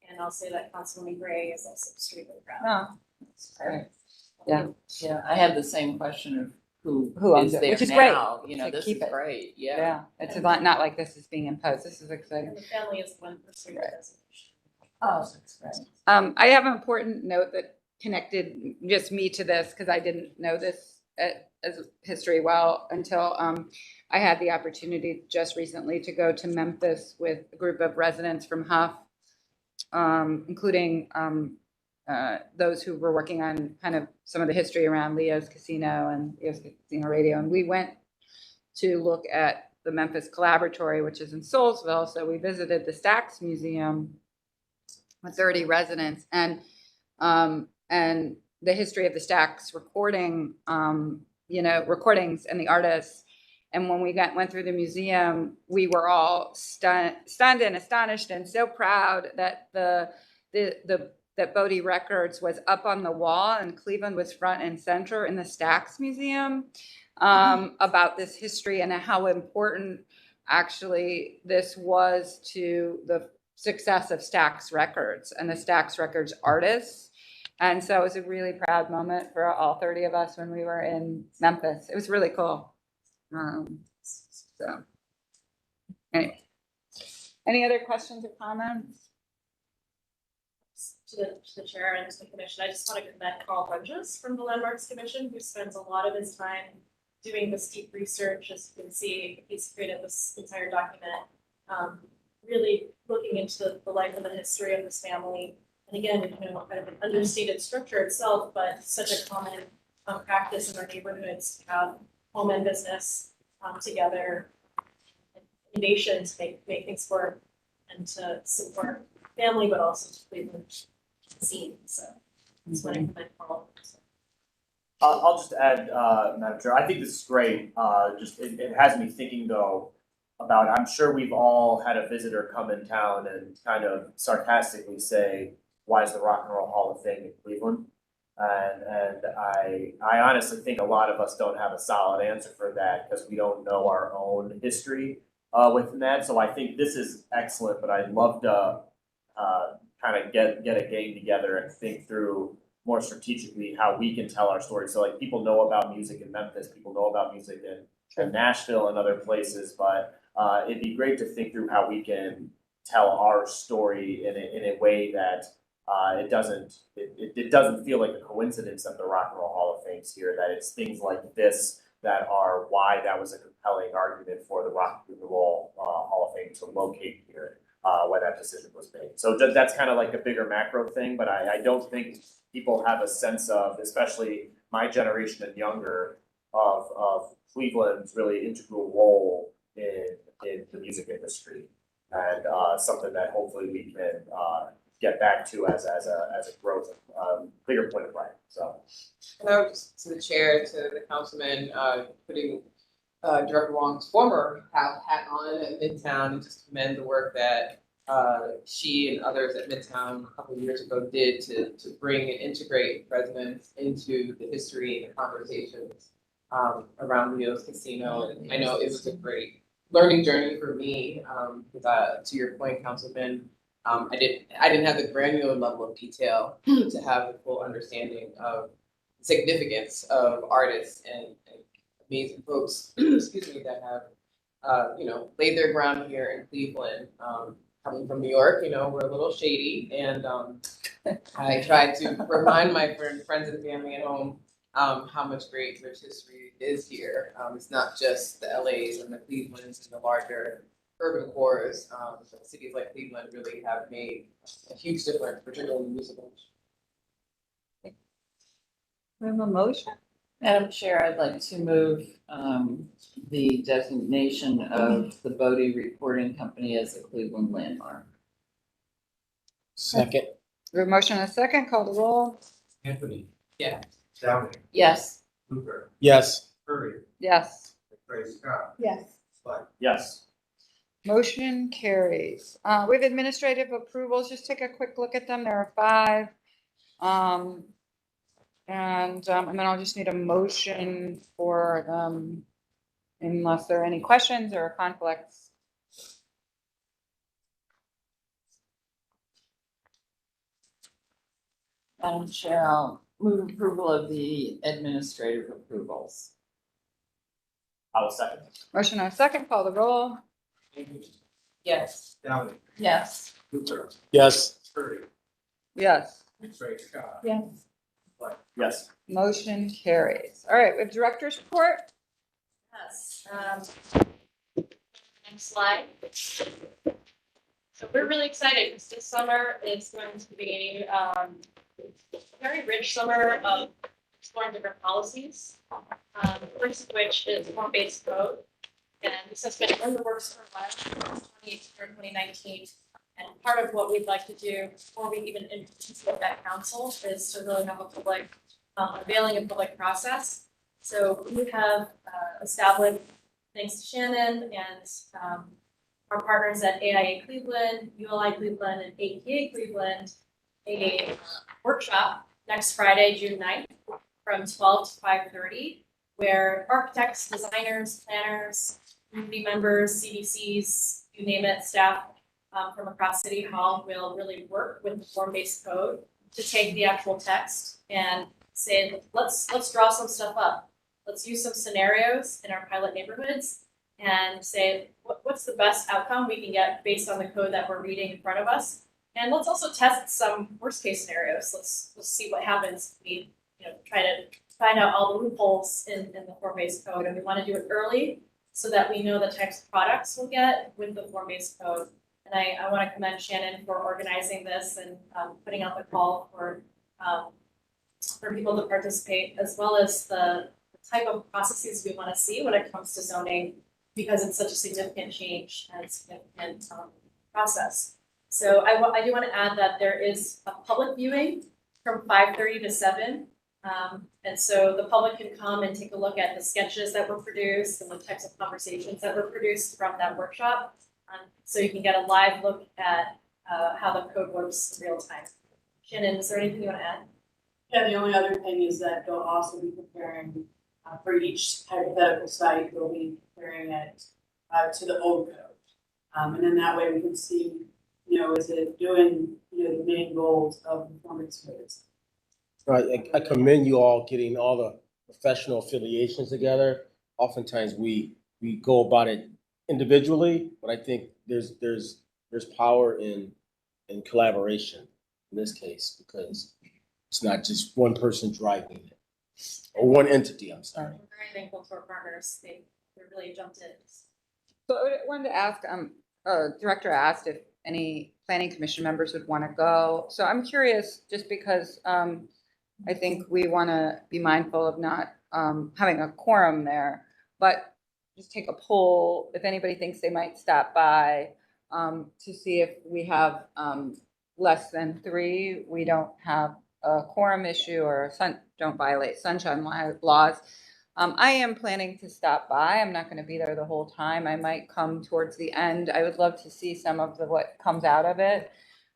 and I'll say that Councilwoman Gray is also extremely proud. Oh, that's great. Yeah. Yeah, I had the same question of who owns is it, there which is great now, you know, to this keep is it. great, yeah. Yeah, it's not like this is being imposed. This is exciting. And the family is the one pursuing the designation. Oh, that's great. I have an important note that connected just me to this because I didn't know this as history well until I had the opportunity just recently to go to Memphis with a group of residents from Huff, including those who were working on kind of some of the history around Leo's Casino and Leo's Casino Radio. And we went to look at the Memphis Collaboratory, which is in Soulsville. So we visited the Stax Museum with 30 residents and the history of the Stax recording, recordings and the artists. And when we went through the museum, we were all stunned and astonished and so proud that that Bodie Records was up on the wall and Cleveland was front and center in the Stax Museum about this history and how important actually this was to the success of Stax Records and the Stax Records artists. And so it was a really proud moment for all 30 of us when we were in Memphis. It was really cool. So anyway, any other questions or comments? To the chair and to the commission, I just want to commend Carl Bunges from the Landmarks Commission, who spends a lot of his time doing this deep research. As you can see, he's created this entire document, really looking into the life and the history of this family. And again, kind of an understated structure itself, but such a common practice in our neighborhoods to have home and business together, innovation to make things work, and to support family, but also to Cleveland scene. So that's what I commend Carl. I'll just add, Madam Chair, I think this is great. It has me thinking though about, I'm sure we've all had a visitor come in town and kind of sarcastically say, why is the Rock and Roll Hall of Fame in Cleveland? And I honestly think a lot of us don't have a solid answer for that because we don't know our own history within that. So I think this is excellent, but I'd love to kind of get a gang together and think through more strategically how we can tell our story. So like people know about music in Memphis, people know about music in Nashville and other places, but it'd be great to think through how we can tell our story in a way that it doesn't feel like a coincidence that the Rock and Roll Hall of Fame's here, that it's things like this that are why that was a compelling argument for the Rock and Roll Hall of Fame to locate here when that decision was made. So that's kind of like a bigger macro thing, but I don't think people have a sense of, especially my generation and younger, of Cleveland's really integral role in the music industry, and something that hopefully we can get back to as a growth, bigger point of pride. So, and I would just, to the chair, to the councilman, putting Director Wong's former hat on at Midtown, and just commend the work that she and others at Midtown a couple of years ago did to bring and integrate residents into the history and the conversations around Leo's Casino. And I know it was a great learning journey for me, because to your point, Councilman, I didn't have the granular level of detail to have the full understanding of the significance of artists and amazing folks, excuse me, that have laid their ground here in Cleveland. Coming from New York, we're a little shady, and I try to remind my friends and family at home how much great rich history is here. It's not just the LAs and the Clevelands and the larger urban cores, cities like Cleveland really have made a huge difference, particularly in usable. We have a motion? Madam Chair, I'd like to move the designation of the Bodie Reporting Company as a Cleveland landmark. Second. We have a motion and a second, call the roll. Anthony. Yeah. Downey. Yes. Hoover. Yes. Curry. Yes. McCray Scott. Yes. Swett. Yes. Motion carries. We have administrative approvals. Just take a quick look at them. There are 5. And then I'll just need a motion for them unless there are any questions or conflicts. Madam Chair, I'll move approval of the administrative approvals. I will second. Motion and a second, call the roll. Yes. Downey. Yes. Hoover. Yes. Curry. Yes. McCray Scott. Yes. Swett. Yes. Motion carries. All right, we have director's report. Yes. Next slide. So we're really excited because this summer is going to be a very rich summer of exploring different policies. First of which is form-based code. And this has been in the works for a while, 2018 or 2019. And part of what we'd like to do before we even introduce it at council is to really have a public, unveiling a public process. So we have established, thanks to Shannon and our partners at AIA Cleveland, ULI Cleveland, and APA Cleveland, a workshop next Friday, June 9th, from 12 to 5:30, where architects, designers, planners, community members, CDCs, you name it, staff from across City Hall will really work with the form-based code to take the actual text and say, let's draw some stuff up. Let's use some scenarios in our pilot neighborhoods and say, what's the best outcome we can get based on the code that we're reading in front of us? And let's also test some worst-case scenarios. Let's see what happens. We try to find out all the loopholes in the form-based code, and we want to do it early so that we know the types of products we'll get with the form-based code. And I want to commend Shannon for organizing this and putting out the call for people to participate, as well as the type of processes we want to see when it comes to zoning, because it's such a significant change and significant process. So I do want to add that there is a public viewing from 5:30 to 7. And so the public can come and take a look at the sketches that were produced and the types of conversations that were produced from that workshop. So you can get a live look at how the code works in real time. Shannon, is there anything you want to add? Yeah, the only other thing is that they'll also be preparing for each hypothetical site, they'll be comparing it to the old code. And then that way we can see, is it doing, the main goals of performance codes. Right, I commend you all getting all the professional affiliations together. Oftentimes we go about it individually, but I think there's power in collaboration in this case, because it's not just one person driving it, or one entity, I'm sorry. We're very thankful to our partners. They really jumped in. So I wanted to ask, Director asked if any planning commission members would want to go. So I'm curious, just because I think we want to be mindful of not having a quorum there, but just take a poll if anybody thinks they might stop by to see if we have less than 3, we don't have a quorum issue or don't violate sunshine laws. I am planning to stop by. I'm not going to be there the whole time. I might come towards the end. I would love to see some of what comes out of it.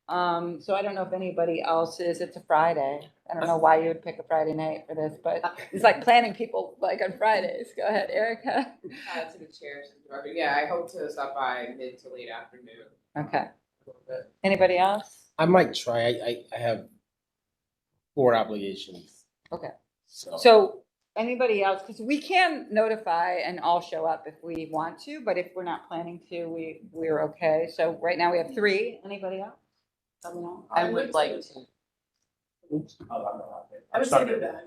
So I don't know if anybody else is. It's a Friday. I don't know why you would pick a Friday night for this, but it's like planning people like on Fridays. Go ahead, Erica. To the chair, to the director. Yeah, I hope to stop by mid to late afternoon. Okay. Anybody else? I might try. I have board obligations. Okay. So So anybody else, because we can notify and all show up if we want to, but if we're not planning to, we're okay. So right now we have 3. Anybody else? I would like to. I would say that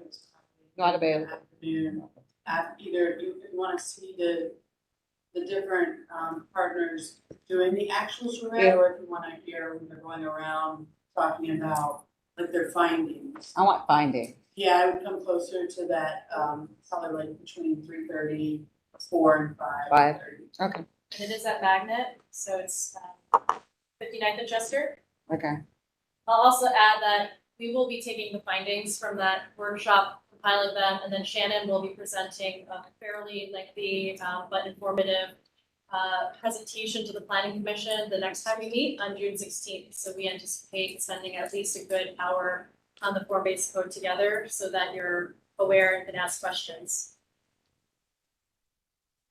Not available. afternoon, either you want to see the the different partners doing the actual survey, or if you want to hear when they're going around talking about like their findings. I want finding. Yeah, I would come closer to that, probably like between 3:30, 4 and 5. 5. Okay. And it is at Magnet, so it's 59th and Chester. Okay. I'll also add that we will be taking the findings from that workshop, compiling them, and then Shannon will be presenting a fairly lengthy but informative presentation to the Planning Commission the next time we meet on June 16th. So we anticipate spending at least a good hour on the form-based code together so that you're aware and can ask questions.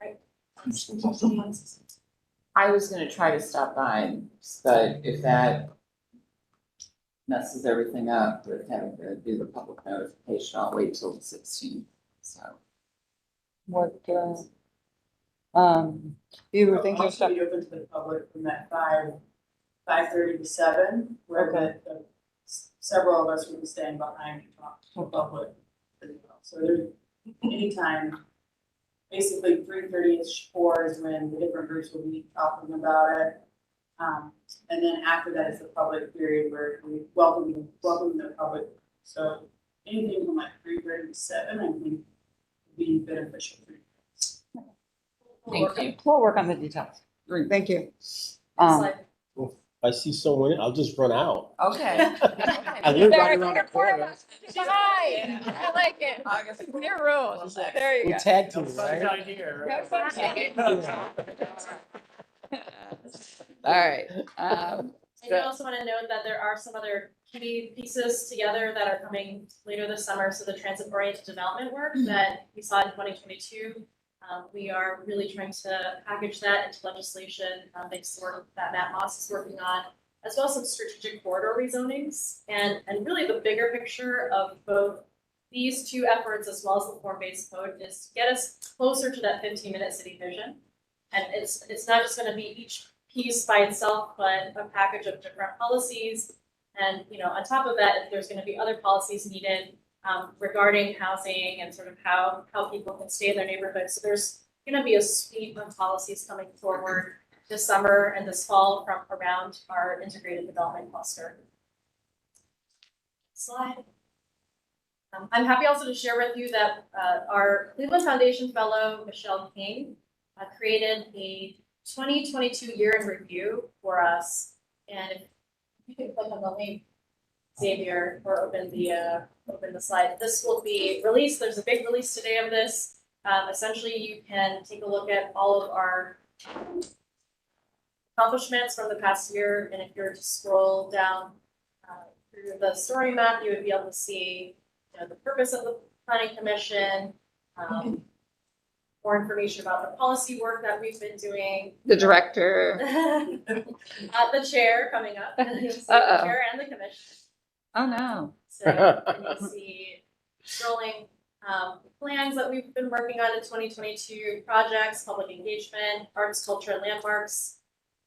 Right. I was gonna try to stop by, but if that messes everything up with having to do the public notification, I'll wait till the 16th, so. What, you were thinking of Also stuff? be open to the public from that 5:30 to 7, where the several of us will be staying behind to talk to the public as well. So there's anytime, basically 3:30-ish, 4 is when the different groups will be talking about it. And then after that is the public period where we welcome the public. So anything from like 3:30 to 7, I think would be beneficial for you. Thank you. We'll work on the details. Great, thank you. If I see someone, I'll just run out. Okay. I live right around the corner. Hi, I like it. Your rules. There you We go. tag team, right? Have fun. All right. I do also want to note that there are some other key pieces together that are coming later this summer. So the transit-oriented development work that we saw in 2022, we are really trying to package that into legislation, thanks to work that Matt Moss is working on, as well as some strategic corridor rezonings. And really the bigger picture of both these two efforts, as well as the form-based code, is to get us closer to that 15-minute city vision. And it's not just going to be each piece by itself, but a package of different policies. And, you know, on top of that, if there's going to be other policies needed regarding housing and sort of how people can stay in their neighborhoods. So there's going to be a suite of policies coming forward this summer and this fall from around our integrated development cluster. Slide. I'm happy also to share with you that our Cleveland Foundation Fellow, Michelle King, created a 2022 year in review for us. And if you can click on the link, Xavier, or open the slide. This will be released. There's a big release today of this. Essentially, you can take a look at all of our accomplishments from the past year. And if you were to scroll down through the story map, you would be able to see, you know, the purpose of the Planning Commission, more information about the policy work that we've been doing. The director. The chair coming up. You'll see the Uh-oh. chair and the commission. Oh, no. So and you'll see scrolling plans that we've been working on in 2022, projects, public engagement, arts, culture, and landmarks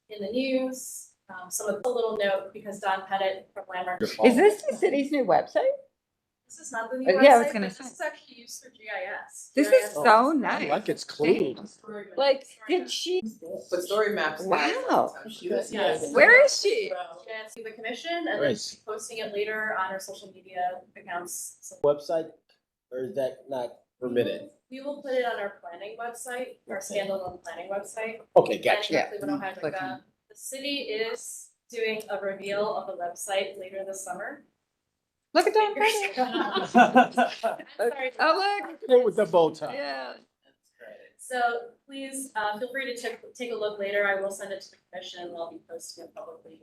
in the news. Some of the little note, because Don Pettit from Landmark. Is this the city's new website? This is not the new Yeah, I was website, gonna but this is actually used for GIS. This is so nice. Like it's clean. Like, did she? But story maps. Wow. Yes. Where is she? Yeah, to the commission, and then Right. she's posting it later on her social media accounts. So Website, or is that not permitted? we will put it on our planning website, our standalone planning website. Okay, gotcha. And Cleveland, Ohio, Click on the city is doing a reveal of the website later this summer. Look at that. Sorry. Oh, look. It with the bow tie. Yeah. So please feel free to take a look later. I will send it to the commission and I'll be posting it publicly.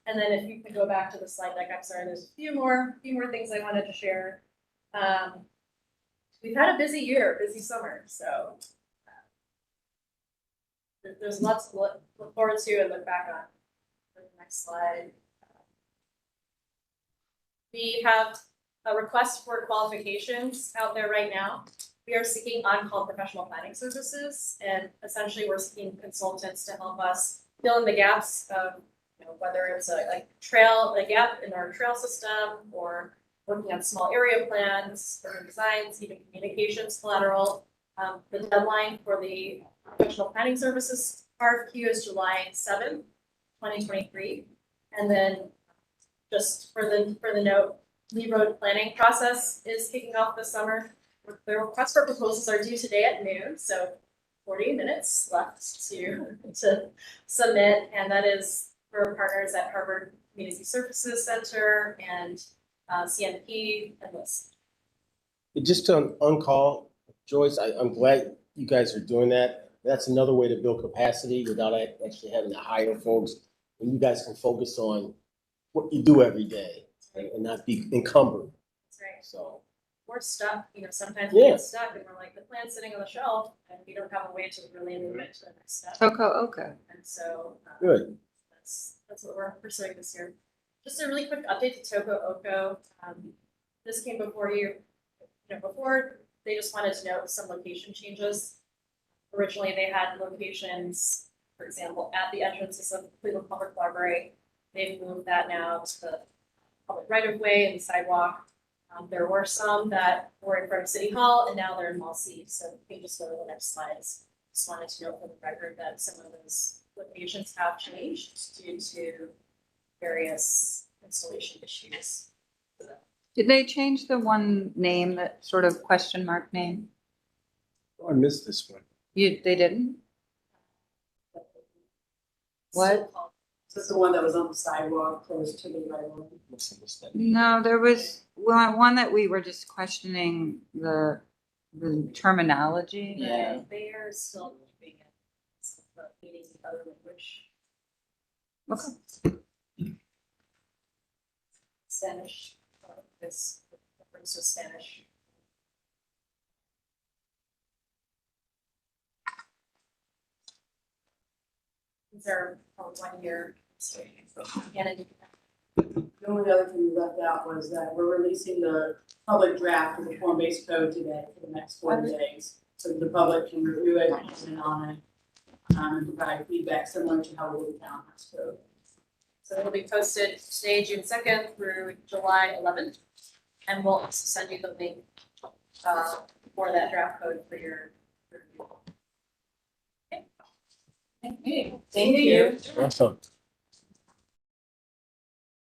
And then if you can go back to the slide deck, I'm sorry, there's a few more things I wanted to share. We've had a busy year, busy summer, so there's lots to look forward to and look back on. The next slide. We have a request for qualifications out there right now. We are seeking on-call professional planning services, and essentially we're seeking consultants to help us fill in the gaps of, you know, whether it's a gap in our trail system, or working on small area plans, urban designs, even communications collateral. The deadline for the professional planning services RFQ is July 7th, 2023. And then just for the note, Lee Road planning process is kicking off this summer. The request for proposals are due today at noon, so 40 minutes left to submit, and that is for partners at Harvard Community Services Center and CNP and WISP. Just to on-call, Joyce, I'm glad you guys are doing that. That's another way to build capacity without actually having to hire folks. And you guys can focus on what you do every day and not be encumbered. That's right. So. We're stuck, sometimes we Yeah. get stuck and we're like, the plan's sitting on the shelf and we don't have a way to really move it to the next step. Okay. And so. Good. That's what we're pursuing this year. Just a really quick update to Toko Oko. This came before you, before they just wanted to note some location changes. Originally, they had locations, for example, at the entrances of Cleveland Public Library. They've moved that now to the public right-of-way and the sidewalk. There were some that were in front of City Hall and now they're in Mall C. So we can just go to the next slides. Just wanted to note for the record that some of those locations have changed due to various installation issues. Did they change the one name, that sort of question mark name? Oh, I missed this one. They didn't? What? Is this the one that was on the sidewalk close to the right one? No, there was one that we were just questioning the terminology. Yeah. They are still moving it. It's meaning the other language. Okay. Spanish. This reference to Spanish. These are 1 year. The only other thing we left out was that we're releasing the public draft of the form-based code today for the next 40 days. So the public can review it, comment on it, and provide feedback similar to how we do the townhouse code. So it'll be posted today, June 2nd through July 11th. And we'll also send you the link for that draft code for your review. Okay. Thank you. Awesome.